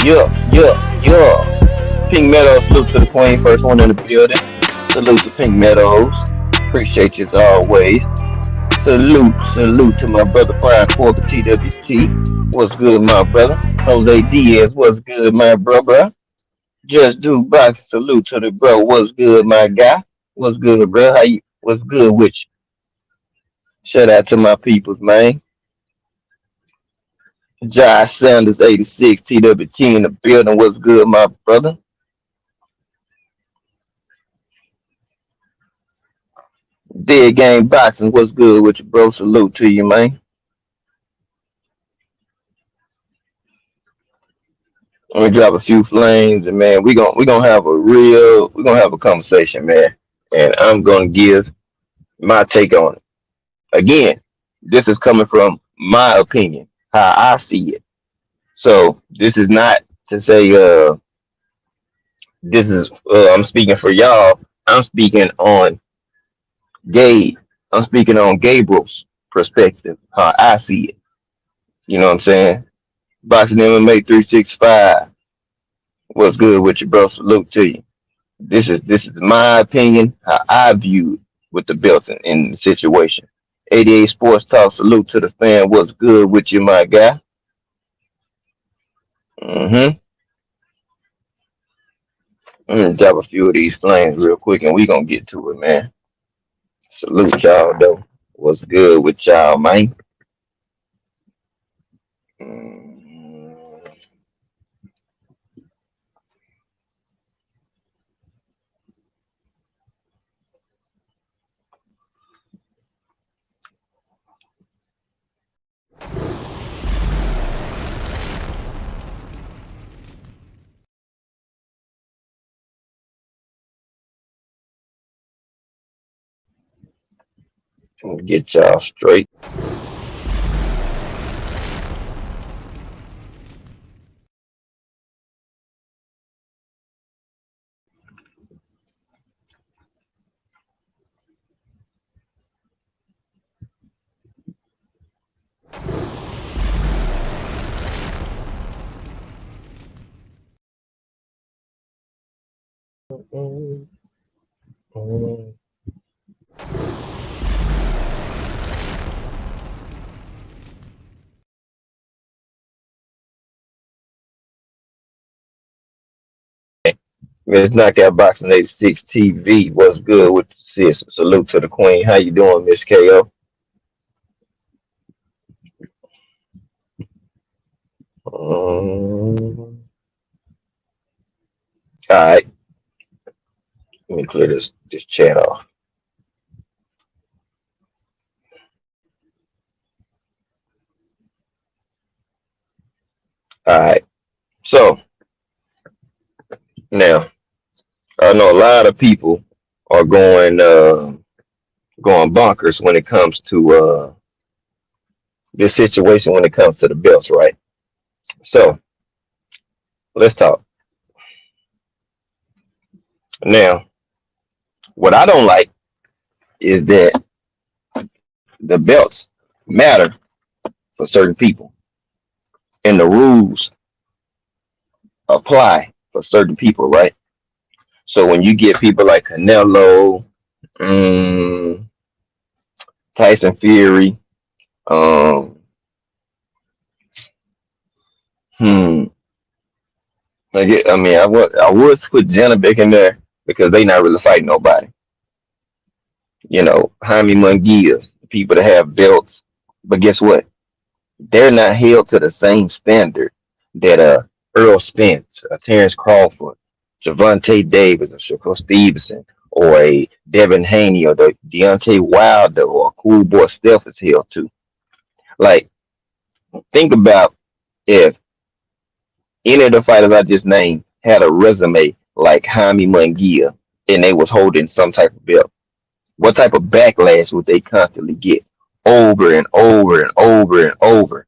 Yeah. Pink Meadows, salute to the Queen, first one in the building. Salute to Pink Meadows. Appreciate you as always. Salute to my brother Brian Corker TWT. What's good, my brother? Jose Diaz, what's good, my brother? Just do box. Salute to the bro. What's good, my guy? What's good, bro? How you? What's good with you? Shout out to my peoples, man. Josh Sanders, 86, TWT in the building. What's good, my brother? Dead Game Boxing, what's good with you, bro? Salute to you, man. Let me drop a few flames, and man, we gonna have a conversation, man. And I'm gonna give my take on it. Again, this is coming from my opinion, how I see it. So this is not to say this is I'm speaking for y'all. I'm speaking on Gabe. I'm speaking on Gabriel's perspective, how I see it. You know what I'm saying? Boxing MMA 365. What's good with you, bro? Salute to you. This is my opinion, how I view it with the belts in the situation. 88 Sports Talk. Salute to the fan. What's good with you, my guy? Mm-hmm. I'm gonna drop a few of these flames real quick, and we gonna get to it, man. Salute y'all though. What's good with y'all, man? Mm, get y'all straight. Mm, mm. Miss Knockout Boxing 86 TV. What's good with the sis? Salute to the queen. How you doing, Miss KO? All right, let me clear this chat off. All right, so now I know a lot of people are going bonkers when it comes to this situation when it comes to the belts, right? So let's talk. Now, what I don't like is that the belts matter for certain people, and the rules apply for certain people, right? So when you get people like Canelo, mm, Tyson Fury, um, hmm, I mean, I would put Janabek in there because they not really fighting nobody. Jaime Munguias, people that have belts, but guess what? They're not held to the same standard that Earl Spence, Terrence Crawford, Javante Davis, or Shakur Stevenson, or a Devin Haney, or the Deontay Wilder, or Cool Boy Steph is held to. Like, think about if any of the fighters I just named had a resume like Jaime Munguia and they was holding some type of belt. What type of backlash would they constantly get over and over and over and over?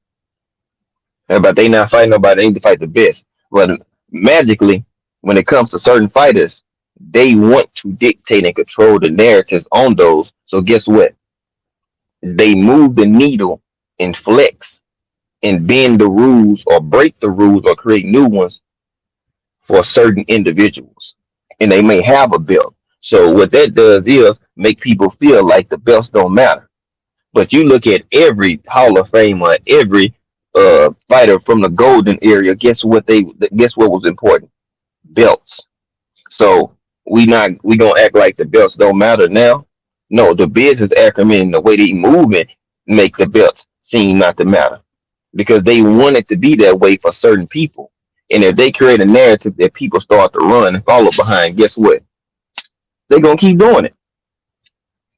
But they not fighting nobody. They need to fight the best. But magically, when it comes to certain fighters, they want to dictate and control the narratives on those. So guess what? They move the needle and flex and bend the rules or break the rules or create new ones for certain individuals, and they may have a belt. So what that does is make people feel like the belts don't matter. But you look at every Hall of Famer, every fighter from the golden area. Guess what was important? Belts. So we gonna act like the belts don't matter now. No, the business acumen, the way they moving, make the belts seem not to matter because they want it to be that way for certain people. And if they create a narrative that people start to run and follow behind, guess what? They're gonna keep doing it.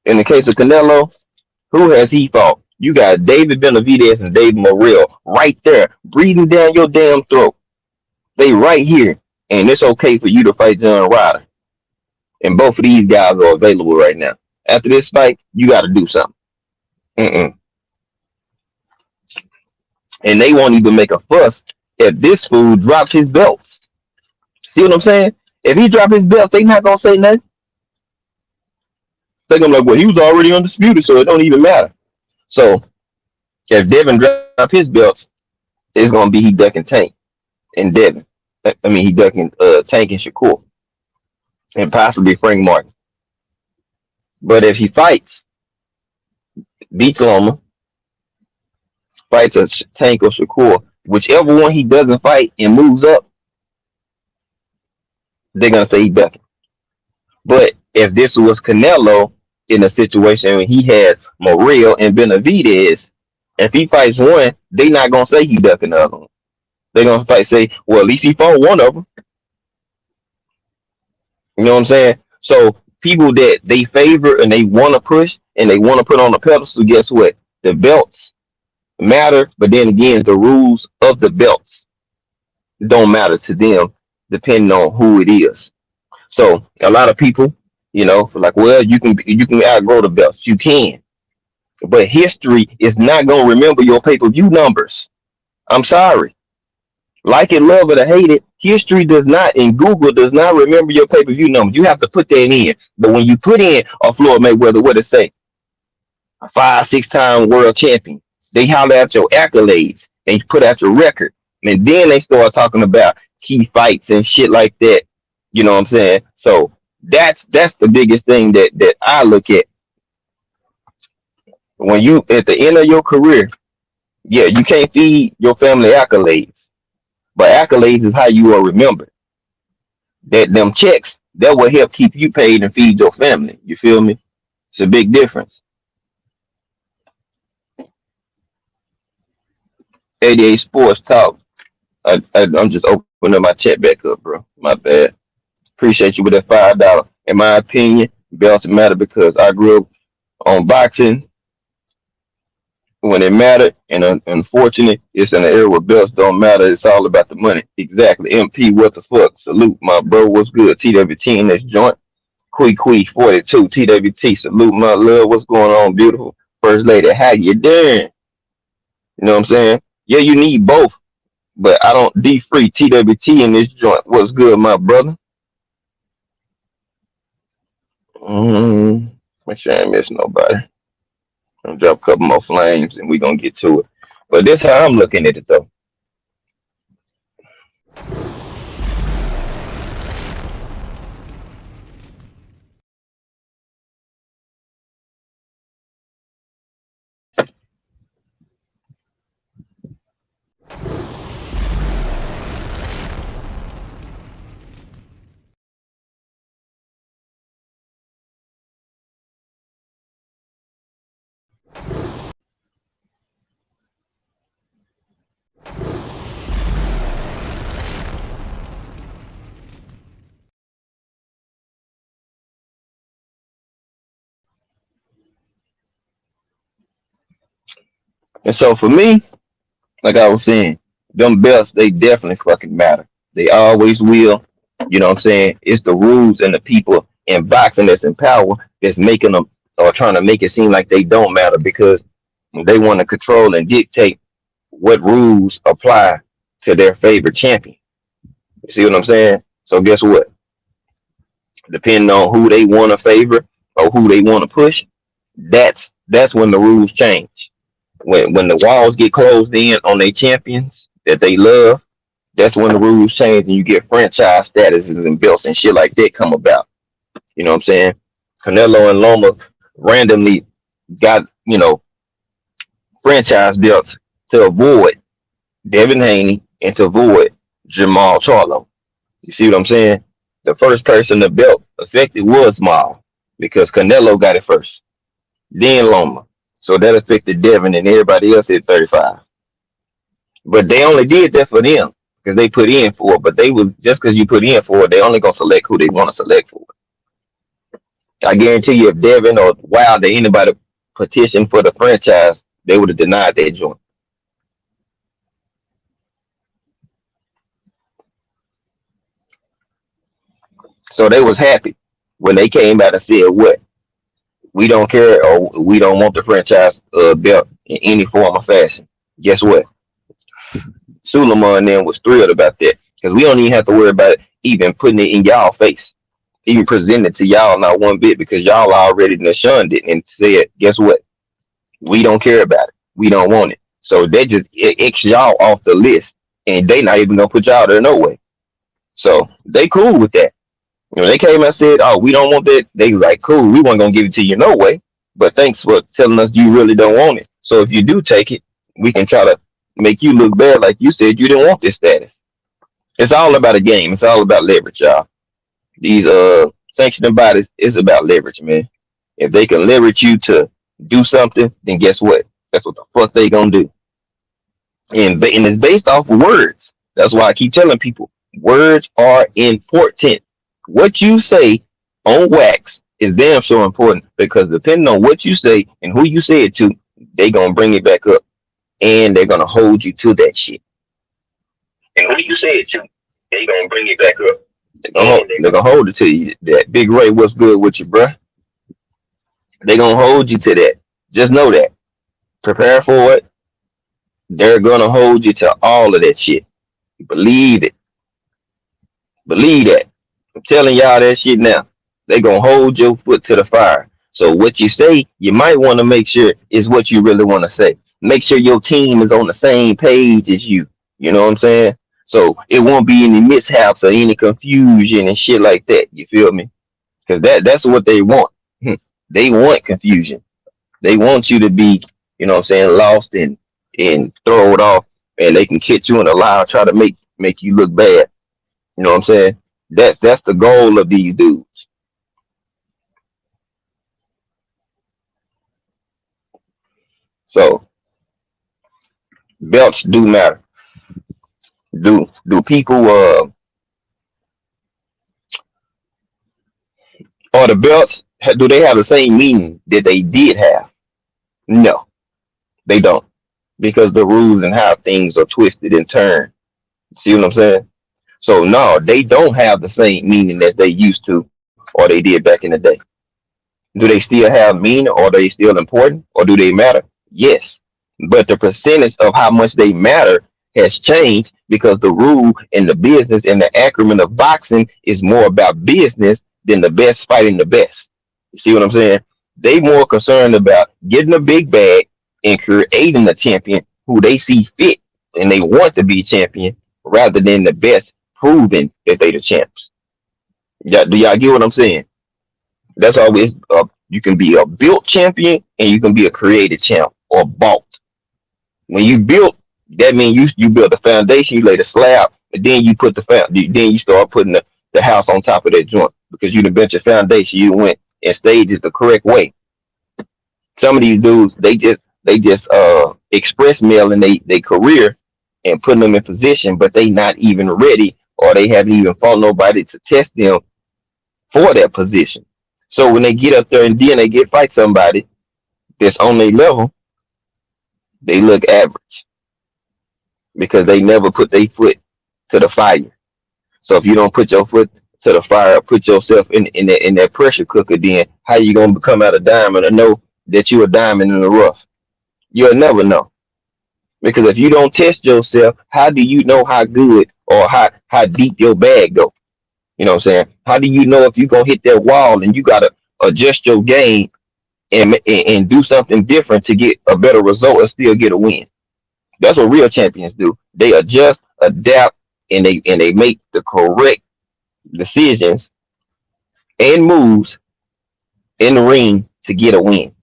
In the case of Canelo, who has he fought? You got David Benavidez and David Morrell right there, breathing down your damn throat. They right here, and it's okay for you to fight John Ryder. And both of these guys are available right now. After this fight, you got to do something. Mm-mm. And they won't even make a fuss if this fool drops his belts. See what I'm saying? If he drop his belts, they not gonna say nothing. They're gonna be like, well, he was already undisputed, so it don't even matter. So if Devin drop his belts, it's gonna be he ducking Tank and Devin. I mean, he ducking Tank and Shakur and possibly Frank Martin. But if he fights, beats Loma, fights a Tank or Shakur, whichever one he doesn't fight and moves up, they're gonna say he ducking. But if this was Canelo in a situation when he had Morrell and Benavidez, if he fights one, they not gonna say he ducking the other one. They're gonna say, well, at least he fought one of them. You know what I'm saying? So people that they favor and they want to push and they want to put on the pedestal, guess what? The belts matter, but then again, the rules of the belts don't matter to them, depending on who it is. So a lot of people, like, well, you can outgrow the belts. You can, but history is not gonna remember your pay-per-view numbers. I'm sorry. Like it, love it, or hate it, history does not, and Google does not remember your pay-per-view numbers. You have to put that in. But when you put in a Floyd Mayweather, what it say? A 5, 6 time world champion. They holler at your accolades. They put out your record. And then they start talking about key fights and shit like that. You know what I'm saying? So that's the biggest thing that I look at. When you at the end of your career, yeah, you can't feed your family accolades. But accolades is how you are remembered. That them checks that will help keep you paid and feed your family. You feel me? It's a big difference. 88 Sports Talk. I'm just opening up my chat back up, bro. My bad. Appreciate you with that $5. In my opinion, belts matter because I grew up on boxing when it mattered, and unfortunately, it's in an era where belts don't matter. It's all about the money. Exactly. MP, what the fuck? Salute, my bro. What's good? TWT in this joint. Quee 42. TWT. Salute, my love. What's going on, beautiful first lady? How you doing? You know what I'm saying? Yeah, you need both, but I don't D free TWT in this joint. What's good, my brother? Make sure I ain't miss nobody. I'm gonna drop a couple more flames and we gonna get to it. But this how I'm looking at it though. And so for me, like I was saying, them belts, they definitely fucking matter. They always will. You know what I'm saying? It's the rules and the people in boxing that's in power that's making them or trying to make it seem like they don't matter because they want to control and dictate what rules apply to their favorite champion. You see what I'm saying? So guess what? Depending on who they want to favor or who they want to push, that's when the rules change. When the walls get closed in on their champions that they love, That's when the rules change and you get franchise statuses and belts and shit like that come about. You know what I'm saying? Canelo and Loma randomly got, franchise belts to avoid Devin Haney and to avoid Jamal Charlo. You see what I'm saying? The first person the belt affected was Maul because Canelo got it first, then Loma. So that affected Devin and everybody else at 35. But they only did that for them because they put in for it. But they was just because you put in for it, they only gonna select who they want to select for. I guarantee you, if Devin or Wilder anybody petitioned for the franchise, they would have denied that joint. So they was happy when they came out and said, "What? We don't care or we don't want the franchise belt in any form or fashion." Guess what? Suleiman then was thrilled about that because we don't even have to worry about even putting it in y'all face, even presenting it to y'all not one bit because y'all already shunned it and said, "Guess what? We don't care about it. We don't want it." So they just X y'all off the list, and they not even gonna put y'all there no way. So they cool with that. They came and said, "Oh, we don't want that." They was like, "Cool, we weren't gonna give it to you no way, but thanks for telling us you really don't want it. So if you do take it, we can try to make you look bad, like you said you didn't want this status." It's all about a game. It's all about leverage, y'all. These sanctioning bodies is about leverage, man. If they can leverage you to do something, then guess what? That's what the fuck they gonna do. And it's based off of words. That's why I keep telling people words are important. What you say on wax is damn so important because depending on what you say and who you say it to, they gonna bring it back up and they're gonna hold you to that shit. And who you say it to, they gonna bring it back up. They're gonna hold it to you. That Big Ray, what's good with you, bruh? They gonna hold you to that. Just know that. Prepare for it. They're gonna hold you to all of that shit. Believe it. Believe that. I'm telling y'all that shit now. They gonna hold your foot to the fire. So what you say, you might want to make sure is what you really want to say. Make sure your team is on the same page as you. You know what I'm saying? So it won't be any mishaps or any confusion and shit like that. You feel me? Because that's what they want. They want confusion. They want you to be, what I'm saying, lost and throw it off, and they can catch you in a lie, try to make you look bad. You know what I'm saying? That's the goal of these dudes. So belts do matter. Do people or the belts do they have the same meaning that they did have? No, they don't because the rules and how things are twisted and turned. See what I'm saying? So no, they don't have the same meaning as they used to or they did back in the day. Do they still have meaning or are they still important or do they matter? Yes. But the percentage of how much they matter has changed because the rule and the business and the acronym of boxing is more about business than the best fighting the best. You see what I'm saying? They more concerned about getting a big bag and creating a champion who they see fit and they want to be champion rather than the best proving that they the champs. Do y'all get what I'm saying? That's always you can be a built champion and you can be a created champ or bought. When you built, that means you build the foundation, you lay the slab, and then you put then you start putting the house on top of that joint because you done built your foundation. You went and staged it the correct way. Some of these dudes, they just express mail in they career and putting them in position, but they not even ready or they haven't even fought nobody to test them for that position. So when they get up there and then they get fight somebody that's on their level, they look average because they never put their foot to the fire. So if you don't put your foot to the fire, put yourself in that pressure cooker, then how you gonna become out a diamond or know that you a diamond in the rough? You'll never know. Because if you don't test yourself, how do you know how good or how deep your bag go? You know what I'm saying? How do you know if you gonna hit that wall and you gotta adjust your game and do something different to get a better result and still get a win? That's what real champions do. They adjust, adapt, and they make the correct decisions and moves in the ring to get a win.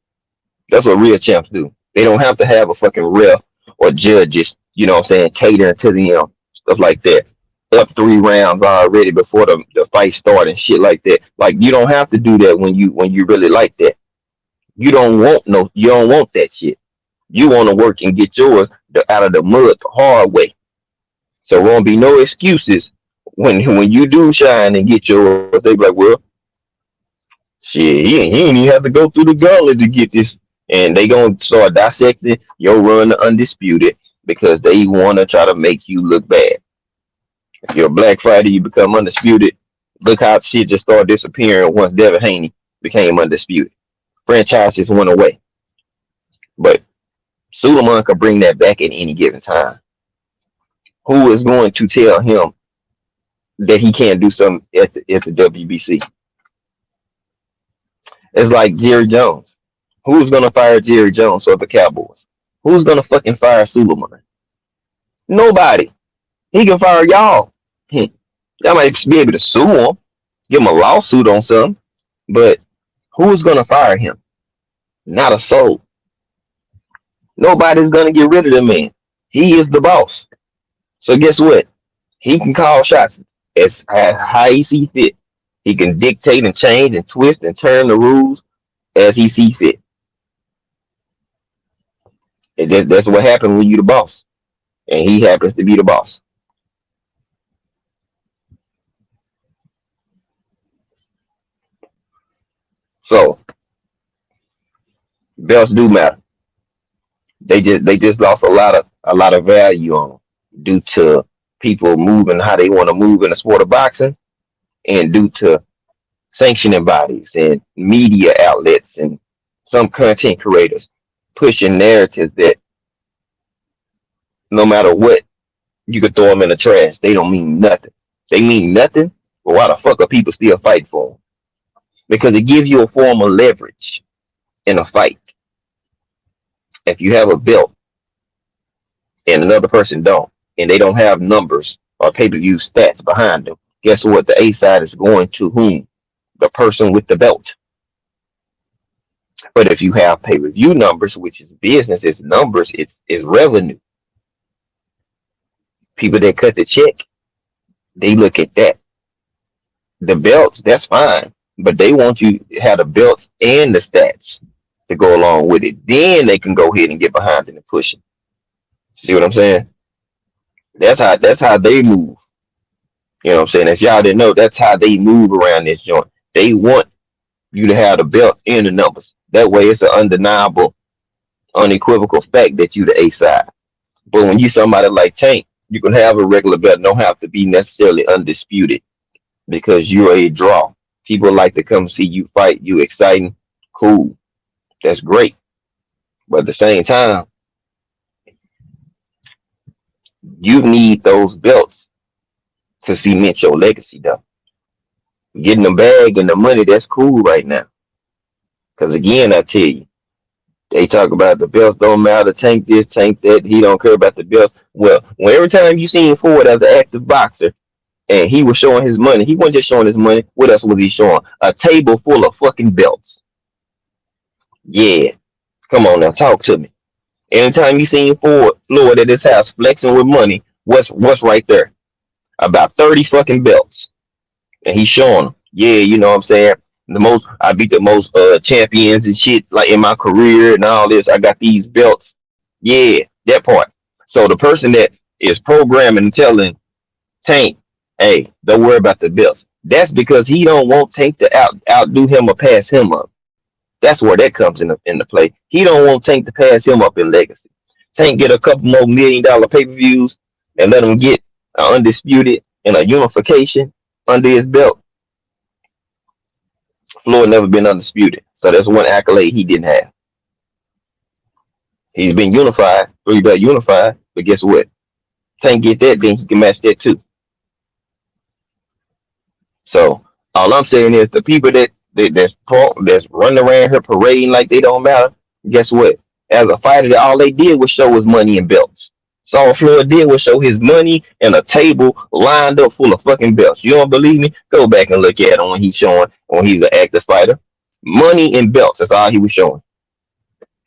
That's what real champs do. They don't have to have a fucking ref or judges, you know what I'm saying, catering to them, stuff like that. Up 3 rounds already before the fight start and shit like that. Like you don't have to do that when you really like that. You don't want that shit. You want to work and get yours out of the mud the hard way. So there won't be no excuses when you do shine and get yours. They be like, well, shit, he ain't even have to go through the gauntlet to get this. And they gonna start dissecting your run to undisputed because they wanna try to make you look bad. If you're a Black Friday, you become undisputed. Look how shit just started disappearing once Devin Haney became undisputed. Franchise just went away. But Suleiman could bring that back at any given time. Who is going to tell him that he can't do something at the WBC? It's like Jerry Jones. Who's gonna fire Jerry Jones or the Cowboys? Who's gonna fucking fire Suleiman? Nobody. He can fire y'all. Y'all might be able to sue him, give him a lawsuit on something, but who's gonna fire him? Not a soul. Nobody's gonna get rid of the man. He is the boss. So guess what? He can call shots as how he see fit. He can dictate and change and twist and turn the rules as he see fit. And that's what happens when you the boss, and he happens to be the boss. So belts do matter. They just lost a lot of value on them due to people moving how they want to move in the sport of boxing, and due to sanctioning bodies and media outlets and some content creators pushing narratives that no matter what, you could throw them in the trash. They don't mean nothing. They mean nothing. But why the fuck are people still fighting for them? Because it gives you a form of leverage in a fight. If you have a belt and another person don't, and they don't have numbers or pay-per-view stats behind them, guess what? The A side is going to whom? The person with the belt. But if you have pay-per-view numbers, which is business, it's numbers, it's revenue. People that cut the check, they look at that. The belts, that's fine, but they want you to have the belts and the stats to go along with it. Then they can go ahead and get behind it and push it. See what I'm saying? That's how they move. You know what I'm saying? If y'all didn't know, that's how they move around this joint. They want you to have the belt and the numbers. That way, it's an undeniable, unequivocal fact that you the A side. But when you somebody like Tank, you can have a regular belt, don't have to be necessarily undisputed because you're a draw. People like to come see you fight. You exciting, cool. That's great. But at the same time, you need those belts to cement your legacy, though. Getting the bag and the money, that's cool right now. Because again, I tell you, they talk about the belts don't matter, Tank this, Tank that, he don't care about the belts. Well, when every time you seen Ford as an active boxer and he was showing his money, he wasn't just showing his money. What else was he showing? A table full of fucking belts. Yeah. Come on now, talk to me. Anytime you seen Floyd at his house flexing with money, what's right there? About 30 fucking belts. And he's showing them. Yeah, you know what I'm saying? I beat the most champions and shit like in my career and all this. I got these belts. Yeah, that part. So the person that is programming and telling Tank, hey, don't worry about the belts. That's because he don't want Tank to outdo him or pass him up. That's where that comes into play. He don't want Tank to pass him up in legacy. Tank get a couple more $1 million pay-per-views and let him get an undisputed and a unification under his belt. Floyd never been undisputed. So that's one accolade he didn't have. He's been unified, really got unified, but guess what? Tank get that, then he can match that too. So all I'm saying is the people that's running around here parading like they don't matter, guess what? As a fighter, all they did was show was money and belts. So all Floyd did was show his money and a table lined up full of fucking belts. You don't believe me? Go back and look at him when he's showing when he's an active fighter. Money and belts. That's all he was showing.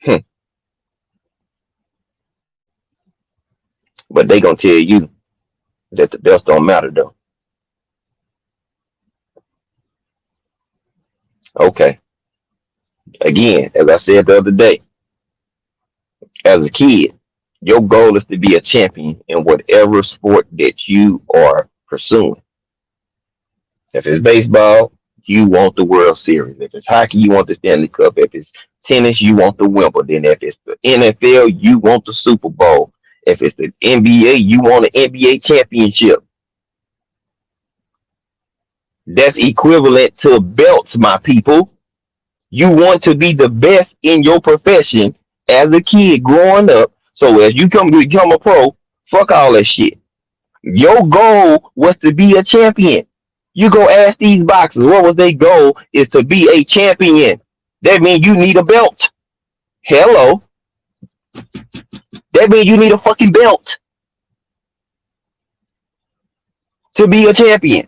Hmm. But they gonna tell you that the belts don't matter though. Okay. Again, as I said the other day, as a kid, your goal is to be a champion in whatever sport that you are pursuing. If it's baseball, you want the World Series. If it's hockey, you want the Stanley Cup. If it's tennis, you want the Wimbledon. If it's the NFL, you want the Super Bowl. If it's the NBA, you want an NBA championship. That's equivalent to belts, my people. You want to be the best in your profession as a kid growing up. So as you become a pro, fuck all that shit. Your goal was to be a champion. You go ask these boxers what was their goal is to be a champion. That means you need a belt. Hello. That means you need a fucking belt to be a champion.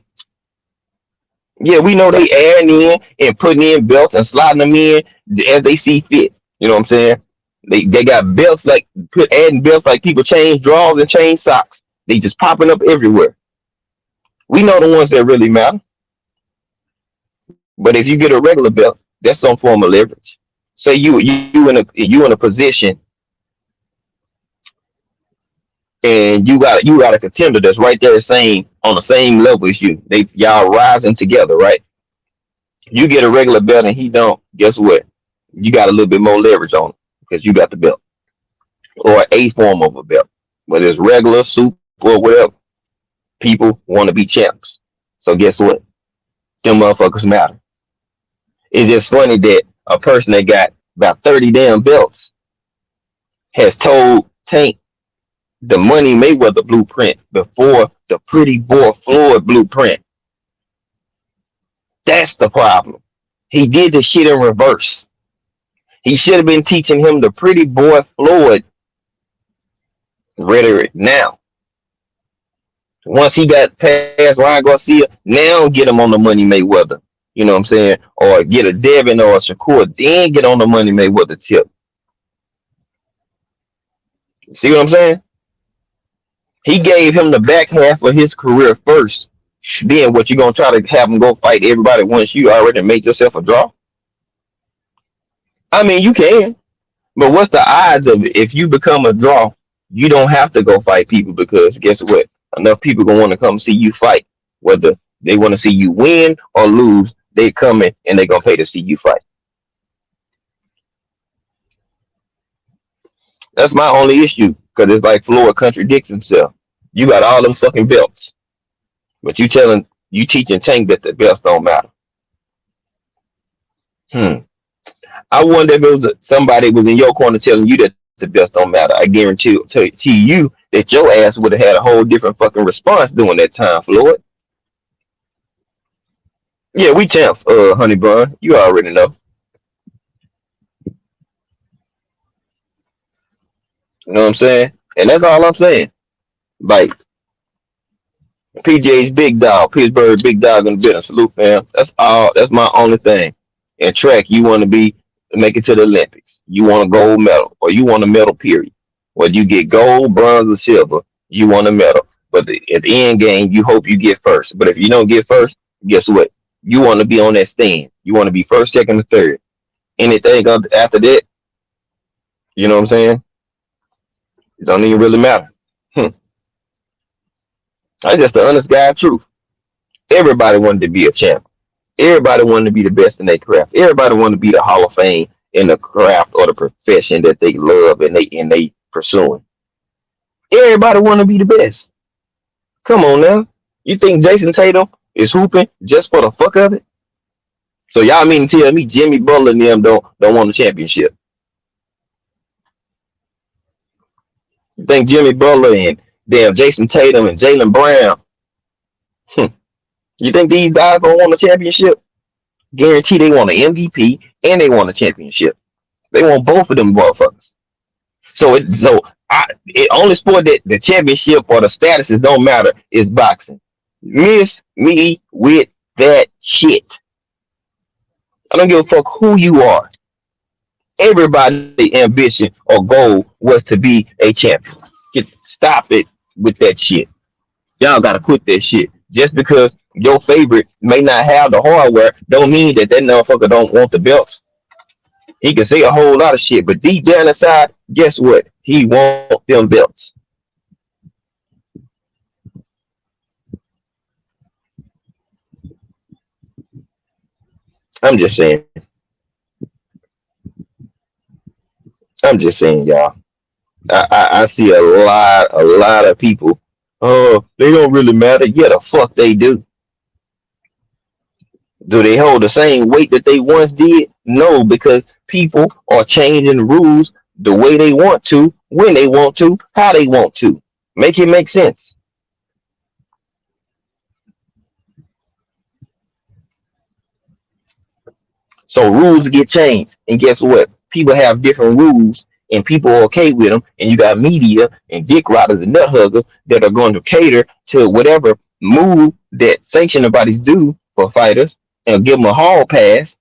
Yeah, we know they adding in and putting in belts and sliding them in as they see fit. You know what I'm saying? They got belts like put adding belts like people change drawers and change socks. They just popping up everywhere. We know the ones that really matter. But if you get a regular belt, that's some form of leverage. Say you in a position and you got a contender that's right there same on the same level as you. They y'all rising together, right? You get a regular belt and he don't. Guess what? You got a little bit more leverage on him because you got the belt or a form of a belt, whether it's regular, super, or whatever. People want to be champs. So guess what? Them motherfuckers matter. It's just funny that a person that got about 30 damn belts has told Tank the Money Mayweather blueprint before the Pretty Boy Floyd blueprint. That's the problem. He did the shit in reverse. He should have been teaching him the Pretty Boy Floyd rhetoric now. Once he got past Ryan Garcia, now get him on the Money Mayweather. You know what I'm saying? Or get a Devin or a Shakur, then get on the Money Mayweather tip. See what I'm saying? He gave him the back half of his career first. Then what you gonna try to have him go fight everybody once you already made yourself a draw? I mean, you can, but what's the odds of it? If you become a draw, you don't have to go fight people because guess what? Enough people gonna want to come see you fight. Whether they want to see you win or lose, they coming and they gonna pay to see you fight. That's my only issue because it's like Floyd contradicts himself. You got all them fucking belts, but you teaching Tank that the belts don't matter. Hmm. I wonder if it was somebody was in your corner telling you that the belts don't matter. I guarantee you that your ass would have had a whole different fucking response during that time, Floyd. Yeah, we champs, honey bun. You already know. You know what I'm saying? And that's all I'm saying. Like PJ's big dog, Pittsburgh big dog in the business. Salute, fam. That's all. That's my only thing. In track, you want to be make it to the Olympics. You want a gold medal, or you want a medal. Period. Whether you get gold, bronze, or silver, you want a medal. But at the end game, you hope you get first. But if you don't get first, guess what? You want to be on that stand. You want to be first, second, or third. Anything after that, you know what I'm saying? It don't even really matter. Hmm. That's just the honest guy truth. Everybody wanted to be a champ. Everybody wanted to be the best in their craft. Everybody wanted to be the Hall of Fame in the craft or the profession that they love and they pursuing. Everybody want to be the best. Come on now. You think Jason Tatum is hooping just for the fuck of it? So y'all mean to tell me Jimmy Butler and them don't want a championship? You think Jimmy Butler and damn Jason Tatum and Jalen Brown? Hmm, you think these guys don't want a championship? Guarantee they want an MVP and they want a championship. They want both of them motherfuckers. So it only sport that the championship or the statuses don't matter is boxing. Miss me with that shit. I don't give a fuck who you are. Everybody ambition or goal was to be a champion. Stop it with that shit. Y'all gotta quit that shit. Just because your favorite may not have the hardware, don't mean that motherfucker don't want the belts. He can say a whole lot of shit, but deep down inside, guess what? He want them belts. I'm just saying. I'm just saying, y'all. I see a lot of people. Oh, they don't really matter. Yeah, the fuck they do. Do they hold the same weight that they once did? No, because people are changing rules the way they want to, when they want to, how they want to. Make it make sense. So rules get changed, and guess what? People have different rules, and people are okay with them. And you got media and dick riders and nut huggers that are going to cater to whatever move that sanctioned bodies do for fighters, and give them a hall pass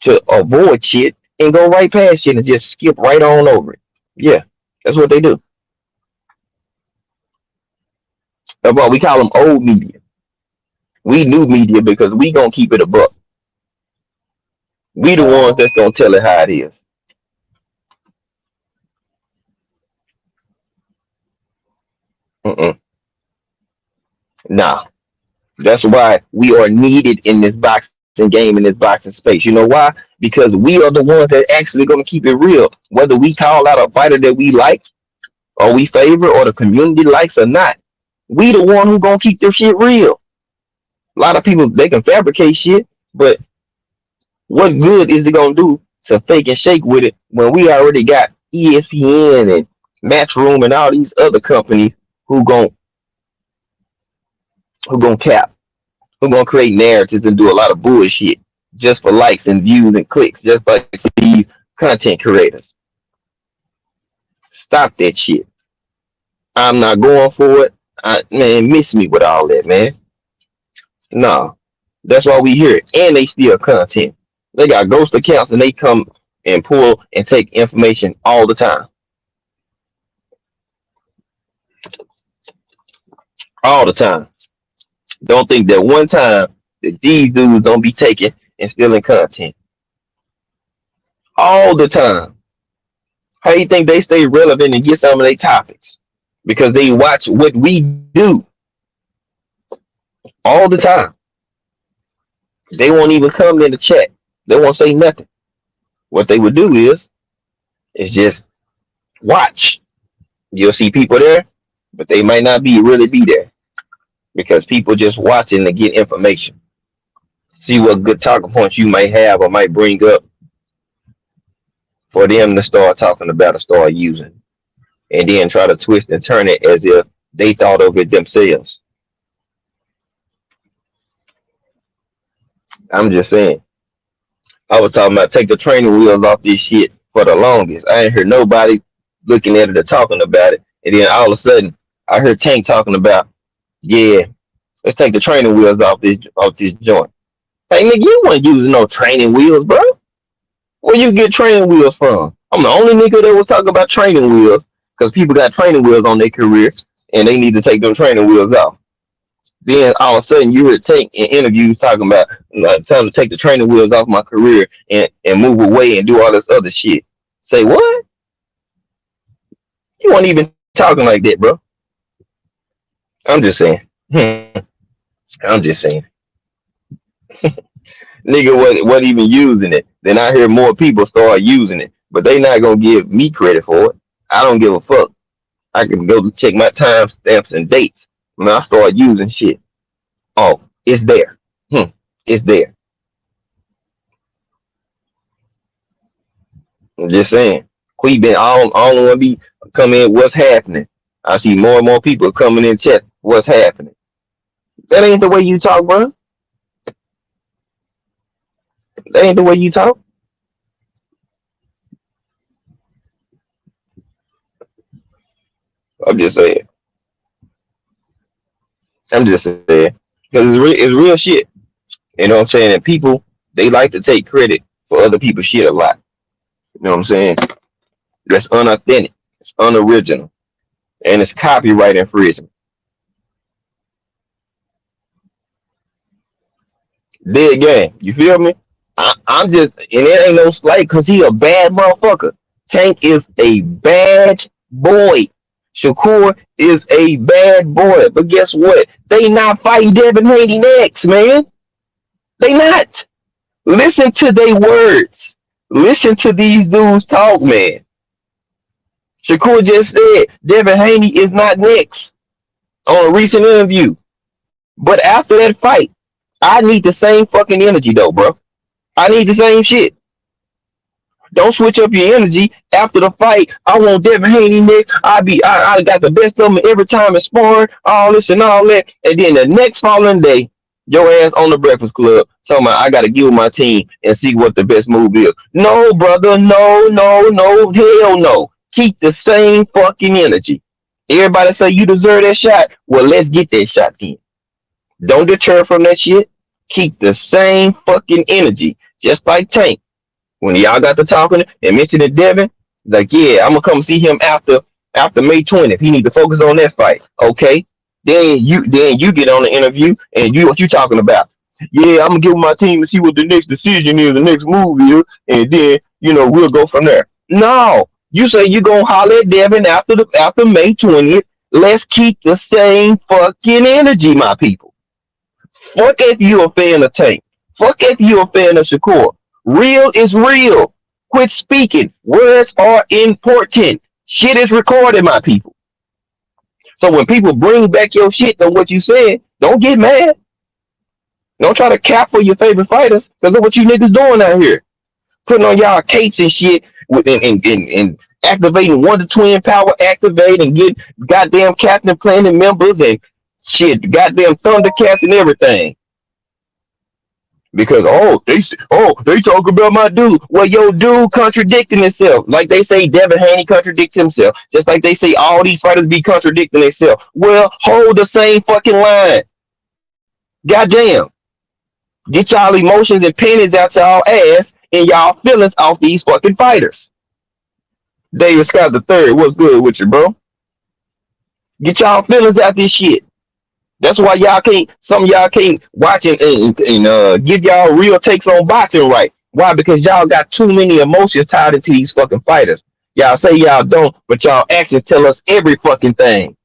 to avoid shit and go right past shit and just skip right on over it. Yeah, that's what they do. That's why we call them old media. We new media because we gonna keep it a buck. We the ones that's gonna tell it how it is. Mm-mm. Nah, that's why we are needed in this boxing game, in this boxing space. You know why? Because we are the ones that actually gonna keep it real. Whether we call out a fighter that we like or we favor or the community likes or not, we the one who gonna keep this shit real. A lot of people they can fabricate shit, but what good is it gonna do to fake and shake with it when we already got ESPN and Matchroom and all these other companies who gon' who gonna cap, who gonna create narratives and do a lot of bullshit just for likes and views and clicks, just like these content creators. Stop that shit. I'm not going for it. Man, miss me with all that, man. No, that's why we hear it, and they steal content. They got ghost accounts and they come and pull and take information all the time, all the time. Don't think that one time that these dudes don't be taking and stealing content all the time. How you think they stay relevant and get some of their topics? Because they watch what we do all the time. They won't even come in the chat. They won't say nothing. What they would do is just watch. You'll see people there, but they might not be really be there because people just watching to get information. See what good talking points you might have or might bring up for them to start talking about or start using, and then try to twist and turn it as if they thought of it themselves. I'm just saying. I was talking about take the training wheels off this shit for the longest. I ain't heard nobody looking at it or talking about it. And then all of a sudden, I heard Tank talking about, yeah, let's take the training wheels off this joint. Hey nigga, you weren't using no training wheels, bro. Where you get training wheels from? I'm the only nigga that will talk about training wheels because people got training wheels on their career and they need to take them training wheels off. Then all of a sudden you heard Tank in interviews talking about time to take the training wheels off my career and move away and do all this other shit. Say what? You weren't even talking like that, bro. I'm just saying. I'm just saying. Nigga wasn't even using it. Then I hear more people start using it, but they not gonna give me credit for it. I don't give a fuck. I can go check my time stamps and dates when I start using shit. Oh, it's there. It's there. I'm just saying. We been all want to be come in. What's happening? I see more and more people coming in chat. What's happening? That ain't the way you talk, bro. That ain't the way you talk. I'm just saying. I'm just saying. Because it's real shit. You know what I'm saying? And people, they like to take credit for other people's shit a lot. You know what I'm saying? That's unauthentic. It's unoriginal. And it's copyright infringement. Dead game. You feel me? I'm just, and it ain't no slight because he a bad motherfucker. Tank is a bad boy. Shakur is a bad boy. But guess what? They not fighting Devin Haney next, man. They not. Listen to their words. Listen to these dudes talk, man. Shakur just said Devin Haney is not next on a recent interview. But after that fight, I need the same fucking energy though, bro. I need the same shit. Don't switch up your energy after the fight. I want Devin Haney next. I got the best of him every time in sparring, all this and all that. And then the next following day, your ass on the Breakfast Club talking about I gotta get with my team and see what the best move is. No, brother, no, no, no, hell no. Keep the same fucking energy. Everybody say you deserve that shot. Well, let's get that shot then. Don't deter from that shit. Keep the same fucking energy. Just like Tank. When y'all got to talking and mentioning Devin, like, yeah, I'm gonna come see him after May 20th. He need to focus on that fight. Okay. Then you get on the interview and you what you talking about. Yeah, I'm gonna give my team and see what the next decision is, the next move is, and then we'll go from there. No, you say you gonna holler at Devin after May 20th. Let's keep the same fucking energy, my people. Fuck if you a fan of Tank. Fuck if you a fan of Shakur. Real is real. Quit speaking. Words are important. Shit is recorded, my people. So when people bring back your shit on what you said, don't get mad. Don't try to cap for your favorite fighters because of what you niggas doing out here. Putting on y'all capes and shit and activating Wonder Twin Power Activate and get goddamn Captain Planet members and shit, goddamn Thundercats and everything. Because they talk about my dude. Well, your dude contradicting himself. Like they say Devin Haney contradicts himself. Just like they say all these fighters be contradicting themselves. Well, hold the same fucking line. Goddamn. Get y'all emotions and pennies out y'all ass and y'all feelings off these fucking fighters. David Scott the third, what's good with you, bro? Get y'all feelings out this shit. That's why y'all can't. Some of y'all can't watch and give y'all real takes on boxing right. Why? Because y'all got too many emotions tied into these fucking fighters. Y'all say y'all don't, but y'all actions tell us every fucking thing.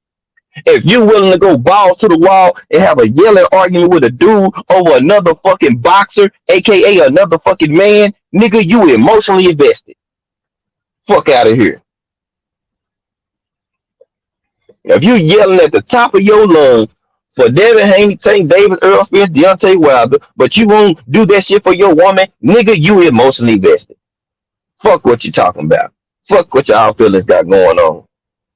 If you willing to go ball to the wall and have a yelling argument with a dude over another fucking boxer, aka another fucking man, nigga, you emotionally invested. Fuck out of here. If you yelling at the top of your lungs for Devin Haney, Tank Davis, Earl Spence, Deontay Wilder, but you won't do that shit for your woman, nigga, you emotionally invested. Fuck what you talking about. Fuck what y'all feelings got going on.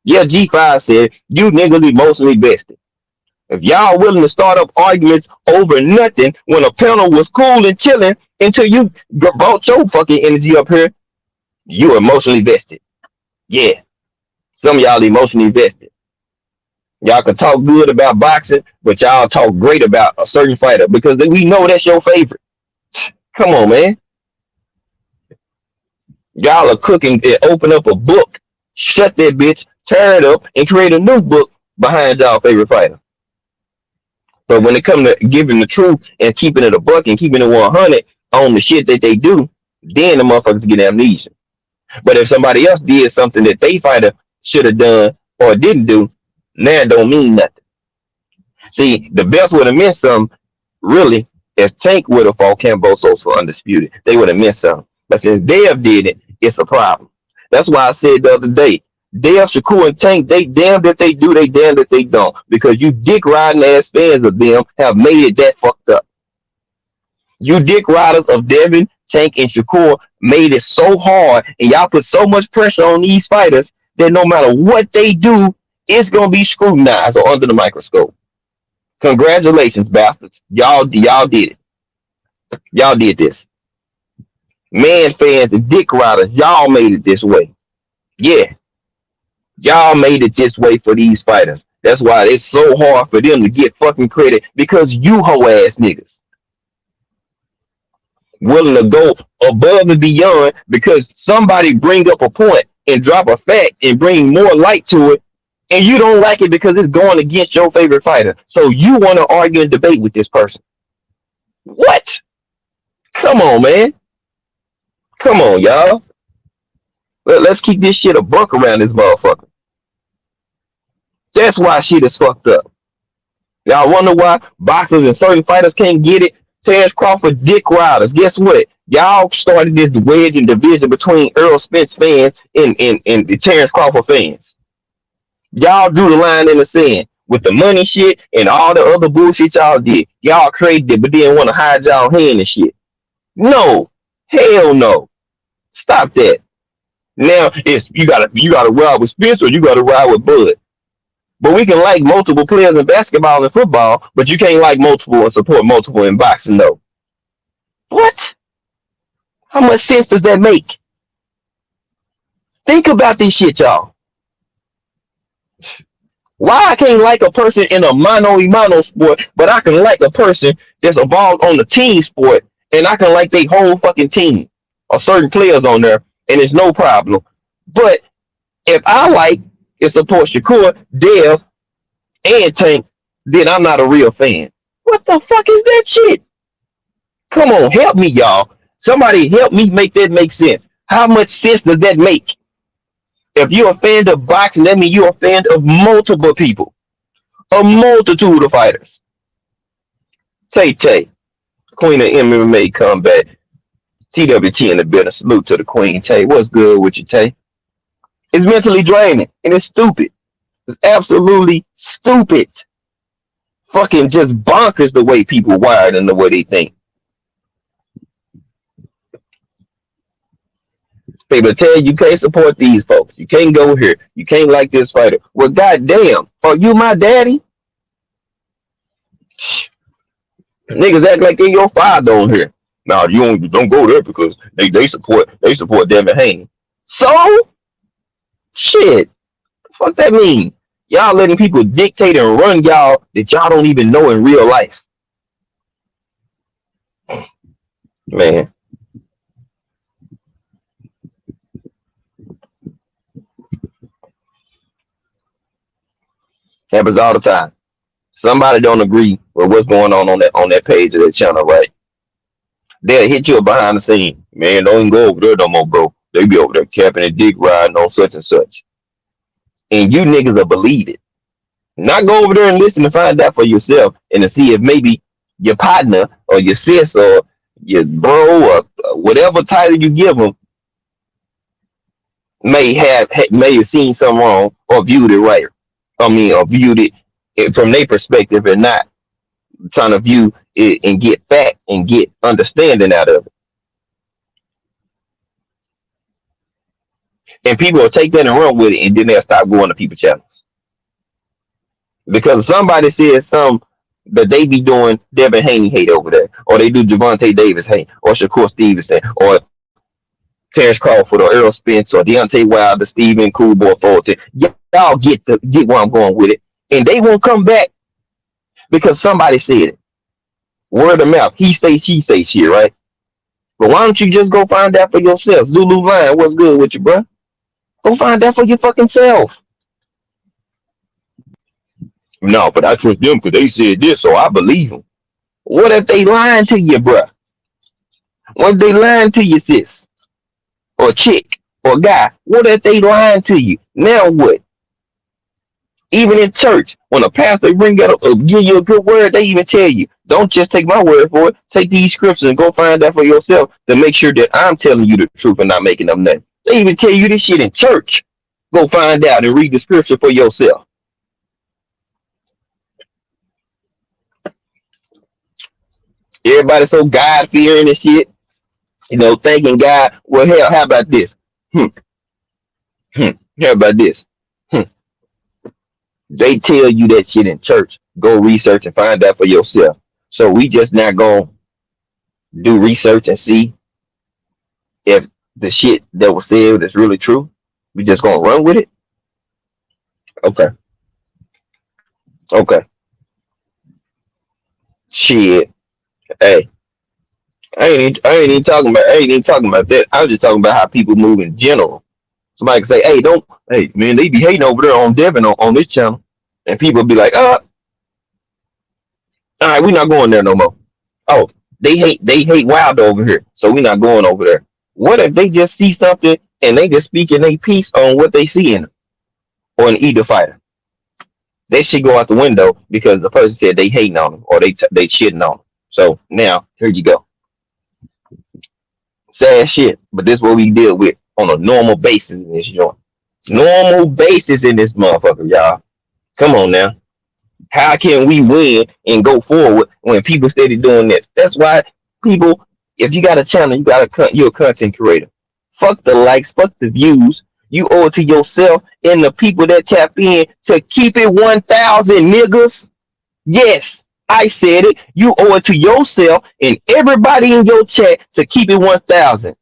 Yeah, G5 said you niggas emotionally invested. If y'all willing to start up arguments over nothing when a panel was cool and chilling until you brought your fucking energy up here, you emotionally vested. Yeah, some of y'all emotionally vested. Y'all can talk good about boxing, but y'all talk great about a certain fighter because we know that's your favorite. Come on, man. Y'all are cooking and open up a book, shut that bitch, tear it up, and create a new book behind y'all favorite fighter. But when it comes to giving the truth and keeping it a buck and keeping it 100 on the shit that they do, then the motherfuckers get amnesia. But if somebody else did something that they fighter should have done or didn't do, now it don't mean nothing. See, the best would have meant something, really, if Tank would have fought Cambosos for undisputed. They would have meant something. But since Dev did it, it's a problem. That's why I said the other day, Dev, Shakur, and Tank, they damned if they do, they damned if they don't. Because you dick riding ass fans of them have made it that fucked up. You dick riders of Devin, Tank, and Shakur made it so hard, and y'all put so much pressure on these fighters that no matter what they do, it's gonna be scrutinized or under the microscope. Congratulations, bastards. Y'all did it. Y'all did this. Man fans and dick riders, y'all made it this way. Yeah. Y'all made it this way for these fighters. That's why it's so hard for them to get fucking credit because you hoe ass niggas willing to go above and beyond because somebody bring up a point and drop a fact and bring more light to it, and you don't like it because it's going against your favorite fighter. So you want to argue and debate with this person. What? Come on, man. Come on, y'all. Let's keep this shit a buck around this motherfucker. That's why shit is fucked up. Y'all wonder why boxers and certain fighters can't get it? Terrence Crawford, Dick Riders. Guess what? Y'all started this wedge and division between Earl Spence fans and the Terrence Crawford fans. Y'all drew the line in the sand with the money shit and all the other bullshit y'all did. Y'all created it, but didn't want to hide y'all hand and shit. No. Hell no. Stop that. Now it's you gotta ride with Spence or you gotta ride with Bud. But we can like multiple players in basketball and football, but you can't like multiple and support multiple in boxing, though. What? How much sense does that make? Think about this shit, y'all. Why I can't like a person in a mono sport, but I can like a person that's involved on the team sport, and I can like their whole fucking team or certain players on there, and it's no problem. But if I like and support Shakur, Dev, and Tank, then I'm not a real fan. What the fuck is that shit? Come on, help me, y'all. Somebody help me make that make sense. How much sense does that make? If you're a fan of boxing, that means you're a fan of multiple people, a multitude of fighters. Tay Tay, Queen of MMA comeback. TWT in the building. Salute to the Queen. Tay, what's good with you, Tay? It's mentally draining and it's stupid. It's absolutely stupid. Fucking just bonkers the way people wired and the way they think. People tell you can't support these folks. You can't go here. You can't like this fighter. Well, goddamn, are you my daddy? Niggas act like they your father on here. Nah, you don't go there because they support Devin Haney. So shit. What that mean? Y'all letting people dictate and run y'all that y'all don't even know in real life. Man. Happens all the time. Somebody don't agree with what's going on that page of that channel, right? They'll hit you behind the scene. Man, don't even go over there no more, bro. They be over there capping and dick riding on such and such. And you niggas will believe it. Not go over there and listen to find out for yourself and to see if maybe your partner or your sis or your bro or whatever title you give them may have seen something wrong or viewed it right. I mean, or viewed it from their perspective and not trying to view it and get fact and get understanding out of it. And people will take that and run with it, and then they'll stop going to people channels because somebody says something that they be doing Devin Haney hate over there, or they do Javante Davis hate, or Shakur Stevenson, or Terrence Crawford, or Earl Spence, or Deontay Wilder, Stephen Coolboy Fulton. Y'all get where I'm going with it, and they won't come back because somebody said it. Word of mouth. He say, she say shit, right? But why don't you just go find out for yourself? Zulu Line, what's good with you, bro? Go find out for your fucking self. No, but I trust them because they said this, so I believe them. What if they lying to you, bro? What if they lying to you, sis? Or chick? Or guy? What if they lying to you? Now what? Even in church, when a pastor bring out give you a good word, they even tell you, don't just take my word for it. Take these scriptures and go find out for yourself to make sure that I'm telling you the truth and not making up nothing. They even tell you this shit in church. Go find out and read the scripture for yourself. Everybody so God fearing and shit, thanking God. Well, hell, how about this? Hmm, how about this? Hmm. They tell you that shit in church. Go research and find out for yourself. So we just not gonna do research and see if the shit that was said is really true. We just gonna run with it. Okay. Okay. Shit. Hey, I ain't even talking about that. I was just talking about how people move in general. Somebody can say, hey, don't hey man, they be hating over there on Devin on this channel. And people be like, all right, we not going there no more. Oh, they hate Wilder over here, so we not going over there. What if they just see something and they just speaking a piece on what they see in or an either fighter? They should go out the window because the person said they hating on them or they shitting on them. So now here you go. Sad shit, but this is what we deal with on a normal basis in this joint. Normal basis in this motherfucker, y'all. Come on now. How can we win and go forward when people steady doing this? That's why people, if you got a channel, you're a content creator. Fuck the likes, fuck the views. You owe it to yourself and the people that tap in to keep it 1,000 niggas. Yes, I said it. You owe it to yourself and everybody in your chat to keep it 1,000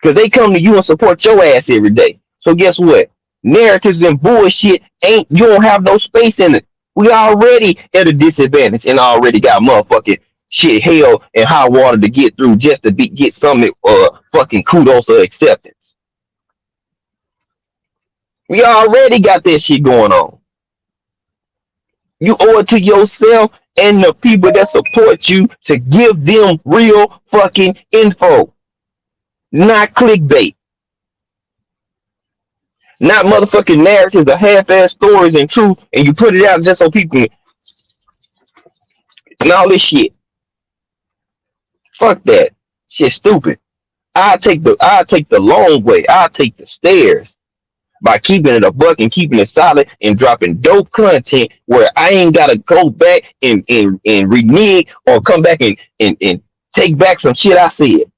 because they come to you and support your ass every day. So guess what? Narratives and bullshit ain't you don't have no space in it. We already at a disadvantage and already got motherfucking shit hell and high water to get through just to get some fucking kudos or acceptance. We already got that shit going on. You owe it to yourself and the people that support you to give them real fucking info, not clickbait. Not motherfucking narratives or half-ass stories and truth, and you put it out just so people and all this shit. Fuck that. Shit stupid. I take the long way. I take the stairs by keeping it a buck and keeping it solid and dropping dope content where I ain't gotta go back and renege or come back and take back some shit I said.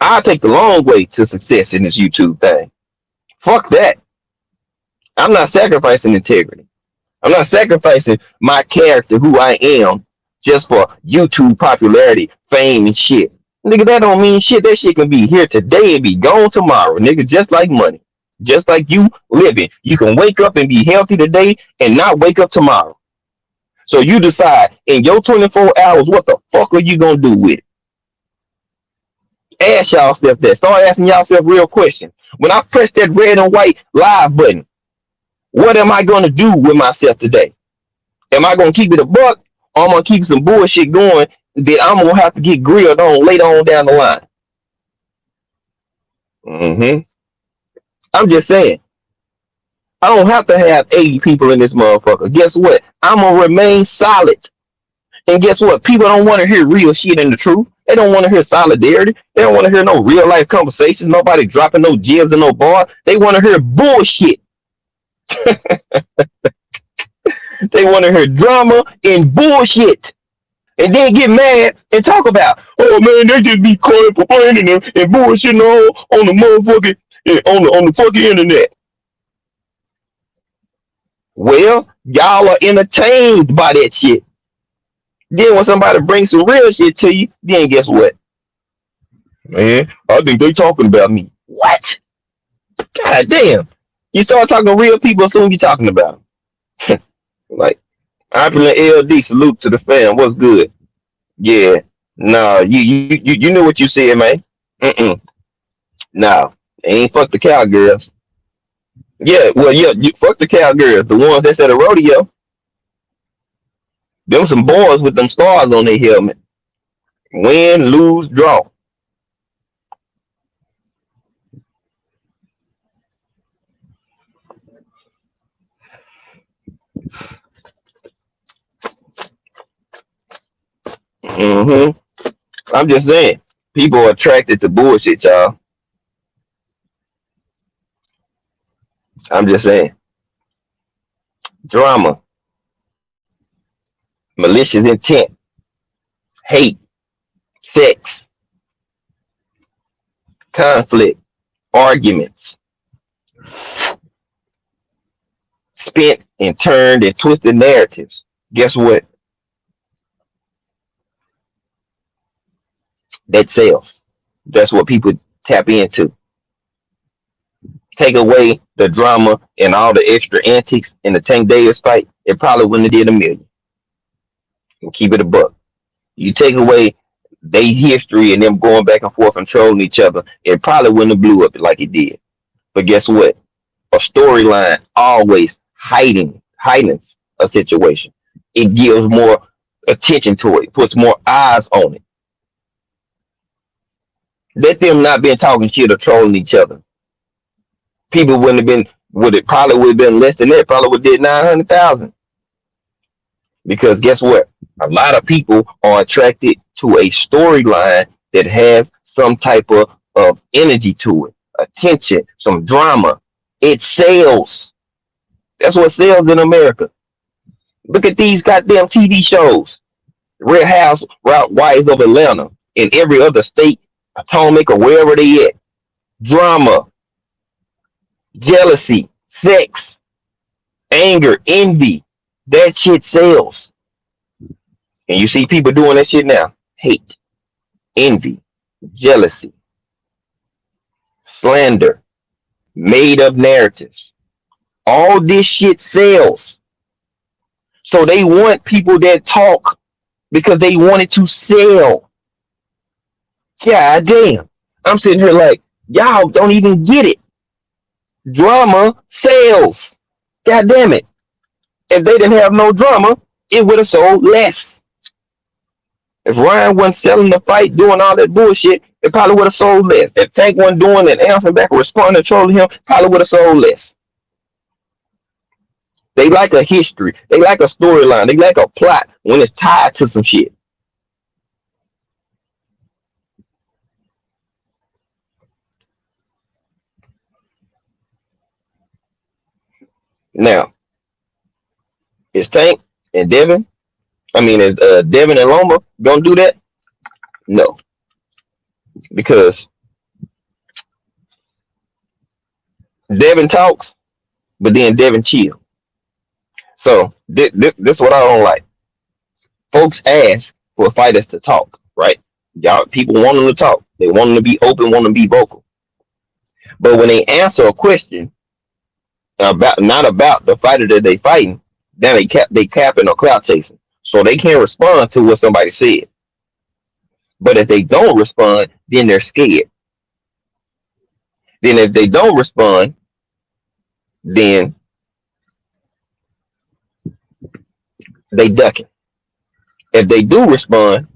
I take the long way to success in this YouTube thing. Fuck that. I'm not sacrificing integrity. I'm not sacrificing my character, who I am, just for YouTube popularity, fame, and shit. Nigga, that don't mean shit. That shit can be here today and be gone tomorrow, nigga, just like money. Just like you living. You can wake up and be healthy today and not wake up tomorrow. So you decide in your 24 hours what the fuck are you gonna do with it? Ask y'all stuff that. Start asking y'all self real questions. When I press that red and white live button, what am I gonna do with myself today? Am I gonna keep it a buck, or I'm gonna keep some bullshit going that I'm gonna have to get grilled on later on down the line? hmm I'm just saying, I don't have to have 80 people in this motherfucker. Guess what? I'm gonna remain solid. And guess what? People don't want to hear real shit and the truth. They don't want to hear solidarity. They don't want to hear no real life conversations. Nobody dropping no gems in no bar. They want to hear bullshit. They want to hear drama and bullshit. And then get mad and talk about, oh man, they just be quiet complaining and bullshitting on the motherfucking on the fucking internet. Well, y'all are entertained by that shit. Then when somebody brings some real shit to you, then guess what? Man, I think they talking about me. What? God damn. You start talking real people, soon you talking about them. Like, Opulent LD, salute to the fam. What's good? Yeah. Nah, you knew what you said, man. Mm-mm. Nah, they ain't fuck the cowgirls. Yeah, well, yeah, you fuck the cowgirls, the ones that's at a rodeo. Them some boys with them stars on their helmet. Win, lose, draw. hmm I'm just saying, people are attracted to bullshit, y'all. I'm just saying, drama, malicious intent, hate, sex, conflict, arguments, spent and turned and twisted narratives. Guess what? That sells. That's what people tap into. Take away the drama and all the extra antics in the Tank Davis fight, it probably wouldn't have did a million. And keep it a buck. You take away their history and them going back and forth and trolling each other, it probably wouldn't have blew up like it did. But guess what? A storyline always heightens a situation. It gives more attention to it, puts more eyes on it. Let them not been talking shit or trolling each other. People wouldn't have been would have been less than that, probably would have did 900,000. Because guess what? A lot of people are attracted to a storyline that has some type of energy to it, attention, some drama. It sells. That's what sells in America. Look at these goddamn TV shows. Real House Wives of Atlanta in every other state, Potomac or wherever they at. Drama, jealousy, sex, anger, envy. That shit sells. And you see people doing that shit now. Hate, envy, jealousy, slander, made up narratives. All this shit sells. So they want people that talk because they want it to sell. God damn. I'm sitting here like, y'all don't even get it. Drama sells. God damn it. If they didn't have no drama, it would have sold less. If Ryan wasn't selling the fight, doing all that bullshit, it probably would have sold less. If Tank wasn't doing it, answering back, responding, trolling him, probably would have sold less. They like a history. They like a storyline. They like a plot when it's tied to some shit. Now, is Tank and Devin, is Devin and Loma gonna do that? No, because Devin talks, but then Devin chill. So this is what I don't like. Folks ask for fighters to talk, right? Y'all people want them to talk. They want them to be open, want them to be vocal. But when they answer a question about not about the fighter that they fighting, then they capping or clout chasing. So they can't respond to what somebody said. But if they don't respond, then they're scared. Then if they don't respond, then they ducking. If they do respond,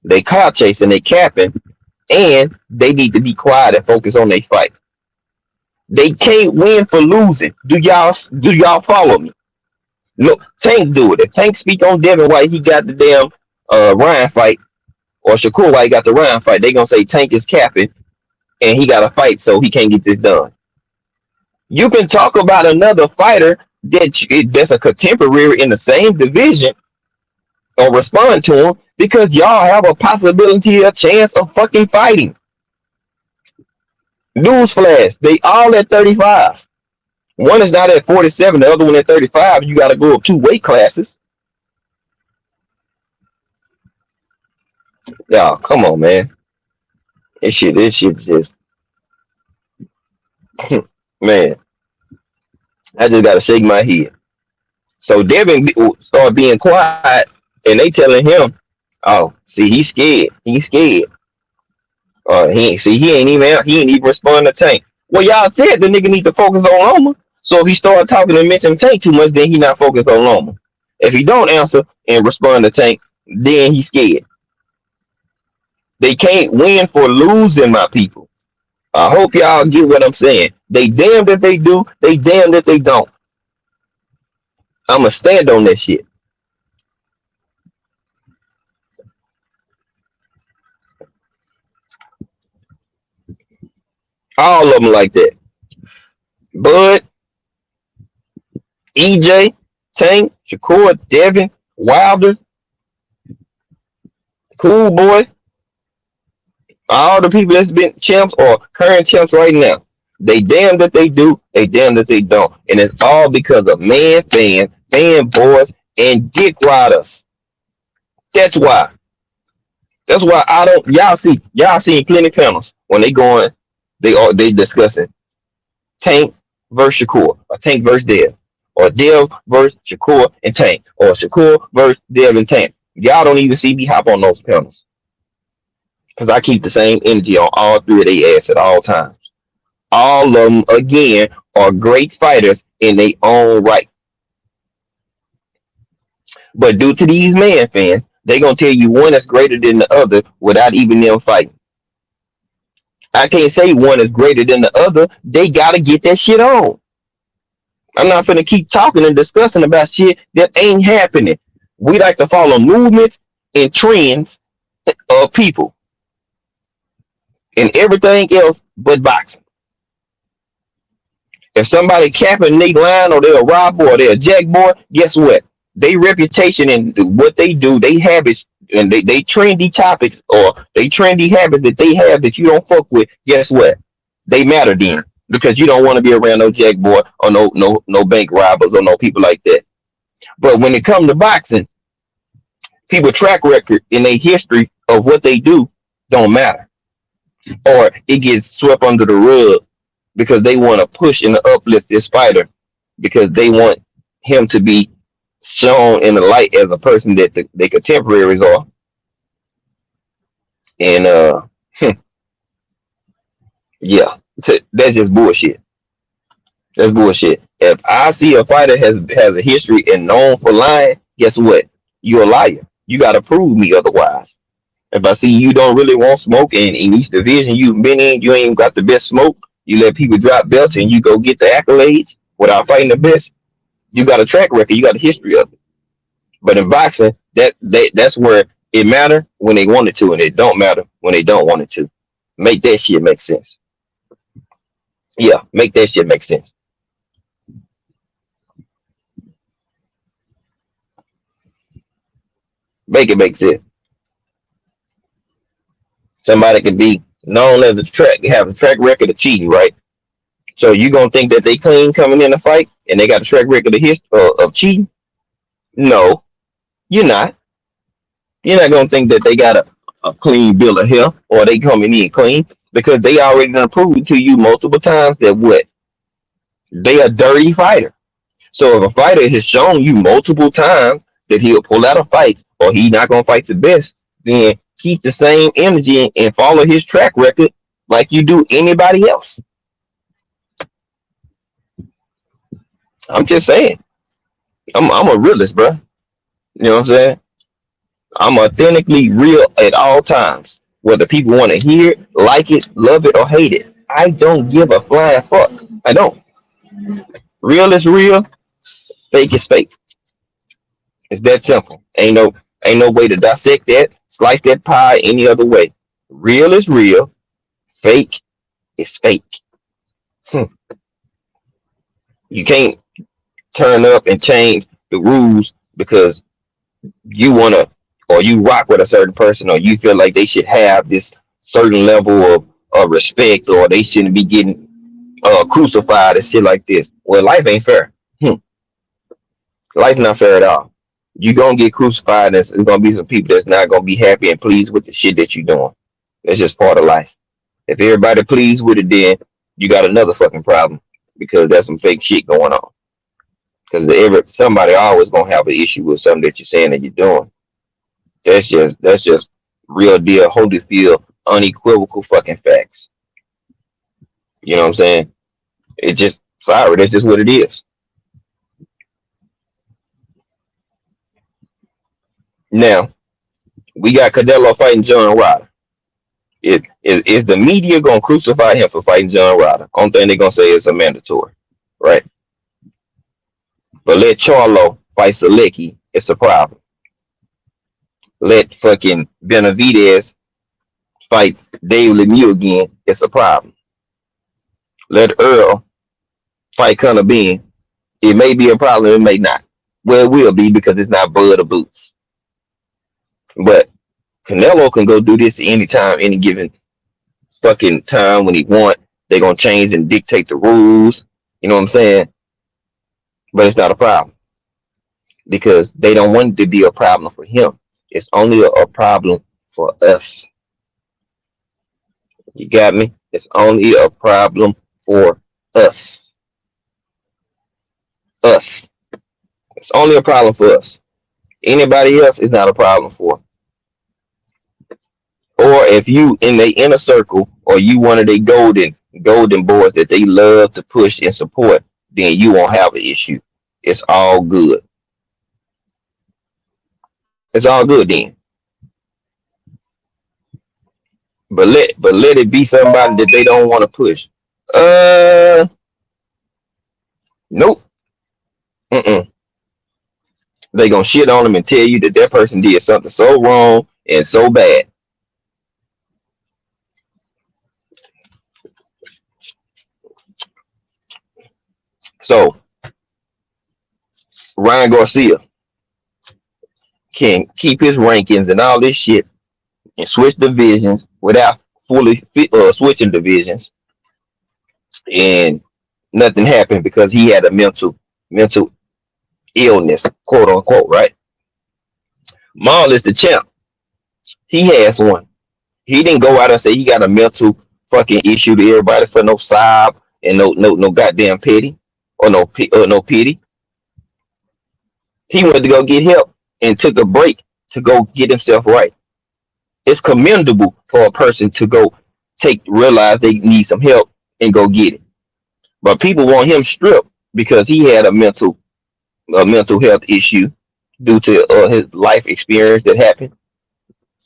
they clout chasing, they capping, and they need to be quiet and focus on their fight. They can't win for losing. Do y'all follow me? Look, Tank do it. If Tank speak on Devin White, he got the damn Ryan fight, or Shakur White got the Ryan fight, they gonna say Tank is capping and he got a fight, so he can't get this done. You can talk about another fighter that's a contemporary in the same division or respond to him because y'all have a possibility, a chance of fucking fighting. Newsflash, they all at 35. One is not at 47, the other one at 35. You got to go up 2 weight classes. Y'all, come on, man. This shit just, man. I just got to shake my head. So Devin started being quiet, and they telling him, "Oh, see, he's scared. He's scared. He ain't even responding to Tank." Well, y'all said the nigga need to focus on Loma. So if he start talking and mention Tank too much, then he not focused on Loma. If he don't answer and respond to Tank, then he's scared. They can't win for losing, my people. I hope y'all get what I'm saying. They damned if they do, they damned if they don't. I'ma stand on that shit. All of them like that. Bud, EJ, Tank, Shakur, Devin, Wilder, Cool Boy, all the people that's been champs or current champs right now. They damn that they do, they damn that they don't. And it's all because of fan boys, and dick riders. That's why. That's why I don't y'all see plenty panels when they going, they discussing. Tank versus Shakur, or Tank versus Dev, or Dev versus Shakur and Tank, or Shakur versus Dev and Tank. Y'all don't even see me hop on those panels because I keep the same energy on all three of their ass at all times. All of them, again, are great fighters in their own right. But due to these man fans, they gonna tell you one is greater than the other without even them fighting. I can't say one is greater than the other. They gotta get that shit on. I'm not gonna keep talking and discussing about shit that ain't happening. We like to follow movements and trends of people and everything else but boxing. If somebody capping Nate Line or they're a Rob boy or they're a Jack boy, guess what? They reputation and what they do, they habits and they trendy topics or they trendy habits that they have that you don't fuck with, guess what? They matter then. Because you don't want to be around no Jack boy or no bank robbers or no people like that. But when it comes to boxing, people track record in their history of what they do don't matter. Or it gets swept under the rug because they want to push and uplift this fighter because they want him to be shown in the light as a person that they contemporaries are. And yeah, that's just bullshit. That's bullshit. If I see a fighter has a history and known for lying, guess what? You're a liar. You got to prove me otherwise. If I see you don't really want smoke and in each division you've been in, you ain't got the best smoke, you let people drop belts and you go get the accolades without fighting the best, you got a track record, you got a history of it. But in boxing, that's where it matter when they want it to, and it don't matter when they don't want it to. Make that shit make sense. Yeah, make that shit make sense. Make it make sense. Somebody can be known as a track, have a track record of cheating, right? So you gonna think that they clean coming in a fight and they got a track record of cheating? No, you're not. You're not gonna think that they got a clean bill of health or they coming in clean because they already done proved to you multiple times that what they a dirty fighter. So if a fighter has shown you multiple times that he'll pull out of fights or he not gonna fight the best, then keep the same energy and follow his track record like you do anybody else. I'm just saying. I'm a realist, bro. You know what I'm saying? I'm authentically real at all times. Whether people want to hear it, like it, love it, or hate it. I don't give a flying fuck. I don't. Real is real, fake is fake. It's that simple. Ain't no way to dissect that, slice that pie any other way. Real is real, fake is fake. Hmm. You can't turn up and change the rules because you wanna or you rock with a certain person or you feel like they should have this certain level of respect or they shouldn't be getting crucified and shit like this. Well, life ain't fair. Hmm. Life not fair at all. You gonna get crucified. There's gonna be some people that's not gonna be happy and pleased with the shit that you doing. That's just part of life. If everybody pleased with it, then you got another fucking problem because there's some fake shit going on. Because somebody always gonna have an issue with something that you're saying that you're doing. That's just real deal, Holyfield, unequivocal fucking facts. You know what I'm saying? It just sorry, that's just what it is. Now we got Canelo fighting John Ryder. Is the media gonna crucify him for fighting John Ryder? Only thing they're gonna say is a mandatory, right? But let Charlo fight Selecki, it's a problem. Let fucking Benavidez fight Dave Lemieux again, it's a problem. Let Earl fight Conor Bean, it may be a problem, it may not. Well, it will be because it's not Bud or Boots. But Canelo can go do this anytime, any given fucking time when he want. They're gonna change and dictate the rules. You know what I'm saying? But it's not a problem because they don't want it to be a problem for him. It's only a problem for us. You got me? It's only a problem for Us, us. It's only a problem for us. Anybody else is not a problem for. Or if you in the inner circle, or you one of the golden boys that they love to push and support, then you won't have an issue. It's all good. It's all good then. But let it be somebody that they don't want to push. Uh, nope. Mm-mm. They gonna shit on them and tell you that that person did something so wrong and so bad. So Ryan Garcia can keep his rankings and all this shit and switch divisions without switching divisions, and nothing happened because he had a mental illness, quote unquote, right? Maul is the champ. He has one. He didn't go out and say he got a mental fucking issue to everybody for no sob and no goddamn pity or no pity. He went to go get help and took a break to go get himself right. It's commendable for a person to go realize they need some help and go get it. But people want him stripped because he had a mental health issue due to his life experience that happened,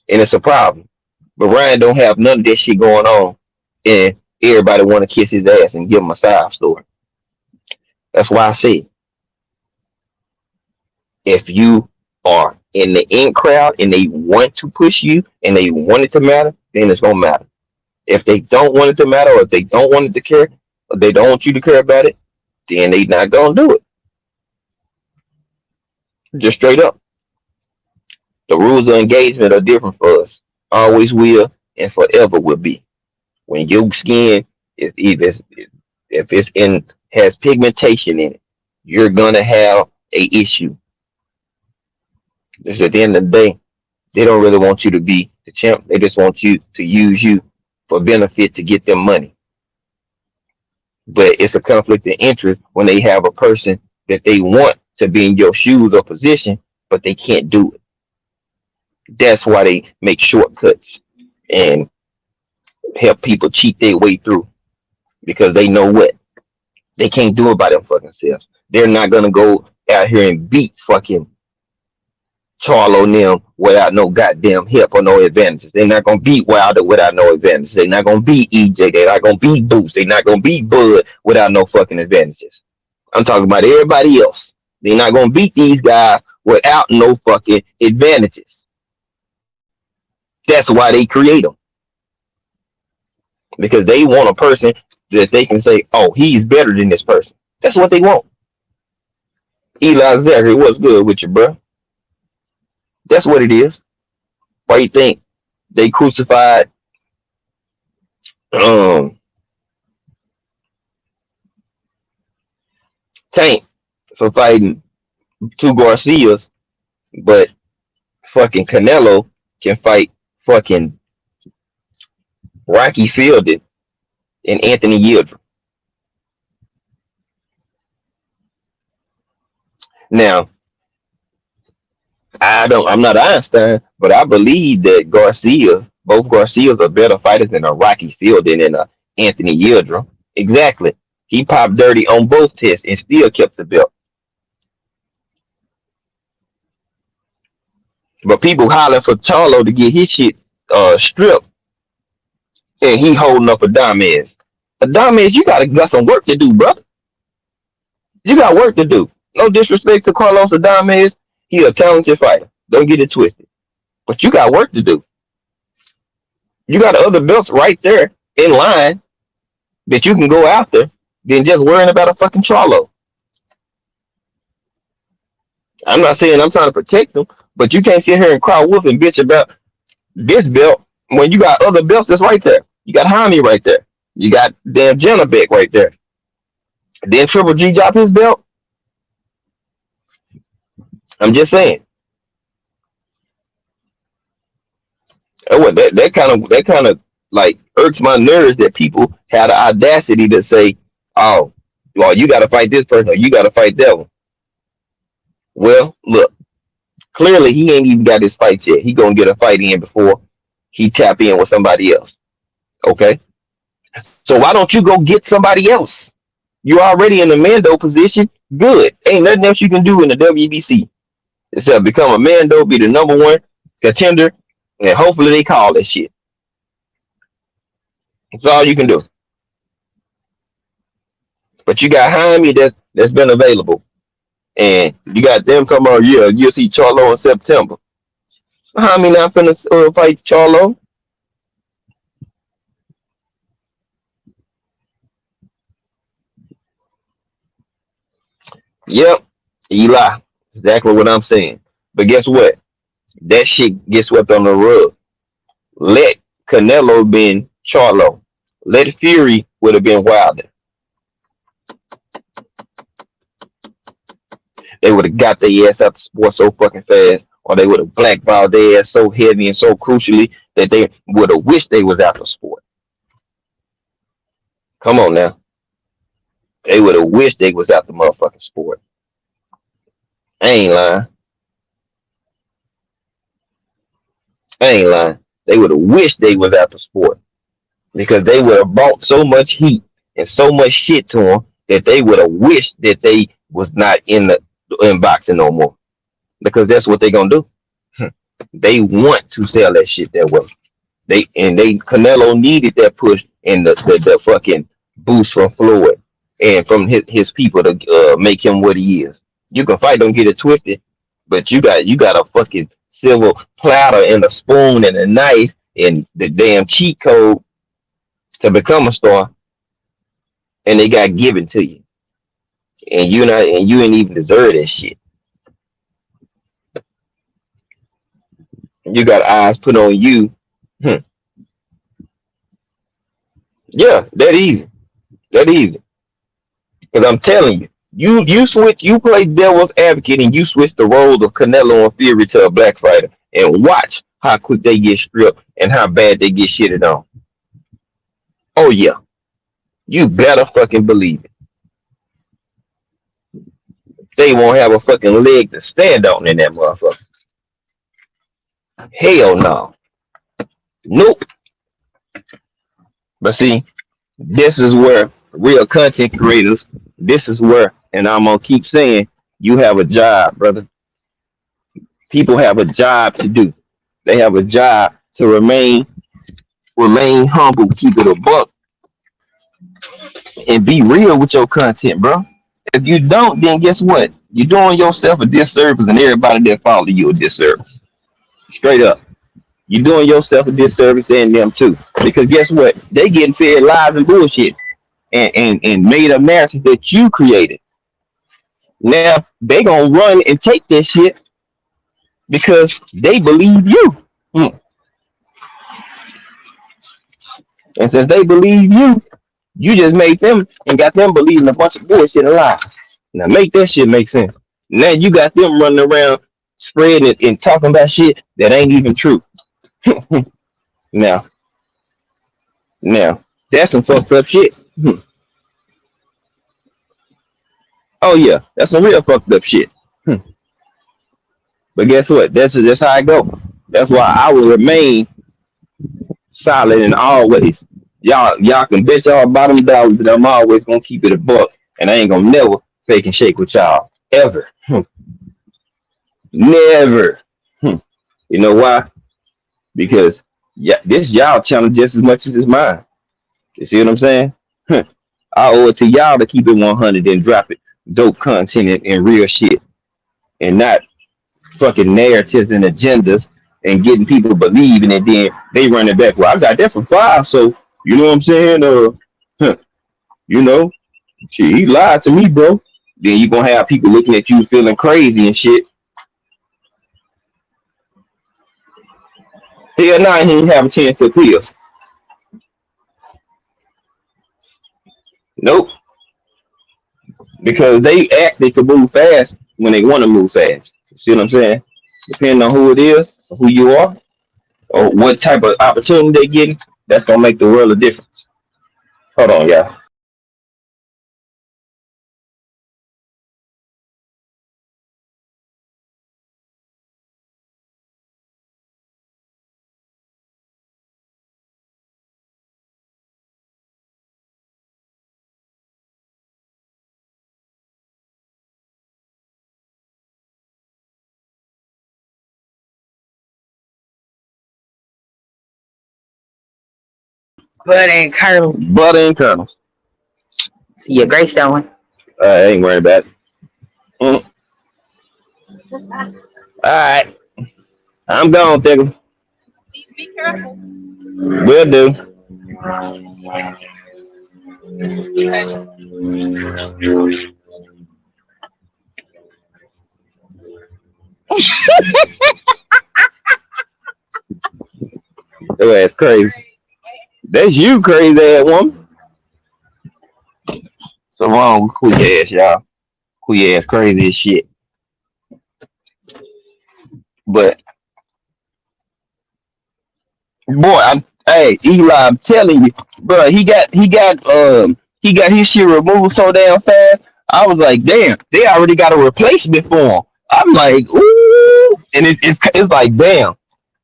and it's a problem. But Ryan don't have none of that shit going on, and everybody want to kiss his ass and give him a side story. That's why I say, if you are in the in crowd and they want to push you and they want it to matter, then it's gonna matter. If they don't want it to matter, or if they don't want it to care, or they don't want you to care about it, then they not gonna do it. Just straight up. The rules of engagement are different for us. Always will and forever will be. When your skin is either if it's in has pigmentation in it, you're gonna have a issue. Just at the end of the day, they don't really want you to be the champ. They just want you to use you for benefit to get them money. But it's a conflict of interest when they have a person that they want to be in your shoes or position, but they can't do it. That's why they make shortcuts and help people cheat their way through, because they know what they can't do it by them fucking selves. They're not gonna go out here and beat fucking Charlo and them without no goddamn help or no advantages. They're not gonna beat Wilder without no advantages. They're not gonna beat EJ. They're not gonna beat Boots. They're not gonna beat Bud without no fucking advantages. I'm talking about everybody else. They're not gonna beat these guys without no fucking advantages. That's why they create them, because they want a person that they can say, "Oh, he's better than this person." That's what they want. Eli Zachary, what's good with you, bro? That's what it is. Why you think they crucified um Tank for fighting two Garcias, but fucking Canelo can fight fucking Rocky Fielding and Anthony Yildirim? Now, I'm not Einstein, but I believe that both Garcias are better fighters than a Rocky Fielding and a Anthony Yildirim. Exactly. He popped dirty on both tests and still kept the belt. But people hollering for Charlo to get his shit stripped, and he holding up a Adames. Adames, you got some work to do, brother. You got work to do. No disrespect to Carlos Adames. He a talented fighter. Don't get it twisted. But you got work to do. You got other belts right there in line that you can go after than just worrying about a fucking Charlo. I'm not saying I'm trying to protect them, but you can't sit here and cry wolf and bitch about this belt when you got other belts that's right there. You got Jaime right there. You got damn Janabek right there. Then Triple G drop his belt. I'm just saying. That kind of like irks my nerves that people had the audacity to say Oh, well, you got to fight this person, or you got to fight that one. Well, look, clearly he ain't even got his fight yet. He gonna get a fight in before he tap in with somebody else. Okay, so why don't you go get somebody else? You already in the Mando position. Good. Ain't nothing else you can do in the WBC except become a Mando, be the number one contender, and hopefully they call that shit. That's all you can do. But you got Jaime that's been available, and you got them come on. Yeah, you'll see Charlo in September. Jaime not finna fight Charlo. Yep, Eli. Exactly what I'm saying. But guess what? That shit gets swept on the rug. Let Canelo been Charlo. Let Fury would have been Wilder. They would have got their ass out the sport so fucking fast, or they would have blackballed their ass so heavy and so crucially that they would have wished they was out the sport. Come on now. They would have wished they was out the motherfucking sport. I ain't lying. I ain't lying. They would have wished they was out the sport because they would have brought so much heat and so much shit to them that they would have wished that they was not in boxing no more because that's what they gonna do. They want to sell that shit that way. They Canelo needed that push and the fucking boost from Floyd and from his people to make him what he is. You can fight, don't get it twisted, but you got a fucking silver platter and a spoon and a knife and the damn cheat code to become a star, and they got given to you, and you ain't even deserve that shit. You got eyes put on you. Hmm. Yeah, that easy. That easy. Because I'm telling you, you play devil's advocate and you switch the roles of Canelo and Fury to a black fighter and watch how quick they get stripped and how bad they get shitted on. Oh yeah, you better fucking believe it. They won't have a fucking leg to stand on in that motherfucker. Hell no. Nope. But see, this is where real content creators, this is where, and I'm gonna keep saying, you have a job, brother. People have a job to do. They have a job to remain humble, keep it a buck, and be real with your content, bro. If you don't, then guess what? You're doing yourself a disservice and everybody that follow you a disservice. Straight up. You're doing yourself a disservice and them too. Because guess what? They getting fed lies and bullshit and made up narratives that you created. Now they gonna run and take this shit because they believe you. Hmm. And since they believe you, you just made them and got them believing a bunch of bullshit and lies. Now make that shit make sense. Now you got them running around spreading it and talking about shit that ain't even true. now, now that's some fucked up shit. Oh yeah, that's some real fucked up shit. But guess what? That's how I go. That's why I will remain solid in all ways. Y'all can bet y'all bottom dollar that I'm always gonna keep it a buck, and I ain't gonna never fake and shake with y'all ever. Never. You know why? Because yeah, this y'all challenge just as much as it's mine. You see what I'm saying? I owe it to y'all to keep it 100 and drop it dope content and real shit, and not fucking narratives and agendas and getting people believing and then they run it back. Well, I got that from five, so you know what I'm saying? Huh, you know, shit, he lied to me, bro. Then you gonna have people looking at you feeling crazy and shit. Hell, nah, he didn't have a chance to appeal. Nope, because they can move fast when they want to move fast. See what I'm saying? Depending on who it is, who you are, or what type of opportunity they getting, that's gonna make the world a difference. Hold on, y'all. But and Colonel. Butter and kernels. See your Greystone. I ain't worried about it. Mm. All right, I'm gone, Tickle. Will do. Oh, that's crazy. That's you, crazy ass woman. So wrong with queer ass, y'all. Queer ass, crazy as shit. But boy, hey Eli, I'm telling you, bro, he got his shit removed so damn fast. I was like, damn, they already got a replacement for him. I'm like, ooh, and it's like, damn,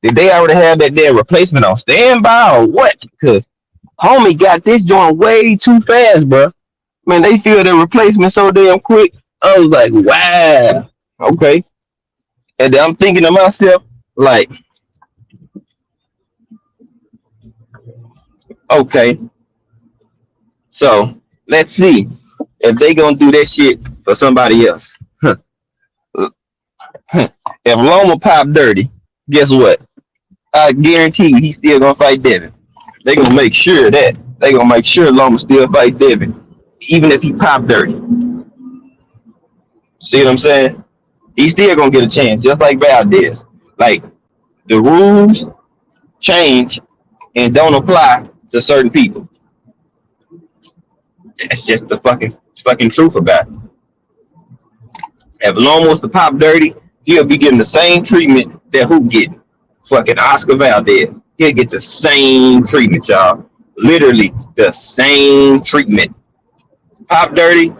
did they already have that damn replacement on standby or what? Because homie got this joint way too fast, bro. Man, they feel the replacement so damn quick. I was like, wow, okay. And then I'm thinking to myself, like, okay, so let's see if they gonna do that shit for somebody else. If Loma pop dirty, guess what? I guarantee you he's still gonna fight Devin. They gonna make sure of that they gonna make sure Loma still fight Devin, even if he pop dirty. See what I'm saying? He's still gonna get a chance, just like Valdez. Like the rules change and don't apply to certain people. That's just the fucking truth about it. If Loma was to pop dirty, he'll be getting the same treatment that who getting? Fucking Oscar Valdez. He'll get the same treatment, y'all. Literally the same treatment. Pop dirty.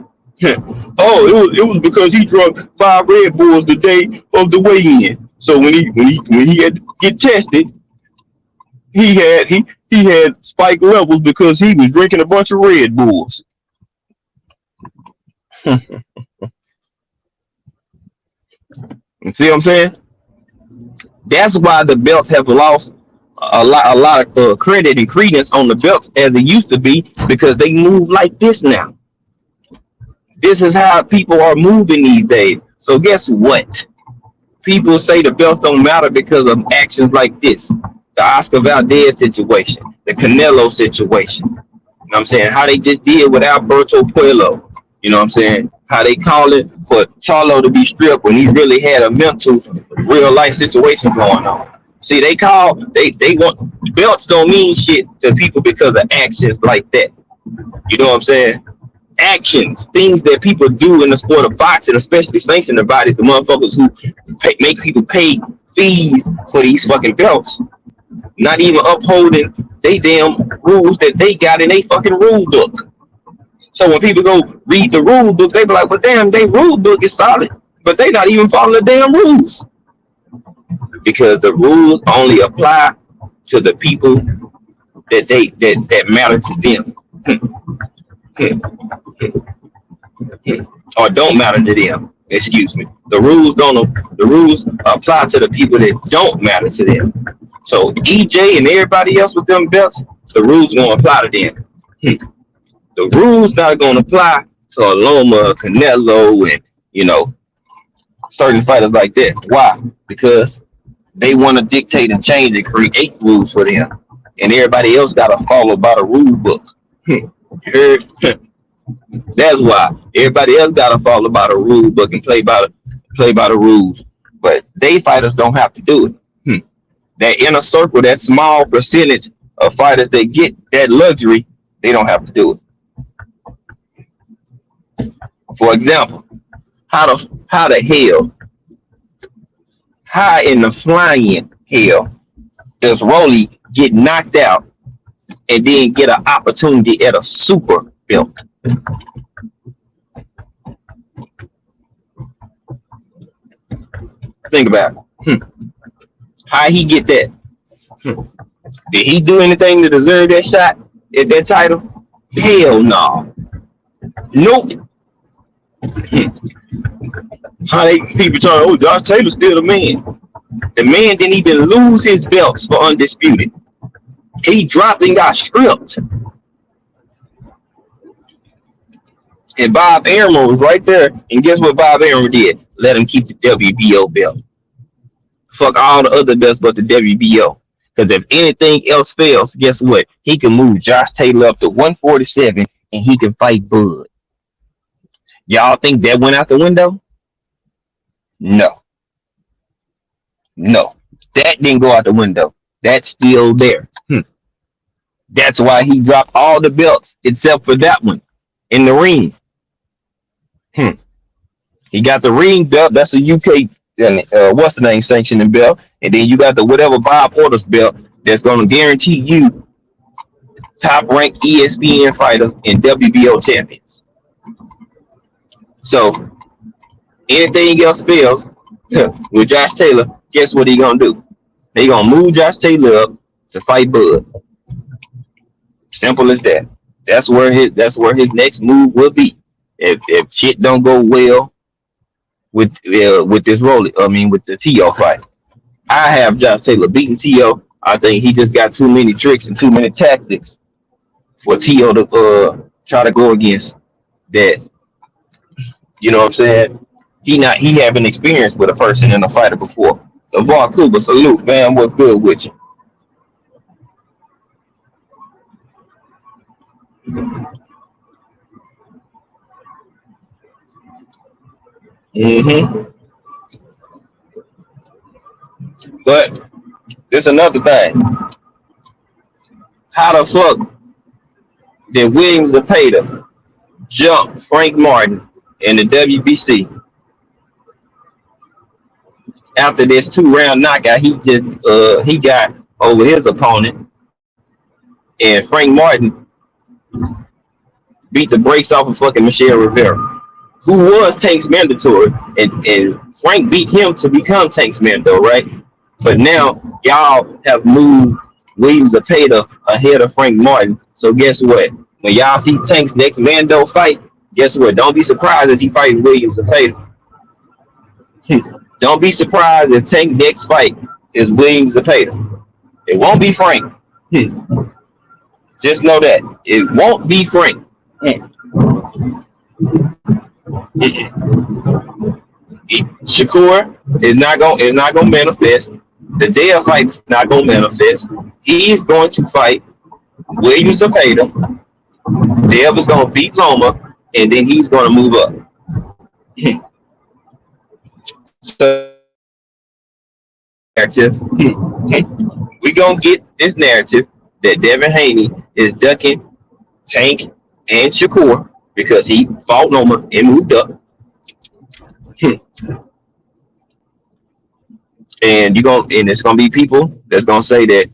Oh, it was because he drunk 5 Red Bulls the day of the weigh-in. So when he had to get tested, he had spike levels because he was drinking a bunch of Red Bulls. You see what I'm saying? That's why the belts have lost a lot of credit and credence on the belts as it used to be because they move like this now. This is how people are moving these days. So guess what? People say the belts don't matter because of actions like this. The Oscar Valdez situation, the Canelo situation. You know what I'm saying? How they just did with Alberto Puello. You know what I'm saying? How they call it for Charlo to be stripped when he really had a mental, real life situation going on. See, they want belts don't mean shit to people because of actions like that. You know what I'm saying? Actions, things that people do in the sport of boxing, especially sanctioned bodies, the motherfuckers who make people pay fees for these fucking belts, not even upholding they damn rules that they got in a fucking rule book. So when people go read the rule book, they be like, "Well, damn, they rule book is solid, but they not even following the damn rules because the rules only apply to the people that matter to them." Or don't matter to them. Excuse me. The rules apply to the people that don't matter to them. So EJ and everybody else with them belts, the rules gonna apply to them. The rules not gonna apply to Aloma, Canelo, and certain fighters like that. Why? Because they want to dictate and change and create rules for them, and everybody else gotta follow by the rule book. You heard? That's why everybody else gotta follow by the rule book and play by the rules. But they fighters don't have to do it. That inner circle, that small percentage of fighters that get that luxury, they don't have to do it. For example, how the hell, how in the flying hell does Rolly get knocked out and then get an opportunity at a super belt? Think about it. How he get that? Did he do anything to deserve that shot at that title? Hell no. Nope. How they people talking? Oh, Josh Taylor's still the man. The man didn't even lose his belts for undisputed. He dropped and got stripped. And Bob Arum was right there. And guess what Bob Arum did? Let him keep the WBO belt. Fuck all the other belts but the WBO. Because if anything else fails, guess what? He can move Josh Taylor up to 147 and he can fight Bud. Y'all think that went out the window? No. No. That didn't go out the window. That's still there. That's why he dropped all the belts except for that one in the ring. He got the ring belt. That's a UK, what's the name, sanctioning belt. And then you got the whatever Bob Porter's belt that's going to guarantee you top ranked ESPN fighters and WBO champions. So anything else fails with Josh Taylor, guess what he going to do? They going to move Josh Taylor up to fight Bud. Simple as that. That's where his next move will be. If shit don't go well with this with the T.O. fight. I have Josh Taylor beating T.O. I think he just got too many tricks and too many tactics for T.O. to try to go against that. You know what I'm saying? He haven't experienced with a person in a fighter before. So Vaughn Cooper, salute, man. What's good with you? But there's another thing. How the fuck did Williams Zepeda jump Frank Martin in the WBC after this 2-round knockout he got over his opponent, and Frank Martin beat the brakes off of fucking Michelle Rivera, who was Tank's mandatory, and Frank beat him to become Tank's mandatory, right? But now y'all have moved Williams Zepeda ahead of Frank Martin. So guess what? When y'all see Tank's next Mando fight, guess what? Don't be surprised if he fights Williams Zepeda. Don't be surprised if Tank's next fight is Williams Zepeda. It won't be Frank. Just know that it won't be Frank. Shakur is not gonna manifest. The Dale fight's not gonna manifest. He's going to fight Williams Zepeda. Dale is gonna beat Loma, and then he's gonna move up. So narrative, we gonna get this narrative that Devin Haney is ducking Tank and Shakur because he fought Loma and moved up. And it's gonna be people that's gonna say that,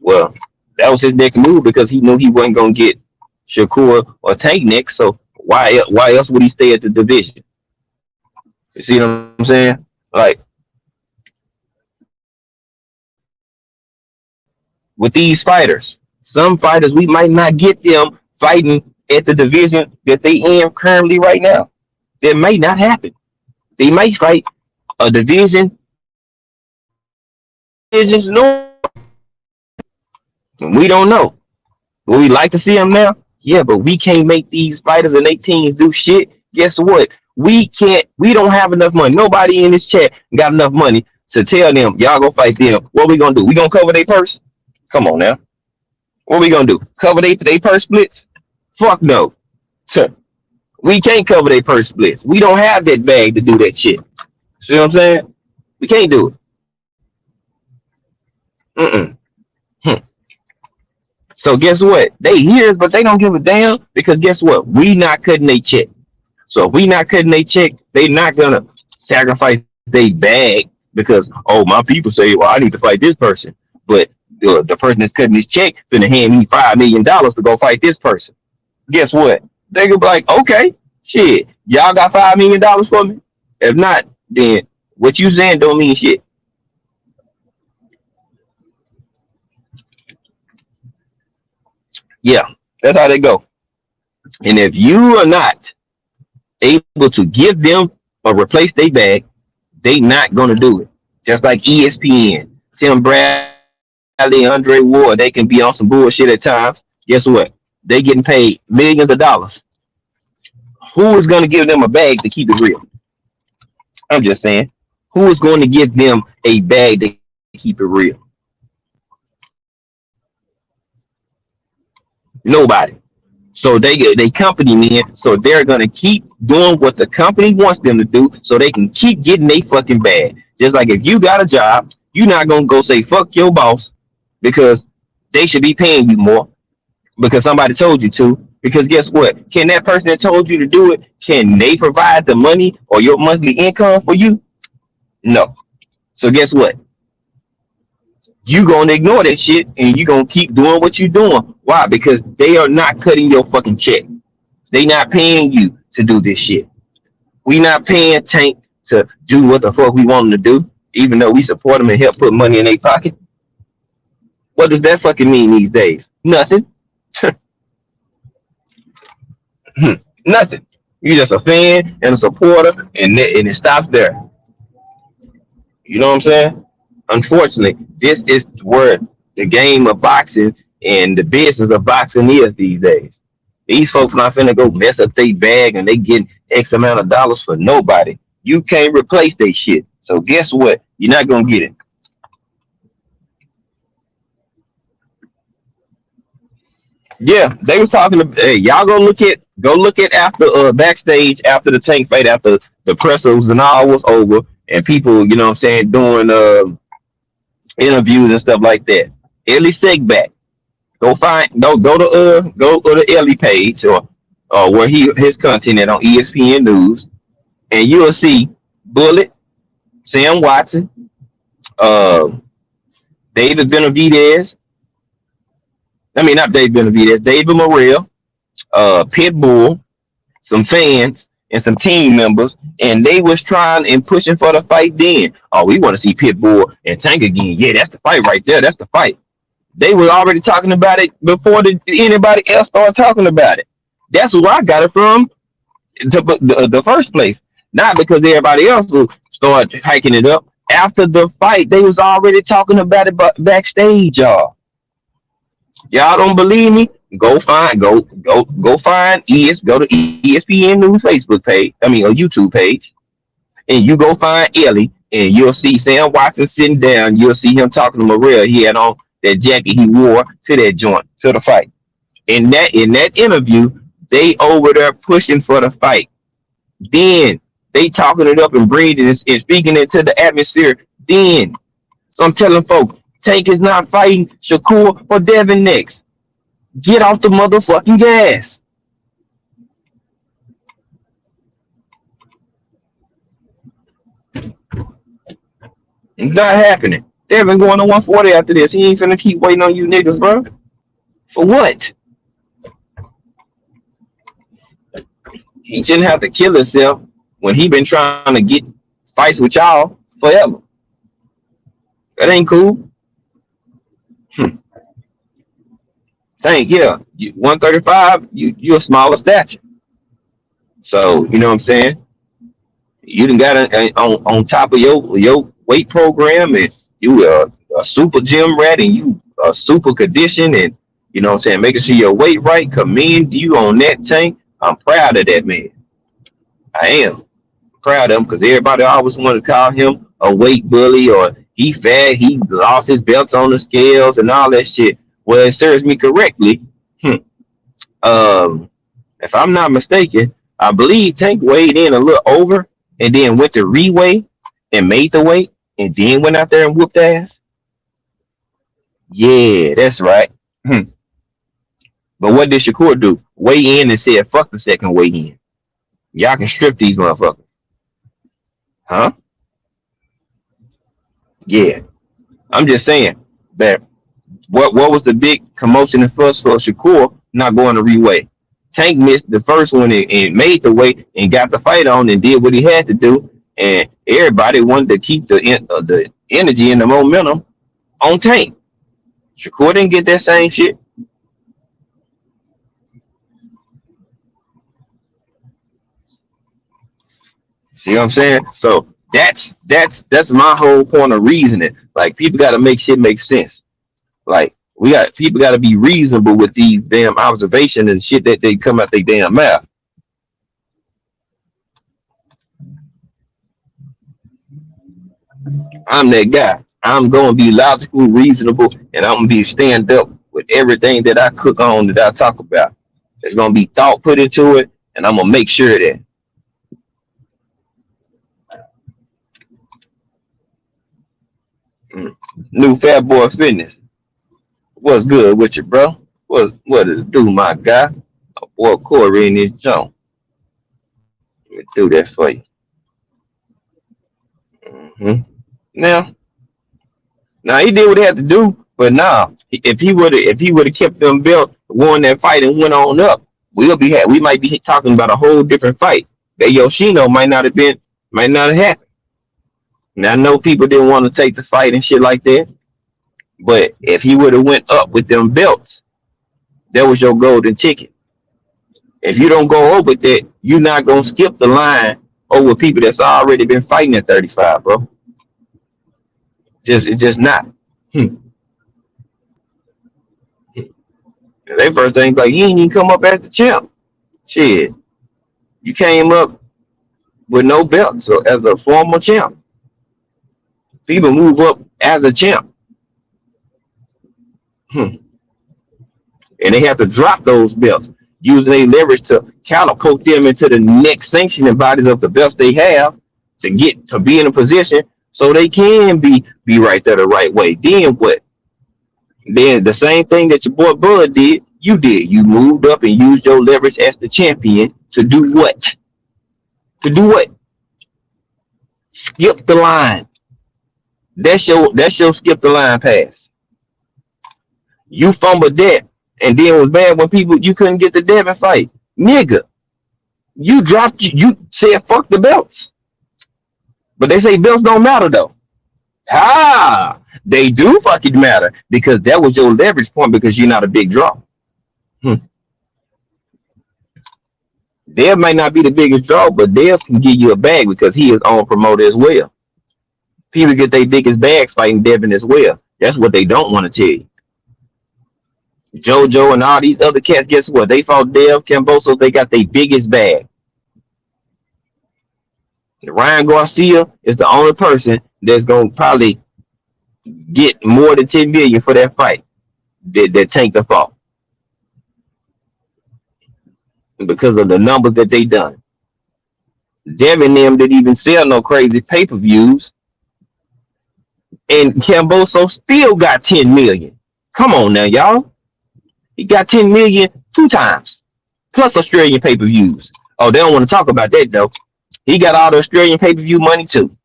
well, that was his next move because he knew he wasn't gonna get Shakur or Tank next. So why else would he stay at the division? You see what I'm saying? Like, with these fighters, some fighters we might not get them fighting at the division that they in currently right now. That may not happen. They might fight a divisions no. We don't know. Would we like to see them now? Yeah, but we can't make these fighters and their teams do shit. Guess what? We can't. We don't have enough money. Nobody in this chat got enough money to tell them, y'all go fight them. What we gonna do? We gonna cover their purse? Come on now. What we gonna do? Cover their purse splits? Fuck no. We can't cover their purse splits. We don't have that bag to do that shit. See what I'm saying? We can't do it. So guess what? They here, but they don't give a damn because guess what? We not cutting their check. So if we not cutting their check, they not gonna sacrifice their bag because, oh, my people say, well, I need to fight this person, but the person that's cutting his check finna hand me $5 million to go fight this person. Guess what? They gonna be like, okay, shit, y'all got $5 million for me? If not, then what you saying don't mean shit. Yeah, that's how they go. And if you are not able to give them or replace their bag, they not gonna do it. Just like ESPN, Tim Brad Ali, Andre Ward, they can be on some bullshit at times. Guess what? They getting paid millions of dollars. Who is going to give them a bag to keep it real? I'm just saying. Who is going to give them a bag to keep it real? Nobody. So they company men, so they're gonna keep doing what the company wants them to do, so they can keep getting they fucking bag. Just like if you got a job, you're not gonna go say fuck your boss because they should be paying you more because somebody told you to. Because guess what? Can that person that told you to do it, can they provide the money or your monthly income for you? No. So guess what? You gonna ignore that shit and you gonna keep doing what you're doing. Why? Because they are not cutting your fucking check. They not paying you to do this shit. We not paying Tank to do what the fuck we want him to do, even though we support him and help put money in their pocket. What does that fucking mean these days? Nothing. Nothing. You just a fan and a supporter, and it stops there. You know what I'm saying? Unfortunately, this is where the game of boxing and the business of boxing is these days. These folks not finna go mess up their bag and they get X amount of dollars for nobody. You can't replace their shit. So guess what? You're not gonna get it. Yeah, they were talking to hey, y'all go look at after backstage after the Tank fight after the pressers and all was over and people, you know what I'm saying, doing interviews and stuff like that. Ellie Segback. Go to the Ellie page or where his content at on ESPN News, and you'll see Bullet, Sam Watson, uh, David Benavidez. I mean not David Benavidez, David Morrell, Pitbull, some fans and some team members, and they was trying and pushing for the fight. Then, oh, we want to see Pitbull and Tank again. Yeah, that's the fight right there. That's the fight. They were already talking about it before anybody else started talking about it. That's where I got it from the first place. Not because everybody else will start hiking it up. After the fight, they was already talking about it backstage, y'all. Y'all don't believe me? Go find go to ESPN News Facebook page. I mean a YouTube page, and you go find Ellie, and you'll see Sam Watson sitting down. You'll see him talking to Morrell. He had on that jacket he wore to that joint to the fight. In that interview, they over there pushing for the fight. Then they talking it up and breathing and speaking into the atmosphere. Then so I'm telling folks, Tank is not fighting Shakur or Devin next. Get off the motherfucking gas. It's not happening. Devin going to 140 after this. He ain't finna keep waiting on you niggas, bro. For what? He shouldn't have to kill himself when he been trying to get fights with y'all forever. That ain't cool. Thank you. 135, you're a smaller stature. So, you know what I'm saying? You done got on top of your weight program and you a super gym rat and you a super condition and you know what I'm saying, making sure your weight right, commend you on that. Tank. I'm proud of that man. I am proud of him because everybody always wanted to call him a weight bully or he fat, he lost his belts on the scales and all that shit. Well, it serves me correctly. Hmm. If I'm not mistaken, I believe Tank weighed in a little over and then went to reweigh and made the weight and then went out there and whooped ass. Yeah, that's right. Hmm. But what did Shakur do? Weigh in and said, fuck the second weigh in. Y'all can strip these motherfuckers. Huh? Yeah. I'm just saying that what was the big commotion and fuss for Shakur not going to reweigh? Tank missed the first one and made the weight and got the fight on and did what he had to do. And everybody wanted to keep the energy and the momentum on Tank. Shakur didn't get that same shit. See what I'm saying? So that's my whole point of reasoning. Like people got to make shit make sense. Like people got to be reasonable with these damn observations and shit that they come out their damn mouth. I'm that guy. I'm gonna be logical, reasonable, and I'm gonna be stand up with everything that I cook on that I talk about. There's gonna be thought put into it, and I'm gonna make sure that mm. New Fat Boy Fitness. What's good with you, bro? What does it do, my guy? Oh, boy, Corey in this jump. Let me do that for you. hmm Now, now he did what he had to do, but now if he would have kept them belts, won that fight and went on up, we might be talking about a whole different fight. That Yoshino might not have happened. Now I know people didn't want to take the fight and shit like that, but if he would have went up with them belts, that was your golden ticket. If you don't go over that, you're not gonna skip the line over people that's already been fighting at 35, bro. It's just not. Hmm. They first thing like you ain't even come up as the champ. Shit, you came up with no belt, so as a former champ, people move up as a champ, hmm. And they have to drop those belts using their leverage to catapult them into the next sanctioning bodies of the belts they have to be in a position so they can be right there the right way. Then what? Then the same thing that your boy Bud did, you did. You moved up and used your leverage as the champion to do what? To do what? Skip the line. That's your skip the line pass. You fumbled that, and then it was bad when people you couldn't get the Devin fight, nigga. You dropped you said fuck the belts, but they say belts don't matter though. Ah, they do fucking matter because that was your leverage point because you're not a big draw. Hmm. Dev might not be the biggest draw, but Dev can give you a bag because he is on promoter as well. People get their biggest bags fighting Devin as well. That's what they don't want to tell you. JoJo and all these other cats, guess what? They fought Dev Camboso. They got their biggest bag. Ryan Garcia is the only person that's gonna probably get more than 10 million for that fight. That Tank the fall because of the numbers that they done. Devin them didn't even sell no crazy pay per views, and Camboso still got 10 million. Come on now, y'all. He got 10 million 2 times plus Australian pay per views. Oh, they don't want to talk about that though. He got all the Australian pay per view money too.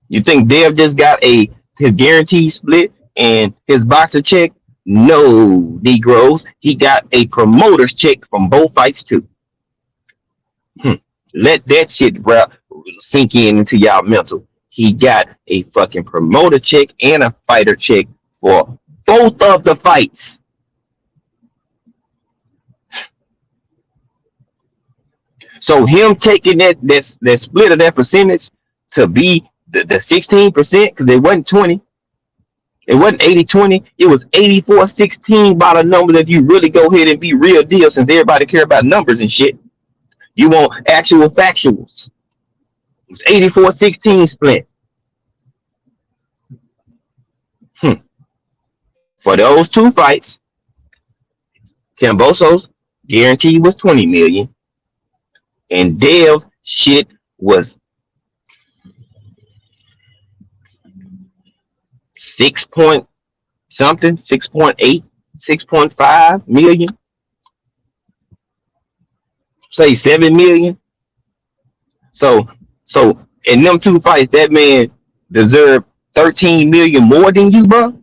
You think Dev just got his guarantee split and his boxer check? No, Negroes. He got a promoter's check from both fights too. Let that shit sink into y'all mental. He got a fucking promoter check and a fighter check for both of the fights. So him taking that split of that percentage to be the 16%, because it wasn't 20. It wasn't 80-20. It was 84-16 by the numbers if you really go ahead and be real deal, since everybody care about numbers and shit. You want actual factuals. It was 84-16 split. For those 2 fights, Camboso's guarantee was 20 million. And Dev shit was 6 point something, 6.8, 6.5 million. Say 7 million. So in them 2 fights, that man deserved 13 million more than you, bro.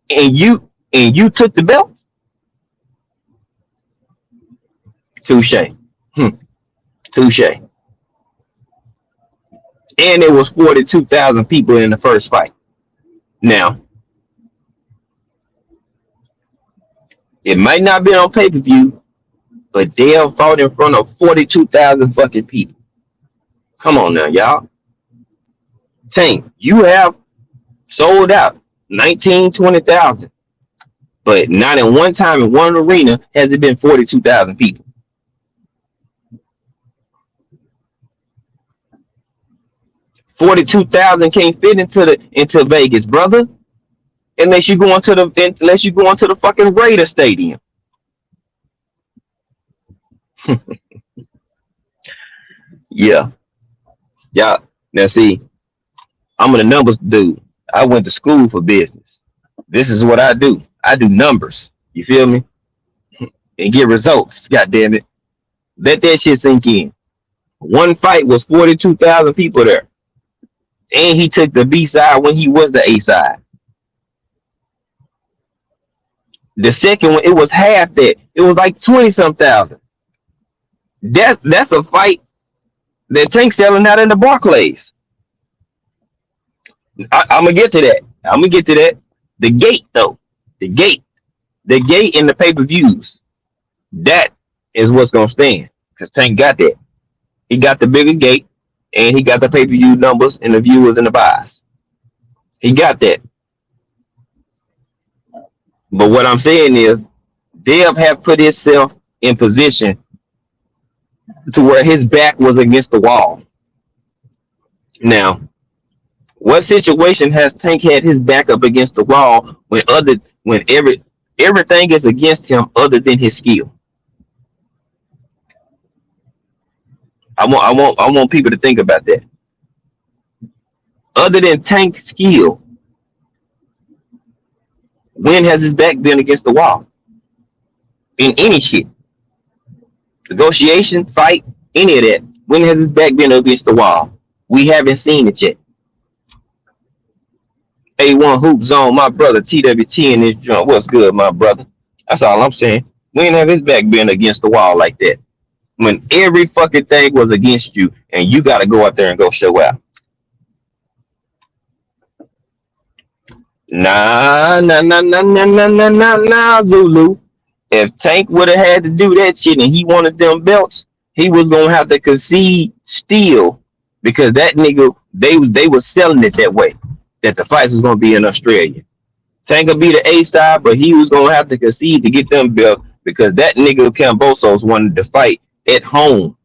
And you took the belt. Touche. Touche. And there was 42,000 people in the first fight. Now, it might not be on pay-per-view, but Dale fought in front of 42,000 fucking people. Come on now, y'all. Tank, you have sold out 19, 20,000. But not in one time in one arena has it been 42,000 people. 42,000 can't fit into Vegas, brother. Unless you go into the fucking Raider Stadium. Yeah, yeah. Now see, I'm a numbers dude. I went to school for business. This is what I do. I do numbers. You feel me? And get results. God damn it. Let that shit sink in. One fight was 42,000 people there. And he took the B side when he was the A side. The second one, it was half that. It was like 20 some thousand. That's a fight that Tank selling out in the Barclays. I'm gonna get to that. I'm gonna get to that. The gate though, the gate, the gate in the pay-per-views. That is what's gonna stand. Cause Tank got that. He got the bigger gate, and he got the pay-per-view numbers and the viewers and the buys. He got that. But what I'm saying is, Dev have put himself in position to where his back was against the wall. Now, what situation has Tank had his back up against the wall when everything is against him other than his skill? I want people to think about that. Other than Tank's skill, when has his back been against the wall? In any shit. Negotiation, fight, any of that. When has his back been against the wall? We haven't seen it yet. A1 Hoop Zone, my brother, TWT in this joint. What's good, my brother? That's all I'm saying. When have his back been against the wall like that? When every fucking thing was against you and you got to go out there and go show out. Nah, Zulu. If Tank would have had to do that shit and he wanted them belts, he was gonna have to concede still because that nigga they were selling it that way, that the fights was gonna be in Australia. Tank would be the A side, but he was gonna have to concede to get them belts because that nigga Kambosos wanted to fight at home.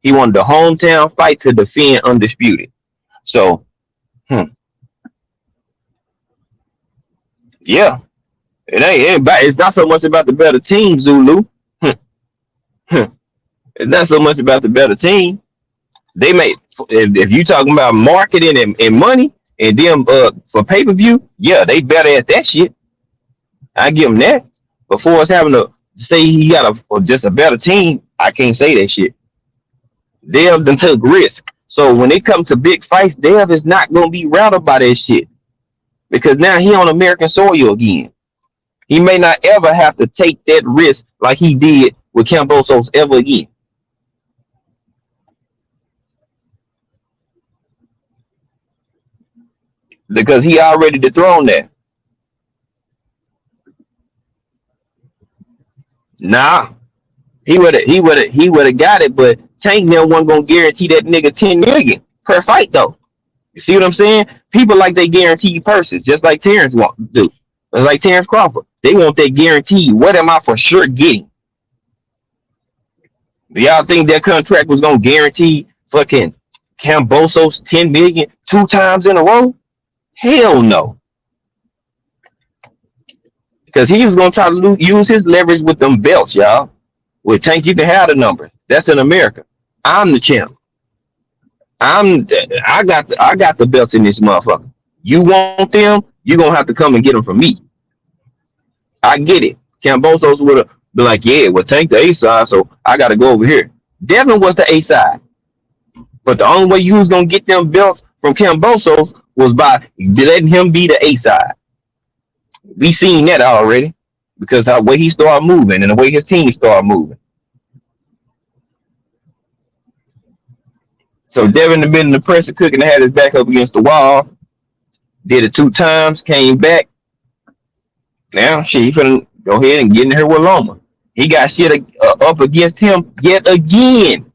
He wanted the hometown fight to defend undisputed. So, yeah. It's not so much about the better team, Zulu. It's not so much about the better team. They make if you talking about marketing and money and them for pay-per-view, yeah, they better at that shit. I give them that. Before us having to say he got just a better team, I can't say that shit. Dev done took risk. So when it comes to big fights, Dev is not gonna be rattled by that shit. Because now he on American soil again. He may not ever have to take that risk like he did with Kambosos ever again. Because he already dethroned that. Nah, he would have got it, but Tank now wasn't gonna guarantee that nigga 10 million per fight though. You see what I'm saying? People like they guarantee purses, just like Terrence want to do. Like Terrence Crawford. They want that guarantee. What am I for sure getting? Do y'all think that contract was gonna guarantee fucking Kambosos 10 million 2 times in a row? Hell no. Because he was gonna try to use his leverage with them belts, y'all. With Tank, you can have the numbers. That's in America. I'm the champ. I got the belts in this motherfucker. You want them? You gonna have to come and get them from me. I get it. Kambosos would have been like, yeah, well, Tank the A side, so I got to go over here. Devin was the A side, but the only way you was gonna get them belts from Kambosos was by letting him be the A side. We seen that already because the way he started moving and the way his team started moving. So Devin had been in the pressure cooking and had his back up against the wall. Did it 2 times, came back. Now she finna go ahead and get in here with Loma. He got shit up against him yet again.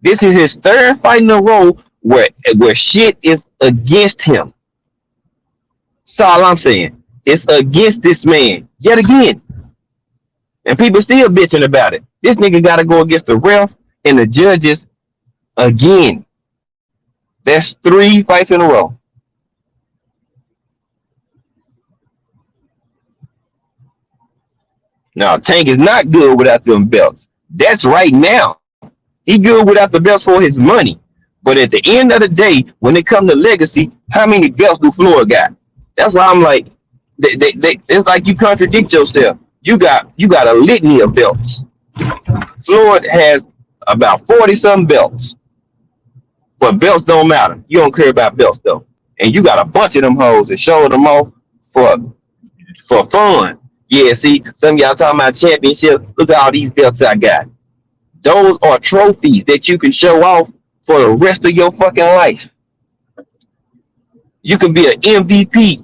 This is his 3rd fight in a row where shit is against him. That's all I'm saying. It's against this man yet again, and people still bitching about it. This nigga got to go against the ref and the judges again. That's 3 fights in a row. Now Tank is not good without them belts. That's right now. He good without the belts for his money. But at the end of the day, when it comes to legacy, how many belts do Floyd got? That's why I'm like, it's like you contradict yourself. You got a litany of belts. Floyd has about 40 some belts, but belts don't matter. You don't care about belts though, and you got a bunch of them hoes and show them off for fun. Yeah, see, some of y'all talking about championship. Look at all these belts I got. Those are trophies that you can show off for the rest of your fucking life. You can be an MVP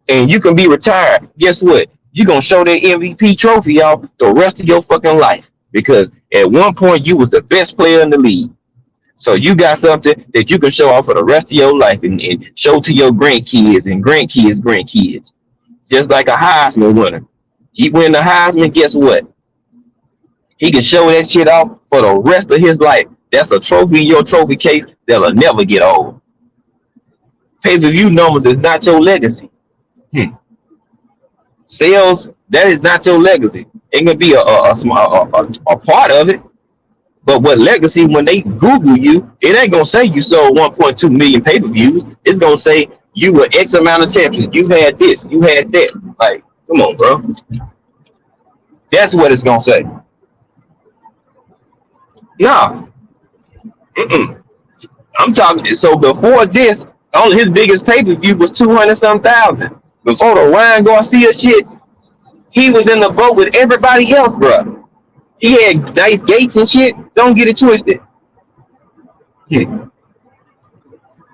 and you can be retired. Guess what? You're gonna show that MVP trophy off the rest of your fucking life. Because at one point you was the best player in the league. So you got something that you can show off for the rest of your life and show to your grandkids and grandkids. Just like a Heisman winner. He win the Heisman, guess what? He can show that shit off for the rest of his life. That's a trophy in your trophy case that'll never get old. Pay-per-view numbers is not your legacy. Sales, that is not your legacy. It can be a part of it. But what legacy, when they Google you, it ain't gonna say you sold 1.2 million pay-per-views. It's gonna say you were X amount of champions. You had this, you had that. Like, come on, bro. That's what it's gonna say. Nah. I'm talking. So before this, only his biggest pay-per-view was 200 some thousand. Before the Ryan Garcia shit, he was in the boat with everybody else, bro. He had nice gates and shit. Don't get it twisted.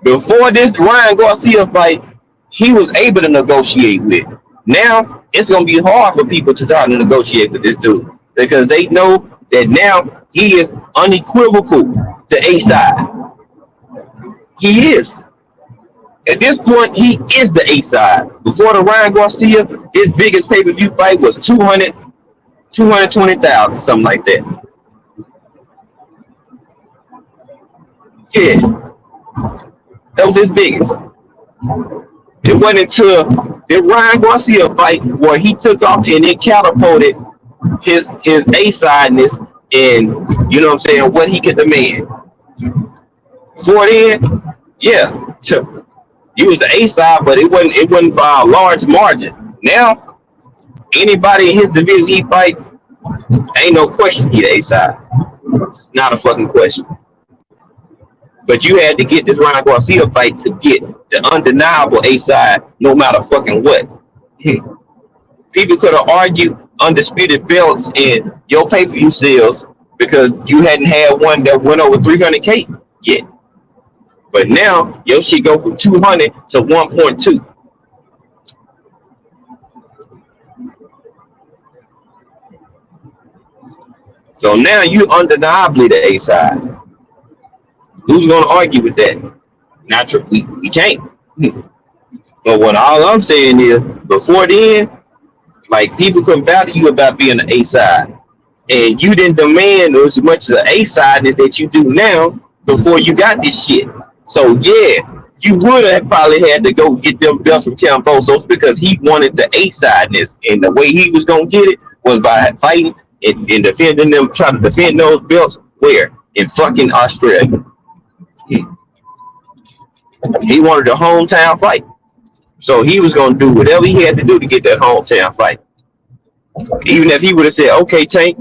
Before this Ryan Garcia fight, he was able to negotiate with. Now it's gonna be hard for people to try to negotiate with this dude because they know that now he is unequivocal to A side. He is. At this point, he is the A side. Before the Ryan Garcia, his biggest pay-per-view fight was 220,000, something like that. Yeah. That was his biggest. It went into the Ryan Garcia fight where he took off and it catapulted his A sideness and you know what I'm saying, what he could demand. Before then, yeah. He was the A side, but it wasn't by a large margin. Now, anybody in his division he fight, ain't no question he the A side. It's not a fucking question. But you had to get this Ryan Garcia fight to get the undeniable A side, no matter fucking what. People could have argued undisputed belts in your pay-per-view sales because you hadn't had one that went over 300K yet. But now your shit go from 200 to 1.2. So now you undeniably the A side. Who's gonna argue with that? Naturally, we can't. But what all I'm saying is, before then, like people couldn't value you about being an A side, and you didn't demand as much as an A side that you do now before you got this shit. So yeah, you would have probably had to go get them belts from Kambosos because he wanted the A sideness, and the way he was gonna get it was by fighting and defending them, trying to defend those belts. Where? In fucking Australia. He wanted a hometown fight. So he was going to do whatever he had to do to get that hometown fight. Even if he would have said, okay, Tank,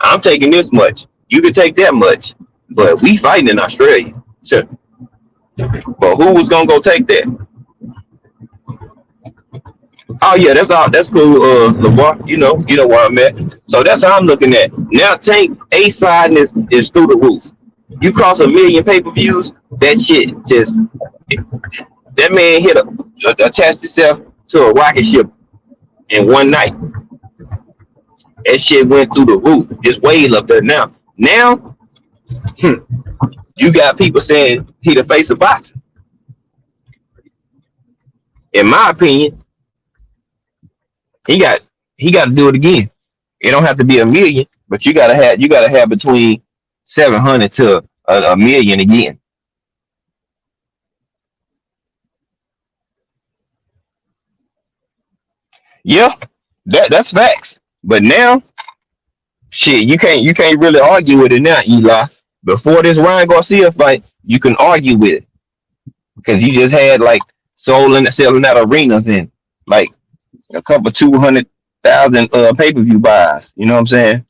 I'm taking this much. You can take that much. But we fighting in Australia. Sure. But who was going to go take that? Oh, yeah, that's all. That's cool, LeVar. You know where I'm at. So that's how I'm looking at. Now, Tank, A-side is through the roof. You cross 1 million pay-per-views, that shit just... That man attached himself to a rocket ship in one night. That shit went through the roof. It's way up there now. Now, you got people saying he the face of boxing. In my opinion, he got he got to do it again. It don't have to be a million, but you gotta have between 700 to a million again. Yeah, that's facts. But now, shit, you can't really argue with it now, Eli. Before this Ryan Garcia fight, you can argue with it because you just had like selling out arenas and like a couple 200,000 pay-per-view buys. You know what I'm saying?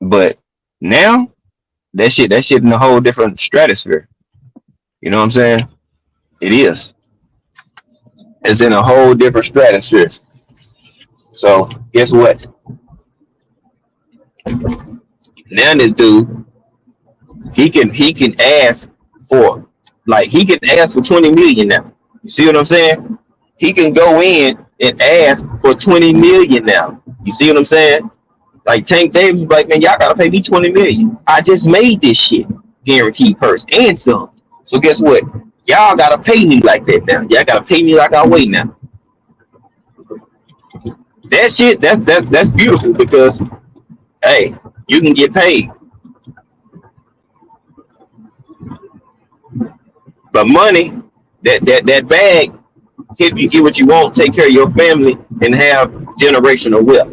But now that shit in a whole different stratosphere. You know what I'm saying? It is. It's in a whole different stratosphere. So guess what? Now this dude, he can ask for he can ask for 20 million now. You see what I'm saying? He can go in and ask for 20 million now. You see what I'm saying? Like Tank Davis was like, man, y'all gotta pay me 20 million. I just made this shit guaranteed purse and some. So guess what? Y'all gotta pay me like that now. Y'all gotta pay me like I weigh now. That shit, that's beautiful because hey, you can get paid. But money, that bag, if you get what you want, take care of your family, and have generational wealth.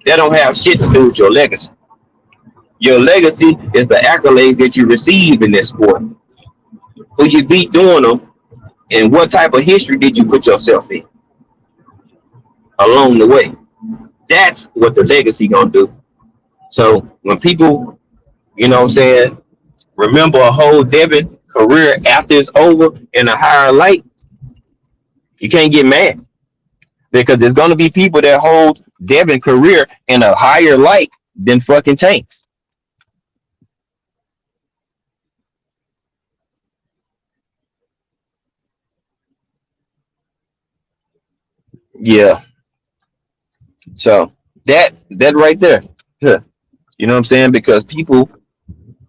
That don't have shit to do with your legacy. Your legacy is the accolades that you receive in this sport. Who you beat doing them, and what type of history did you put yourself in along the way. That's what the legacy gonna do. So when people, what I'm saying, remember a whole Devin career after it's over in a higher light, you can't get mad because there's gonna be people that hold Devin career in a higher light than fucking Tanks. Yeah. So that right there. Huh. You know what I'm saying? Because people,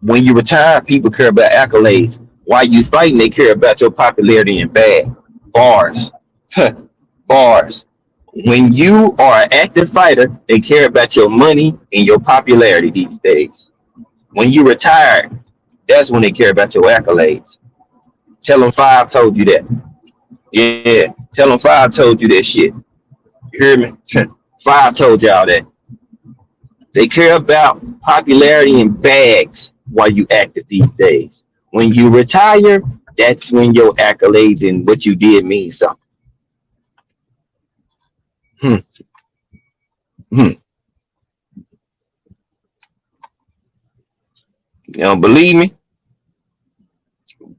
when you retire, people care about accolades. While you fighting, they care about your popularity and bag. Bars. Huh. Bars. When you are an active fighter, they care about your money and your popularity these days. When you retire, that's when they care about your accolades. Tell them five told you that. Yeah. Tell them five told you that shit. You hear me? Five told y'all that. They care about popularity and bags while you active these days. When you retire, that's when your accolades and what you did means something. Hmm, hmm. You don't believe me?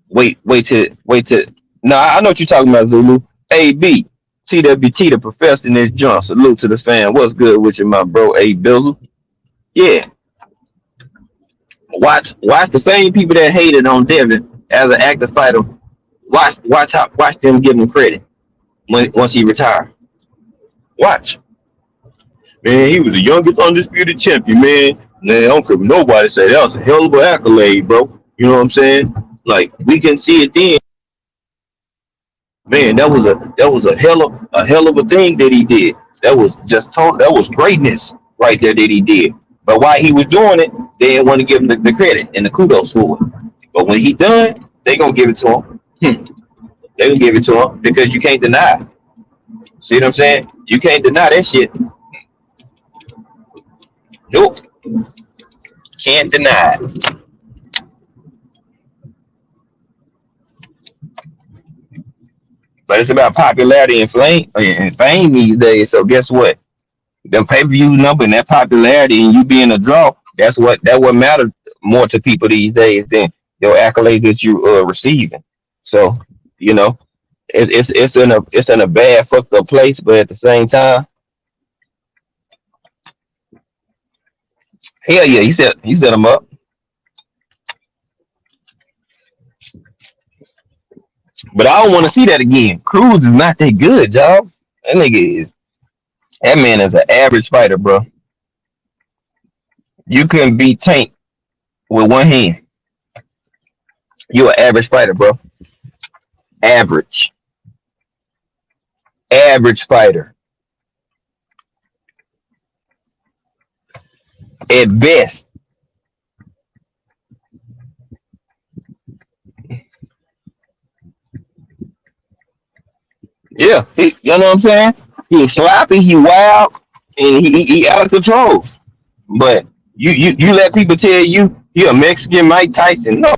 Wait till. No, I know what you're talking about, Zulu. AB, TWT, the professor in this joint. Salute to the fan. What's good with you, my bro? A Bizzle. Yeah, watch the same people that hated on Devin as an active fighter. Watch them give him credit once he retired. Watch. Man, he was the youngest undisputed champion, man. Man, I don't care what nobody say. That was a hell of an accolade, bro. You know what I'm saying? Like we can see it then. Man, that was a hell of a thing that he did. That was just total. That was greatness right there that he did. But while he was doing it, they didn't want to give him the credit and the kudos for it. But when he done, they gonna give it to him. They gonna give it to him because you can't deny it. See what I'm saying? You can't deny that shit. Nope, can't deny it. But it's about popularity and fame these days. So guess what? The pay per view number and that popularity and you being a draw, that what matters more to people these days than your accolades that you receiving. So you know, it's in a bad fucked up place, but at the same time, hell yeah, he set him up. But I don't want to see that again. Cruz is not that good, y'all. That man is an average fighter, bro. You couldn't beat Tank with one hand. You an average fighter, bro. Average. average fighter at best. Yeah, you know what I'm saying? He sloppy, he wild, and he out of control. But you let people tell you he a Mexican Mike Tyson. No,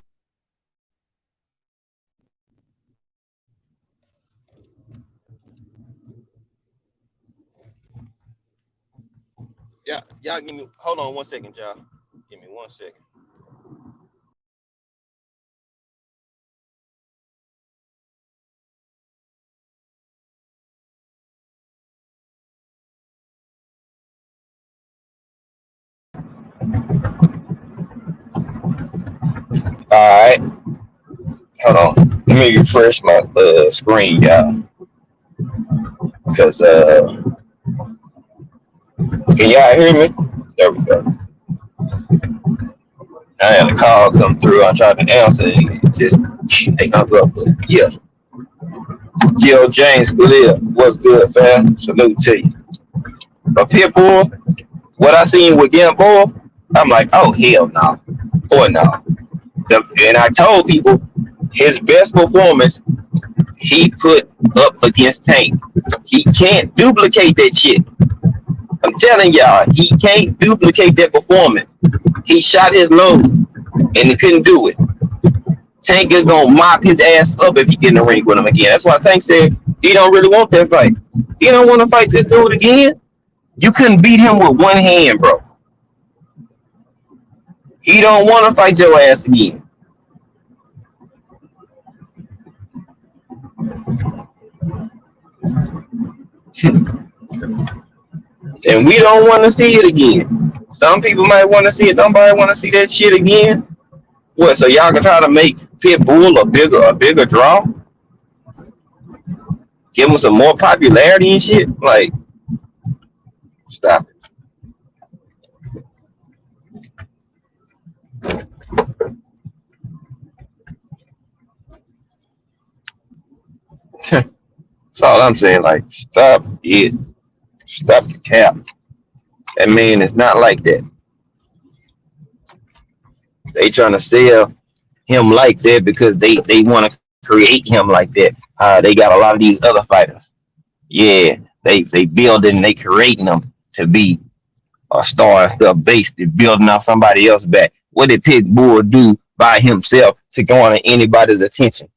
yeah, y'all give me hold on 1 second, y'all. Give me 1 second. All right, hold on. Let me refresh my screen, y'all, because can y'all hear me? There we go. I had a call come through. I tried to answer it. And it just they hung up. Yeah, Gil James Khalil, what's good, fam? Salute to you. But Pitbull, what I seen with Gamboa, I'm like, oh hell no, or no. And I told people his best performance he put up against Tank. He can't duplicate that shit. I'm telling y'all, he can't duplicate that performance. He shot his load and he couldn't do it. Tank is gonna mop his ass up if he get in the ring with him again. That's why Tank said he don't really want that fight. He don't want to fight this dude again. You couldn't beat him with one hand, bro. He don't want to fight your ass again. And we don't want to see it again. Some people might want to see it. Nobody want to see that shit again. What? So y'all can try to make Pitbull a bigger draw? Give him some more popularity and shit? Like, stop it. That's all I'm saying. Like, stop it. Stop the cap. That man is not like that. They trying to sell him like that because they want to create him like that. They got a lot of these other fighters. Yeah, they building, they creating them to be a star and stuff based and building out somebody else back. What did Pitbull do by himself to garner anybody's attention?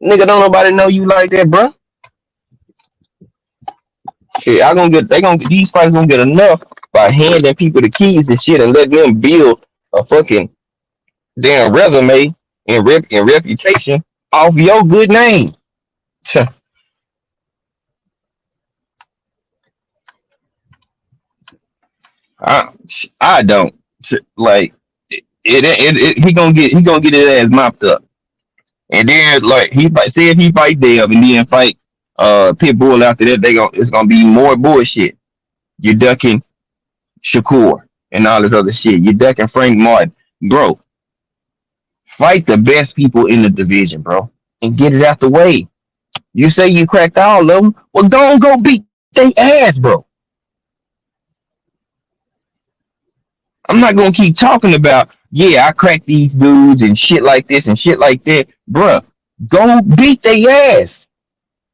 Nigga, don't nobody know you like that, bro. Shit, I gonna get they gonna these fights gonna get enough by handing people the keys and shit and letting them build a fucking damn resume and reputation off your good name. I I don't like he gonna get his ass mopped up. And then like he fight say if he fight Deb and then fight Pitbull after that, they gonna it's gonna be more bullshit. You're ducking Shakur and all this other shit. You're ducking Frank Martin. Bro, fight the best people in the division, bro. And get it out the way. You say you cracked all of them. Well, don't go beat they ass, bro. I'm not gonna keep talking about, yeah, I cracked these dudes and shit like this and shit like that. Bruh, go beat their ass.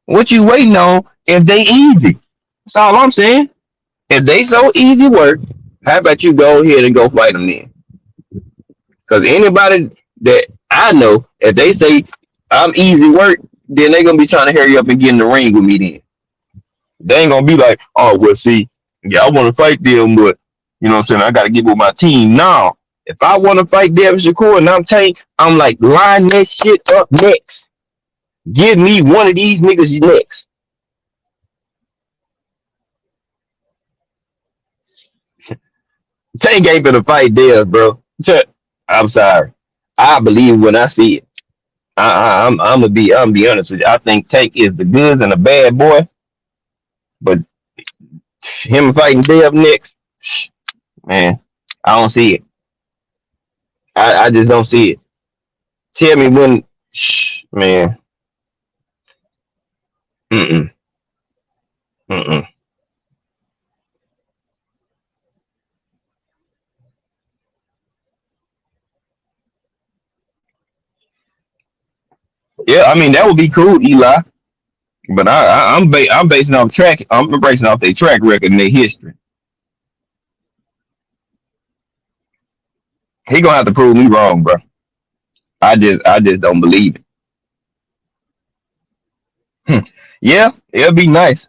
What you waiting on if they easy? That's all I'm saying. If they so easy work, how about you go ahead and go fight them then? Because anybody that I know, if they say I'm easy work, then they gonna be trying to hurry up and get in the ring with me then. They ain't gonna be like, oh well see, yeah, I wanna fight them, but you know what I'm saying, I gotta get with my team. No. If I wanna fight Devin Shakur and I'm Tank, I'm like line that shit up next. Give me one of these niggas next. Tank ain't gonna fight Dev, bro. I'm sorry. I believe when I see it. I'm gonna be honest with you. I think Tank is the good and the bad boy, but him fighting Dev next, man, I don't see it. I just don't see it. Tell me when, man. Mm-mm. Mm-mm. Yeah, I mean that would be cool, Eli. But I'm basing off track. I'm basing off their track record and their history. He gonna have to prove me wrong, bro. I just don't believe it. Yeah, it'll be nice.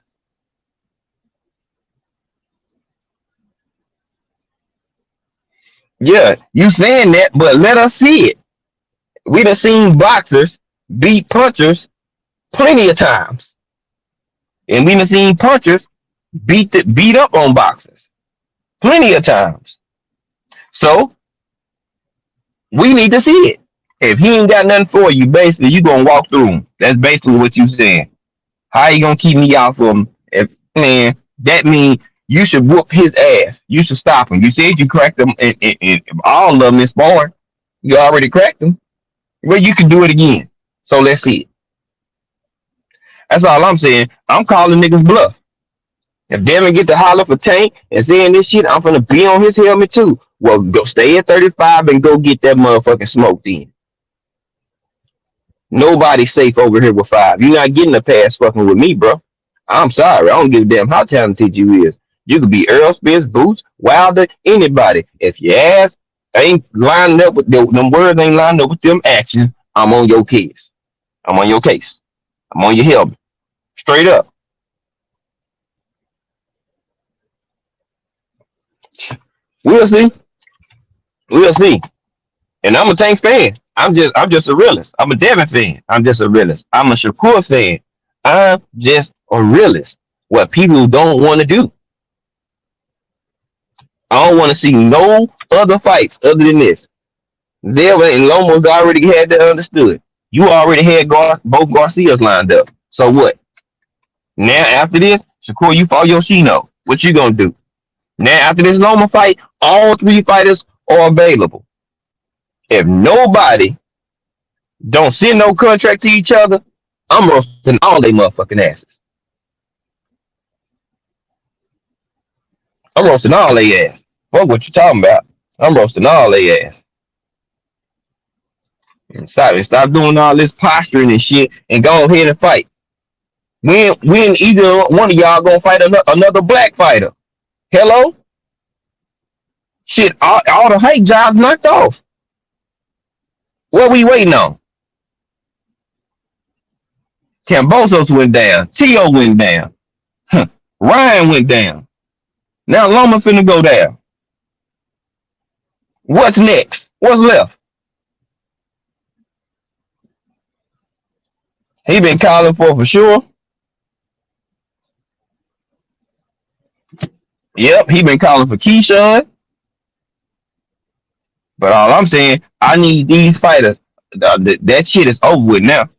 Yeah, you saying that, but let us see it. We done seen boxers beat punchers plenty of times, and we done seen punchers beat up on boxers plenty of times. So we need to see it. If he ain't got nothing for you, basically you gonna walk through him. That's basically what you saying. How you gonna keep me out from him? If man, that mean you should whoop his ass. You should stop him. You said you cracked him, and all of them is born. You already cracked him. Well, you can do it again. So let's see it. That's all I'm saying. I'm calling niggas bluff. If Devin get to holler for Tank and saying this shit, I'm gonna be on his helmet too. Well, go stay at 35 and go get that motherfucking smoke then. Nobody's safe over here with five. You're not getting a pass fucking with me, bro. I'm sorry. I don't give a damn how talented you is. You could be Earl Spence, Boots, Wilder, anybody. If your ass ain't lined up with them words ain't lined up with them actions, I'm on your case. I'm on your case. I'm on your helmet. Straight up. We'll see. We'll see. And I'm a Tank fan. I'm just a realist. I'm a Devin fan. I'm just a realist. I'm a Shakur fan. I'm just a realist. What people don't want to do. I don't want to see no other fights other than this. There and Loma's already had that understood. You already had both Garcias lined up. So what? Now after this, Shakur, you fought Yoshino. What you gonna do? Now after this Loma fight, all three fighters are available. If nobody don't send no contract to each other, I'm roasting all they motherfucking asses. I'm roasting all they ass. Fuck what you talking about. I'm roasting all they ass. And stop doing all this posturing and shit and go ahead and fight. When either one of y'all gonna fight another black fighter? Hello? Shit, all the hype jobs knocked off. What we waiting on? Cambosos went down. Tio went down. Huh. Ryan went down. Now Loma finna go down. What's next? What's left? He been calling for sure. Yep, he been calling for Keyshawn. But all I'm saying, I need these fighters. That shit is over with now.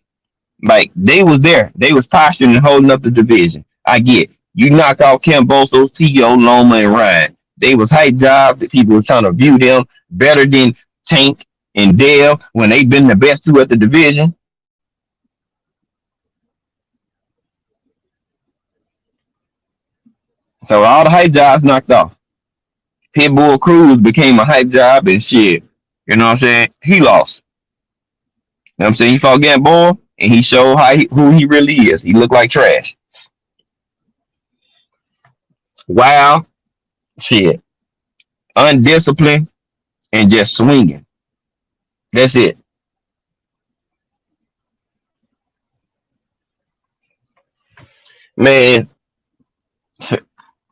Like they was there, they was posturing and holding up the division. I get you knocked out Cambosos, T.O., Loma, and Ryan. They was hype jobs that people were trying to view them better than Tank and Dale when they been the best two at the division. So all the hype jobs knocked off. Pitbull Cruz became a hype job and shit. You know what I'm saying? He lost. You know what I'm saying? He fought Gamboa and he showed who he really is. He looked like trash. Wow, shit, undisciplined and just swinging. That's it. Man,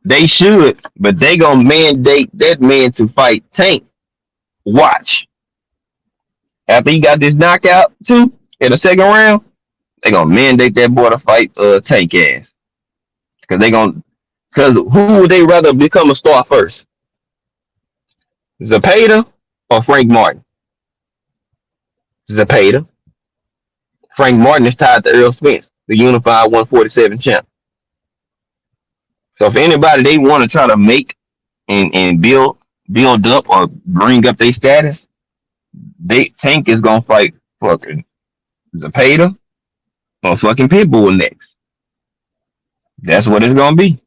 they should, but they gonna mandate that man to fight Tank. Watch. After he got this knockout too in the second round, they gonna mandate that boy to fight Tank ass. Cause they gonna cause who would they rather become a star first? Zapata or Frank Martin? Zapata. Frank Martin is tied to Earl Spence, the unified 147 champ. So if anybody they want to try to make and build up or bring up their status, they Tank is gonna fight fucking Zapata or fucking Pitbull next. That's what it's gonna be.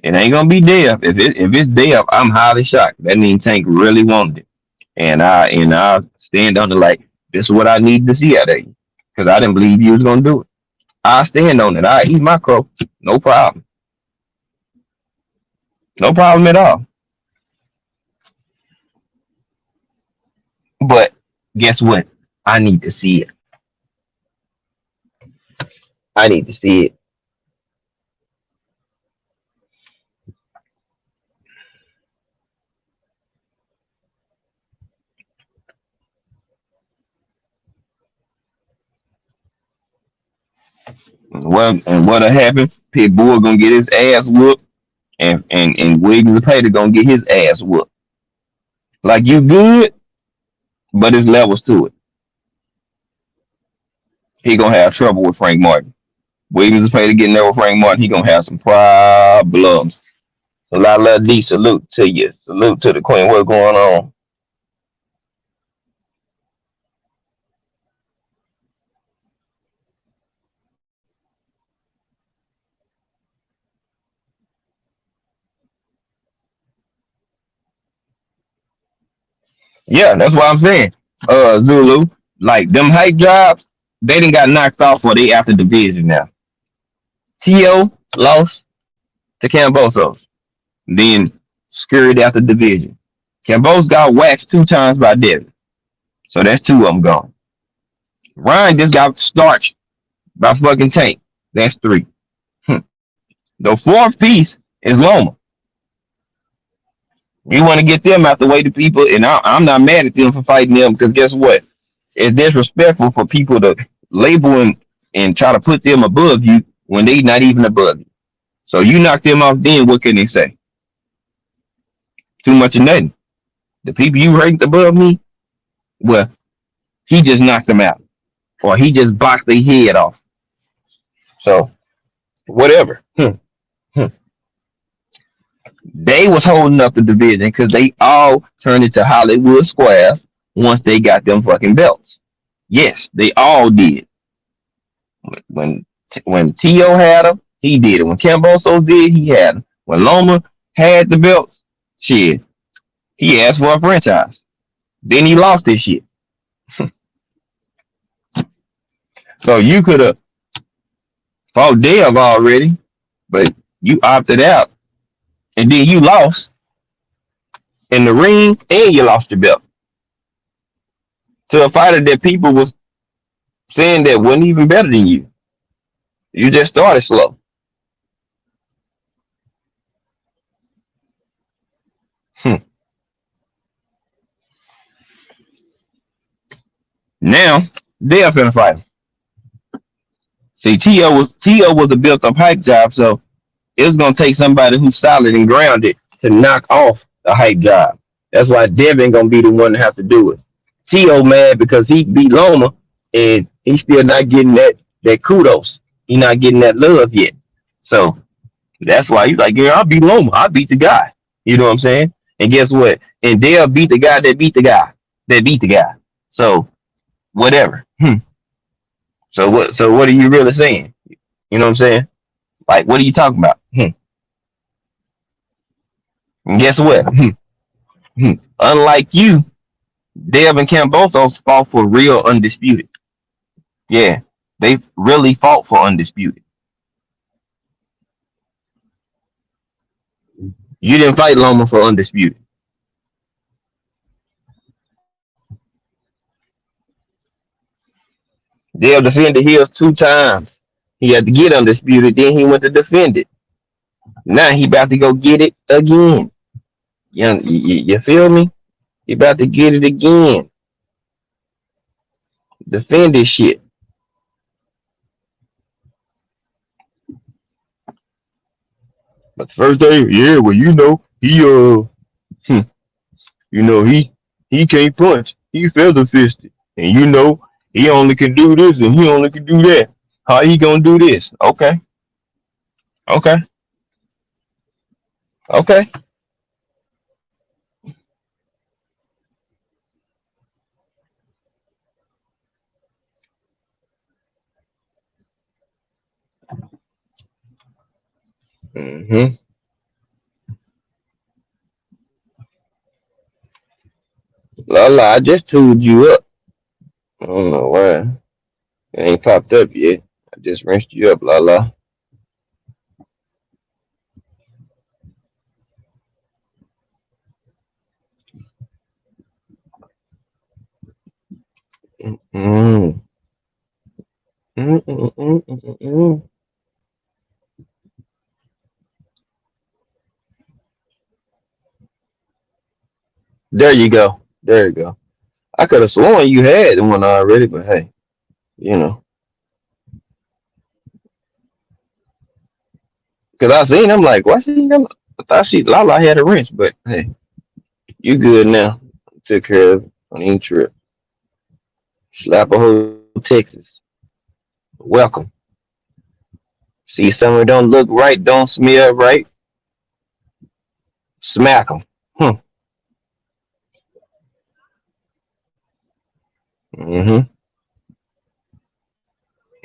It ain't gonna be Dev. If it's Dev, I'm highly shocked. That means Tank really wanted it, and I stand on it like this is what I need to see out of you because I didn't believe you was gonna do it. I stand on it. I eat my crow, no problem, no problem at all. But guess what? I need to see it. I need to see it. Well, and what'll happen? Pitbull gonna get his ass whooped, and Wiggins Pater gonna get his ass whooped. Like you good, but there's levels to it. He gonna have trouble with Frank Martin. Wiggins Pater getting there with Frank Martin. He gonna have some problems. A lot of D. Salute to you. Salute to the Queen. What's going on? Yeah, that's what I'm saying. Zulu, like them hype jobs, they didn't got knocked off or they after division now. T.O. lost to Cambosos, then scurried after division. Cambos got waxed 2 times by Devin, so that's 2 of them gone. Ryan just got starched by fucking Tank. That's 3. Hmm. The fourth piece is Loma. You want to get them out the way to people, and I'm not mad at them for fighting them because guess what? It's disrespectful for people to label and try to put them above you when they not even above you. So you knock them off, then what can they say? Too much of nothing. The people you ranked above me, well, he just knocked them out, or he just boxed their head off. So whatever. Hmm. They was holding up the division because they all turned into Hollywood squares once they got them fucking belts. Yes, they all did. When when T.O. had them, he did it. When Camboso did, he had them. When Loma had the belts, shit, he asked for a franchise. Then he lost this shit. So you could have fought Dev already, but you opted out, and then you lost in the ring, and you lost your belt to a fighter that people was saying that wasn't even better than you. You just started slow. Hmm. Now they're finna fight. See, T.O. was a built up hype job, so it's gonna take somebody who's solid and grounded to knock off the hype job. That's why Devin gonna be the one to have to do it. T.O. mad because he beat Loma and he's still not getting that kudos. He not getting that love yet. So that's why he's like, yeah, I beat Loma. I beat the guy. You know what I'm saying? And guess what? And Dale beat the guy that beat the guy that beat the guy. So whatever. So what are you really saying? You know what I'm saying? Like what are you talking about? And guess what? Unlike you, Dev and Cam both those fought for real undisputed. Yeah, they really fought for undisputed. You didn't fight Loma for undisputed. Dev defended his 2 times. He had to get undisputed, then he went to defend it. Now he about to go get it again. You feel me? He about to get it again. Defend this shit. But the first day, yeah, well, hmm, he can't punch. He feather fisted, and he only can do this and he only can do that. How he gonna do this? Okay, okay, okay. Mm-hmm. Lala, I just tooled you up. I don't know why. It ain't popped up yet. I just rinsed you up, Lala. Mm. Mm, mm, mm, mm, mm, mm. There you go. There you go. I could have sworn you had one already, but hey, you know, because I seen him like, why she ain't got? I thought she Lala had a rinse, but hey, you good now. Took care of it on any trip. Slapahoe, Texas. Welcome. See something don't look right, don't smell right, smack them. Hmm. Mm-hmm.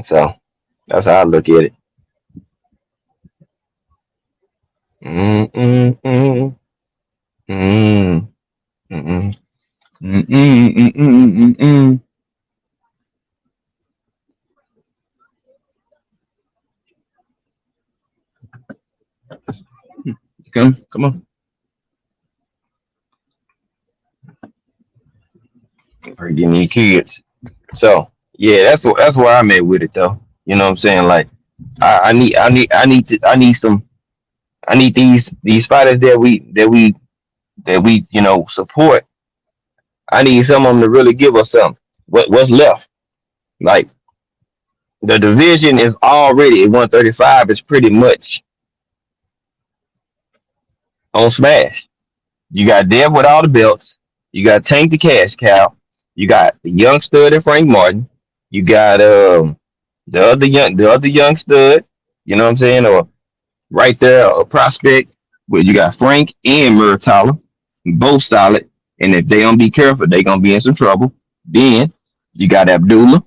So that's how I look at it. Mm-mm-mm. Mm-mm. Mm-mm. Mm-mm-mm-mm-mm-mm. Come on. Forgetting these kids. So yeah, that's where I'm at with it though. You know what I'm saying? Like I need these fighters that we support. I need some of them to really give us something. What's left? Like the division is already at 135 is pretty much on smash. You got Dev with all the belts. You got Tank the Cash Cow. You got the young stud and Frank Martin. You got the other young stud. You know what I'm saying? Or right there, a prospect where you got Frank and Murtala, both solid. And if they don't be careful, they gonna be in some trouble. Then you got Abdullah.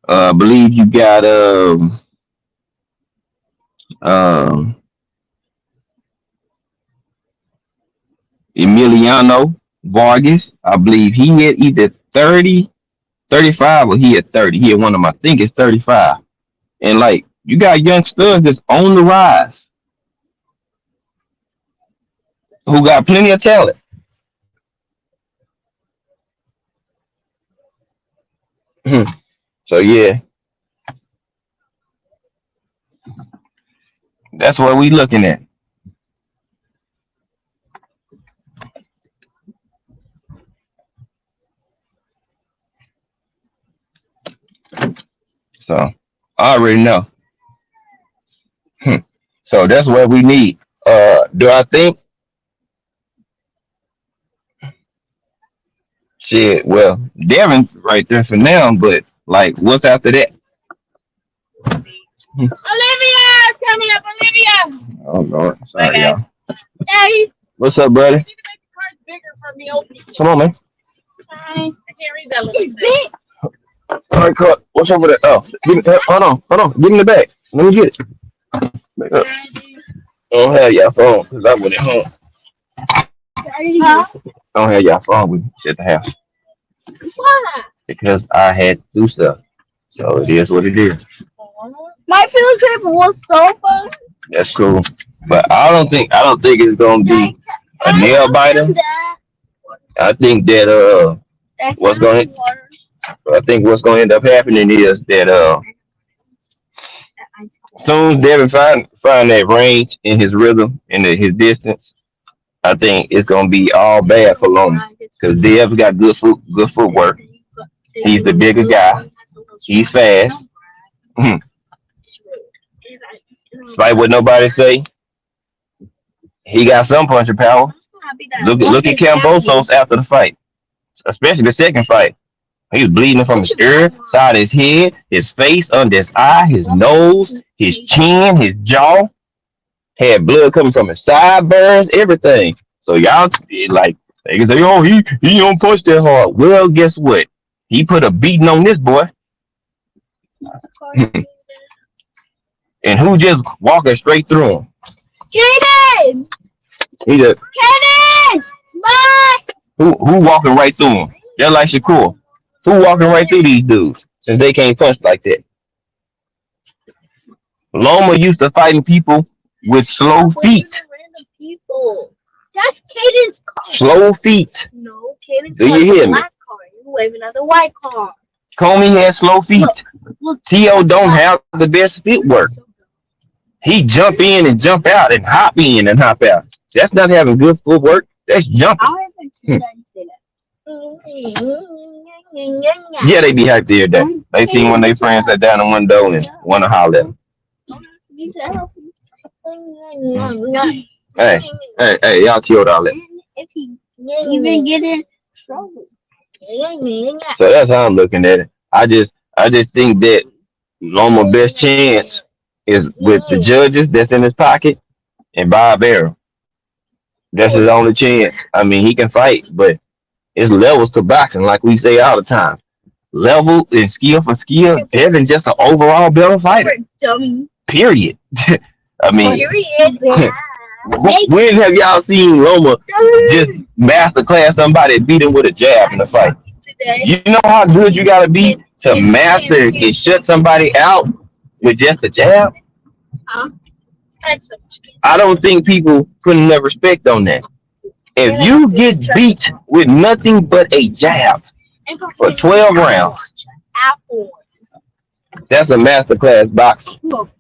I believe you got um Emiliano Vargas. I believe he hit either 30, 35, or he at 30. He had one of them, I think it's 35. And like you got young studs that's on the rise who got plenty of talent. So yeah, that's what we looking at. So I already know. Hmm. So that's what we need. Do I think shit? Well, Devin right there for now, but like, what's after that? Hmm. Olivia, tell me up, Olivia. Oh Lord, sorry y'all. Daddy, what's up, buddy? You can make the cards bigger for me. Come on, man. I can't read that little thing. All right, cut. What's over there? Oh, give me, hold on. Give me the bag. Let me get it. Back up. I don't have y'all phone because I went at home. Huh? I don't have y'all phone with me at the house because I had to do stuff. So it is what it is. My field trip was so fun. That's cool, but I don't think it's gonna be a nail biter. I think that what's going I think what's going to end up happening is that soon as Devin find that range in his rhythm and his distance, I think it's gonna be all bad for Loma because Dev's got good footwork. He's the bigger guy. He's fast. Despite what nobody say, he got some punching power. Look at Cambosos after the fight, especially the second fight. He was bleeding from his ear, side of his head, his face, under his eye, his nose, his chin, his jaw. Had blood coming from his sideburns, everything. So y'all like they can say, oh, he don't punch that hard. Well, guess what? He put a beating on this boy. And who just walking straight through him? Kaden! He just Kaden! Mom! who walking right through him? Just like Shakur. Who walking right through these dudes since they can't punch like that? Loma used to fighting people with slow feet. Random people. That's Kaden's car. Slow feet. No, Kaden's Do car you is hear a me? black car. You're waving at the white car. Comey has slow feet. Look, T.O. don't have the best footwork. He jump in and jump out and hop in and hop out. That's not having good footwork. That's jumping. I haven't seen that say that. Yeah, they be hyped every day. They see when they friends sat down in one door and want to holler at them. Hey, y'all chilled all that. If he even get in trouble. So that's how I'm looking at it. I just think that Loma's best chance is with the judges that's in his pocket and Bob Arum. That's his only chance. I mean, he can fight, but it's levels to boxing, like we say all the time. Level and skill for skill. Devin just an overall better fighter. Dummy. Period. I mean, Period. when have y'all seen Loma just masterclass somebody and beat him with a jab in the fight? You know how good you gotta be to master and shut somebody out with just a jab? I don't think people put enough respect on that. If you get beat with nothing but a jab for 12 rounds, that's a masterclass boxer.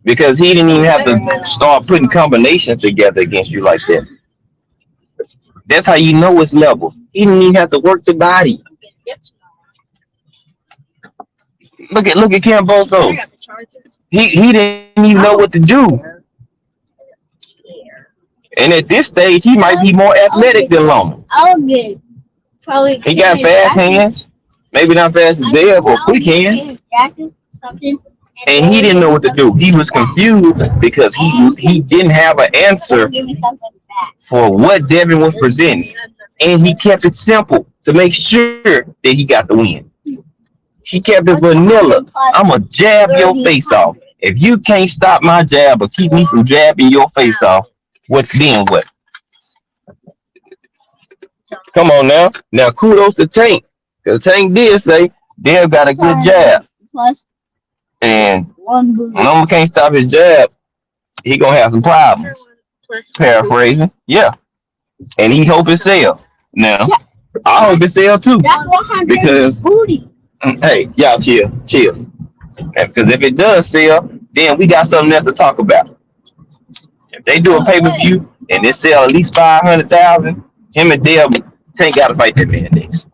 Because he didn't even have to start putting combinations together against you like that. That's how you know it's levels. He didn't even have to work the body. Look at Camboso. He didn't even know what to do. And at this stage, he might be more athletic than Loma. Okay. Probably. He got fast hands. Maybe not fast as Dale, but quick hands. And he didn't know what to do. He was confused because he didn't have an answer for what Devin was presenting. And he kept it simple to make sure that he got the win. He kept it vanilla. I'm going to jab your face off. If you can't stop my jab or keep me from jabbing your face off, what then what? Come on now. Now kudos to Tank. Because Tank did say Dev got a good jab. And Loma can't stop his jab. He gonna have some problems. Paraphrasing. Yeah. And he hope it sell. Now, I hope it sell too. Because hey, y'all chill. Because if it does sell, then we got something else to talk about. If they do a pay-per-view and it sell at least 500,000, him and Dale Tank gotta fight that man next.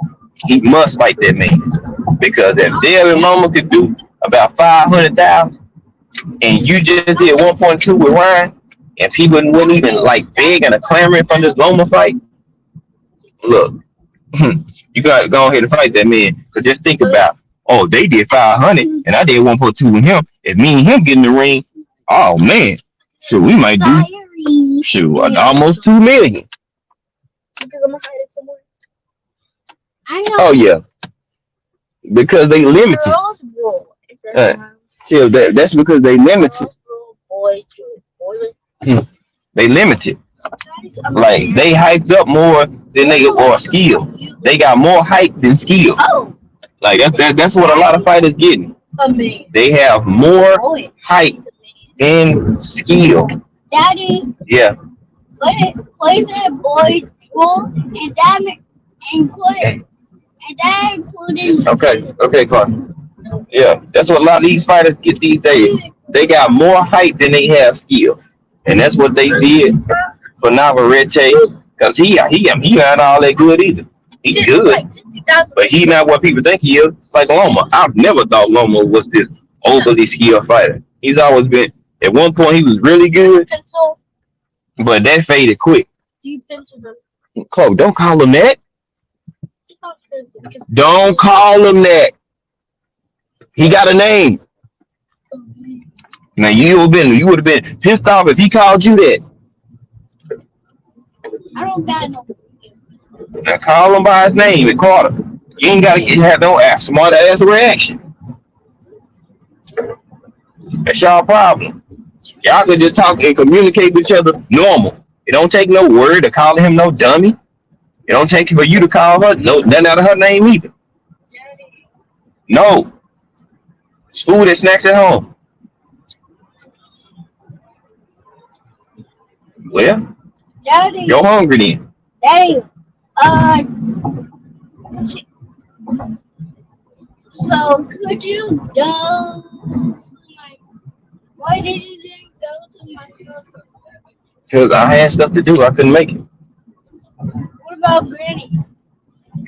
He must fight that man. Because if Dale and Loma could do about 500,000 and you just did 1.2 with Ryan, and people wouldn't even like begging or clamoring from this Loma fight, look, you gotta go ahead and fight that man. Because just think about, oh, they did 500 and I did 1.2 with him. If me and him get in the ring, oh man, so we might do almost 2 million. Oh yeah, because they limited. That's because they limited. They limited. Like they hyped up more than they or skill. They got more hype than skill. Like that's what a lot of fighters getting. They have more hype than skill. Daddy. Yeah. Play that boy full and that include. And that included. Okay, Clark. Yeah, that's what a lot of these fighters get these days. They got more height than they have skill, and that's what they did for Navarrete. Cause he not all that good either. He's good, but he not what people think he is. It's like Loma. I've never thought Loma was this overly skilled fighter. He's always been. At one point, he was really good, but that faded quick. Chloe, don't call him that. Don't call him that. He got a name. Now you would have been pissed off if he called you that. I don't got no. Now call him by his name and Carter. You ain't gotta have no smart ass reaction. That's y'all problem. Y'all could just talk and communicate with each other normal. It don't take no word to call him no dummy. It don't take for you to call her no nothing out of her name either. No. It's food and snacks at home. Well, Daddy, you're hungry then. Daddy, uh, so could you go to my, why did you didn't go to my brother? Because I had stuff to do. I couldn't make it. What about Granny?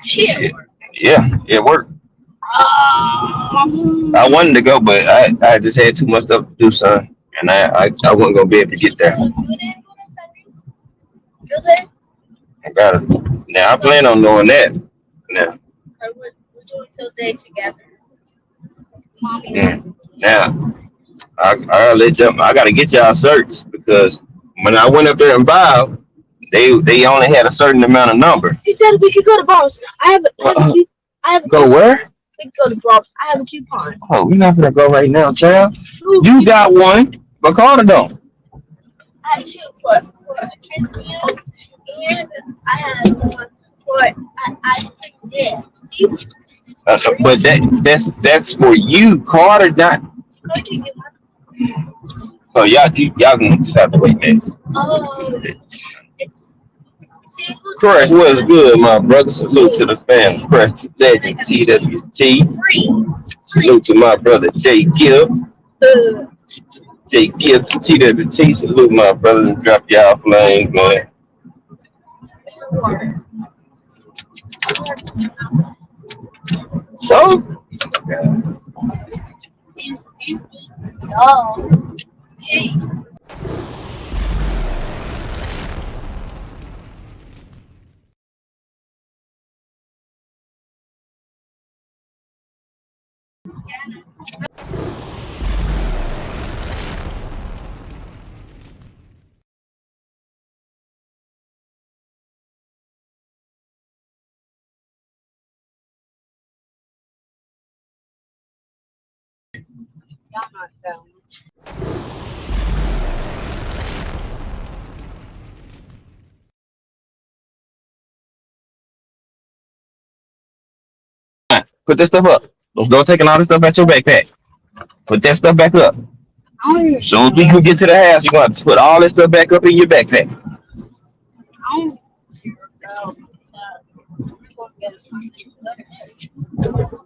Shit. Yeah, it worked. Um, I wanted to go, but I just had too much stuff to do, son. And I wasn't gonna be able to get there. I got it. Now I plan on doing that. Now, we're doing Tuesday together. Mommy. now I let y'all. I gotta get y'all shirts because when I went up there and bowed, they only had a certain amount of number. He said we could go to Bob's. I have a coupon. I have a Go where? We could go to Bob's. I have a coupon. Oh, we're not gonna go right now, child. You got one, but Carter don't. I have two for a kids meal, and I have one for ice cream dip. See? But that's for you, Carter. Not. Go to get one. So y'all can just have to wait, man. Oh, it's Crush was good, my brother. Salute to the family. Crush legend TWT. free. Salute to my brother Jay Gibb. Uh, Jay Gibb to TWT. Salute my brothers and drop y'all flames, man. So It's empty. No. hey. Y'all not down. put this stuff up. Don't go taking all this stuff out your backpack. Put that stuff back up. I don't even, As soon as we can get to the house, you're gonna have to put all this stuff back up in your backpack. I don't,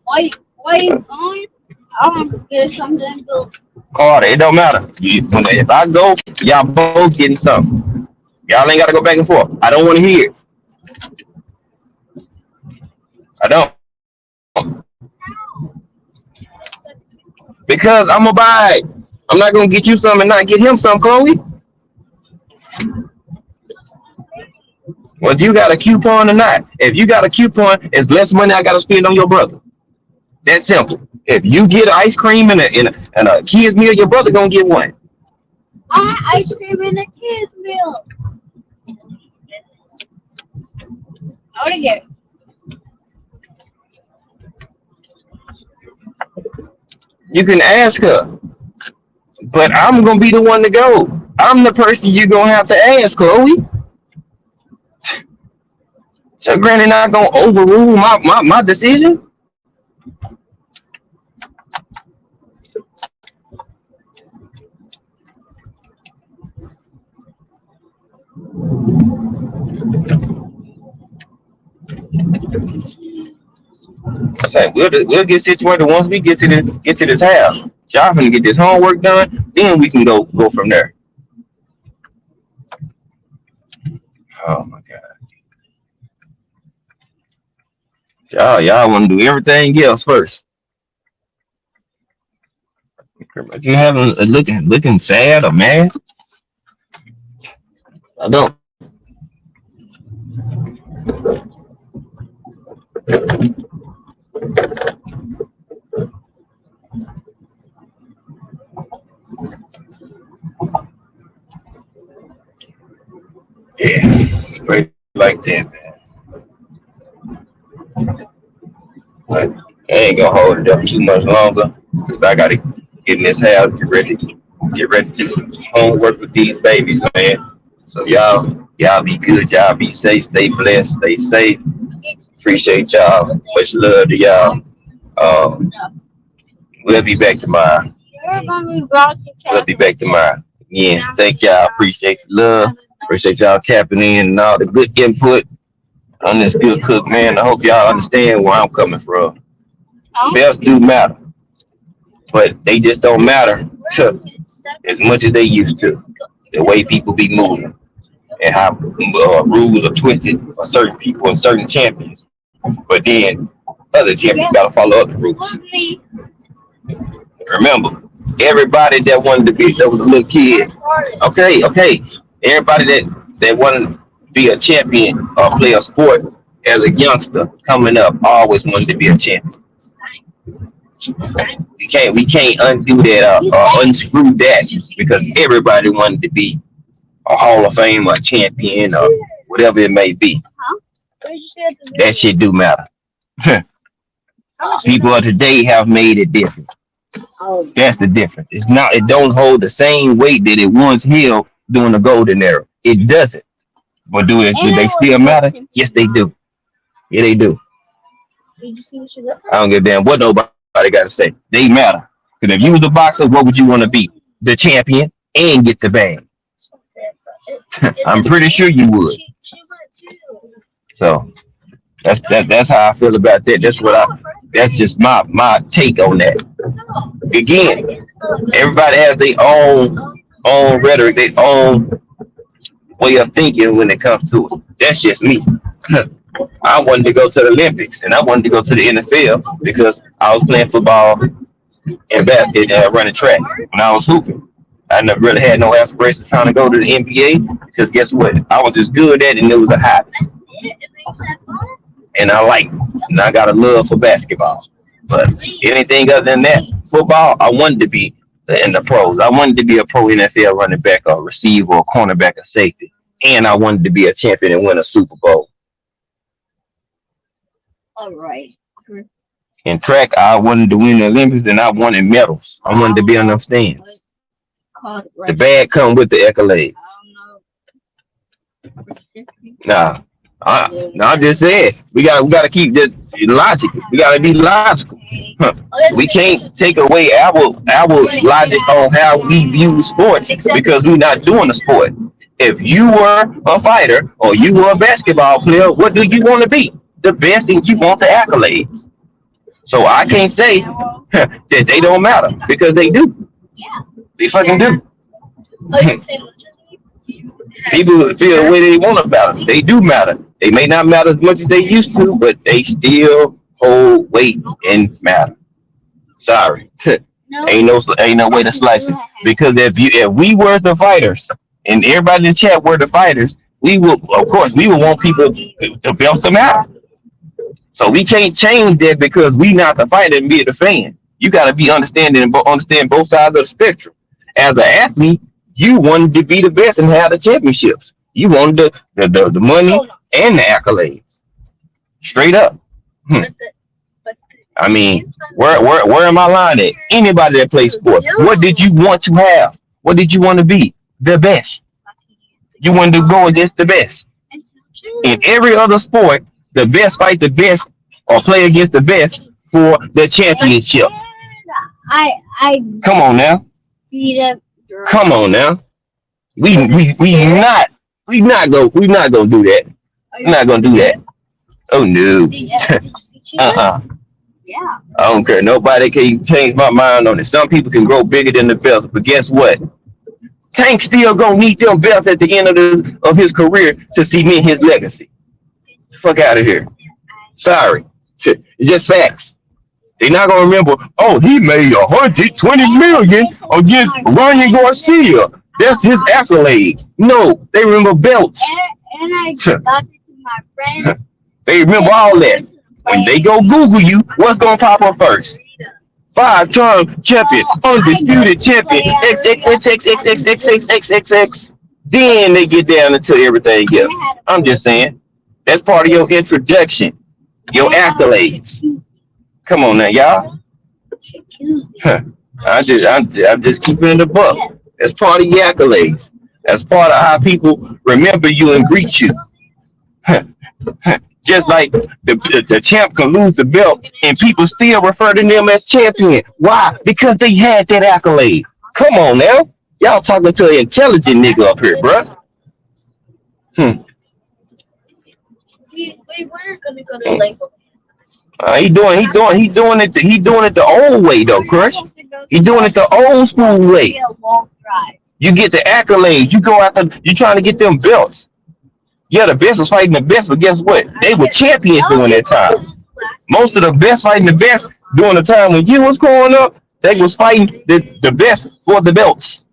why you going? I want to get something to Carter, it don't matter. If I go, y'all both getting something. Y'all ain't gotta go back and forth. I don't want to hear it. I don't. Because I'm gonna buy it. I'm not gonna get you some and not get him some, Chloe. Whether you got a coupon or not. If you got a coupon, it's less money I gotta spend on your brother. That's simple. If you get ice cream and a kid's meal, your brother gonna get one. I want ice cream in the kids' meal. I want to get it. You can ask her, but I'm gonna be the one to go. I'm the person you're gonna have to ask, Chloe. So Granny not gonna overrule my decision. Hey, we'll get situated once we get to this house. Y'all finna get this homework done, then we can go from there. Oh my God. Y'all wanna do everything else first. You having looking sad or mad? I don't. Yeah, it's great like that, man. But I ain't gonna hold it up too much longer because I gotta get in this house, get ready Get ready to do some homework with these babies, man. So y'all be good. Y'all be safe. Stay blessed. Stay safe. Appreciate y'all. Much love to y'all. Um, we'll be back tomorrow. We'll be back tomorrow. Yeah. Thank y'all. Appreciate the love. Appreciate y'all tapping in and all the good input on this good cook, man. I hope y'all understand where I'm coming from. Belts do matter, but they just don't matter as much as they used to. The way people be moving and how rules are twisted for certain people and certain champions. But then other champions gotta follow other rules. Remember, everybody that wanted to be that was a little kid. Okay. Everybody that wanted to be a champion or play a sport as a youngster coming up always wanted to be a champion. We can't undo that or unscrew that because everybody wanted to be a Hall of Fame or a champion or whatever it may be. That shit do matter. People of today have made it different. That's the difference. It don't hold the same weight that it once held during the golden era. It doesn't. But do they still matter? Yes, they do. Yeah, they do. I don't give a damn what nobody got to say. They matter. Because if you was a boxer, what would you want to be? The champion and get the bag. I'm pretty sure you would. So that's how I feel about that. That's just my take on that. Again, everybody has their own rhetoric, their own way of thinking when it comes to it. That's just me. I wanted to go to the Olympics and I wanted to go to the NFL because I was playing football and running track when I was hooping. I never really had no aspirations trying to go to the NBA because guess what? I was just good at it and it was a hobby. And I got a love for basketball. But anything other than that, football, I wanted to be in the pros. I wanted to be a pro NFL running back or receiver or cornerback or safety. And I wanted to be a champion and win a Super Bowl. All right. In track, I wanted to win the Olympics and I wanted medals. I wanted to be on those stands. The bag come with the accolades. Nah, I just said we got to keep this logic. We got to be logical. We can't take away our logic on how we view sports because we're not doing the sport. If you were a fighter or you were a basketball player, what do you want to be? The best, and you want the accolades. So I can't say that they don't matter because they do. They fucking do. People feel the way they want about it. They do matter. They may not matter as much as they used to, but they still hold weight and matter. Sorry. Ain't no way to slice it. Because if we were the fighters and everybody in the chat were the fighters, we will want people to belt them out. So we can't change that because we not the fighter and be the fan. You got to be understand both sides of the spectrum. As an athlete, you wanted to be the best and have the championships. You wanted the money and the accolades. Straight up. I mean, where am I lying at? Anybody that plays sport, what did you want to have? What did you want to be? The best. You wanted to go against the best. In every other sport, the best fight the best or play against the best for the championship. Come on now. Come on now. We not gonna do that. We're not gonna do that. Oh no. Yeah. I don't care. Nobody can change my mind on it. Some people can grow bigger than the belts, but guess what? Tank still gonna need them belts at the end of his career to cement his legacy. Fuck out of here. Sorry. It's just facts. They're not gonna remember, oh, he made 120 million against Ryan Garcia. That's his accolade. No, they remember belts. And I got it to my friends. They remember all that. When they go Google you, what's gonna pop up first? 5-time champion, undisputed champion, XXXXXXXXXX. Then they get down into everything else. I'm just saying, that's part of your introduction, your accolades. Come on now, y'all. I'm just keeping it a buck. That's part of your accolades. That's part of how people remember you and greet you. Just like the champ can lose the belt and people still refer to them as champion. Why? Because they had that accolade. Come on now. Y'all talking to an intelligent nigga up here, bruh. Hmm. We were gonna go to Lake. He doing it the old way though, Crush. He doing it the old school way. A long drive. You get the accolades. You go after. You trying to get them belts. Yeah, the best was fighting the best, but guess what? They were champions during that time. Most of the best fighting the best during the time when you was growing up, they was fighting the best for the belts.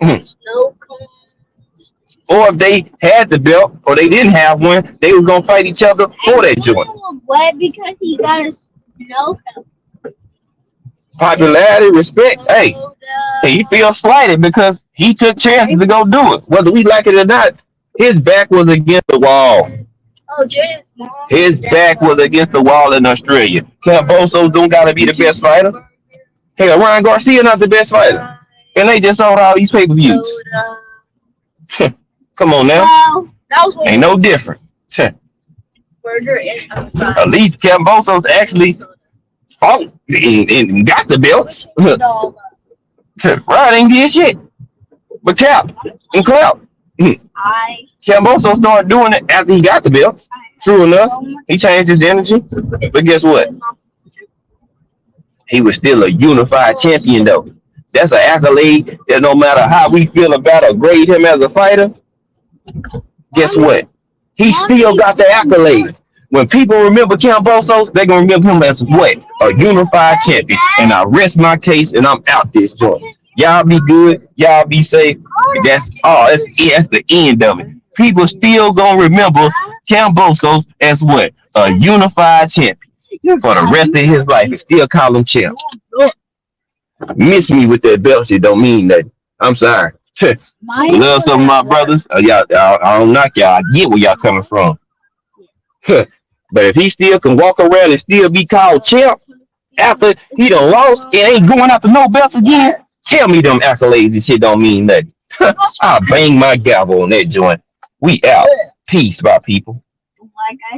Mhm. Snow cones. Or if they had the belt or they didn't have one, they was gonna fight each other for that joint. What? Because he got a snow Popularity, respect. Hey, he feels slighted because he took chances to go do it. Whether we like it or not, his back was against the wall. Oh, Jaden's mom. His back was against the wall in Australia. Camboso don't gotta be the best fighter. Hell, Ryan Garcia not the best fighter. And they just sold all these pay-per-views. Come on now. Well, that was Ain't no different. burger and At least Camboso's actually fought and got the belts. Ryan ain't did shit. But Cap and Clout. I Camboso started doing it after he got the belts. True enough, he changed his energy. But guess what? He was still a unified champion, though. That's an accolade that no matter how we feel about or grade him as a fighter, guess what? He still got the accolade. When people remember Camboso, they're going to remember him as what? A unified champion. And I rest my case and I'm out this joint. Y'all be good. Y'all be safe. That's all. That's the end of it. People still going to remember Camboso as what? A unified champion for the rest of his life and still call him champ. Miss me with that belt shit don't mean nothing. I'm sorry. Love some of my brothers. Y'all, I don't knock y'all. I get where y'all coming from. But if he still can walk around and still be called champ after he done lost and ain't going after no belts again, tell me them accolades and shit don't mean nothing. I'll bang my gavel on that joint. We out. Peace, my people. like I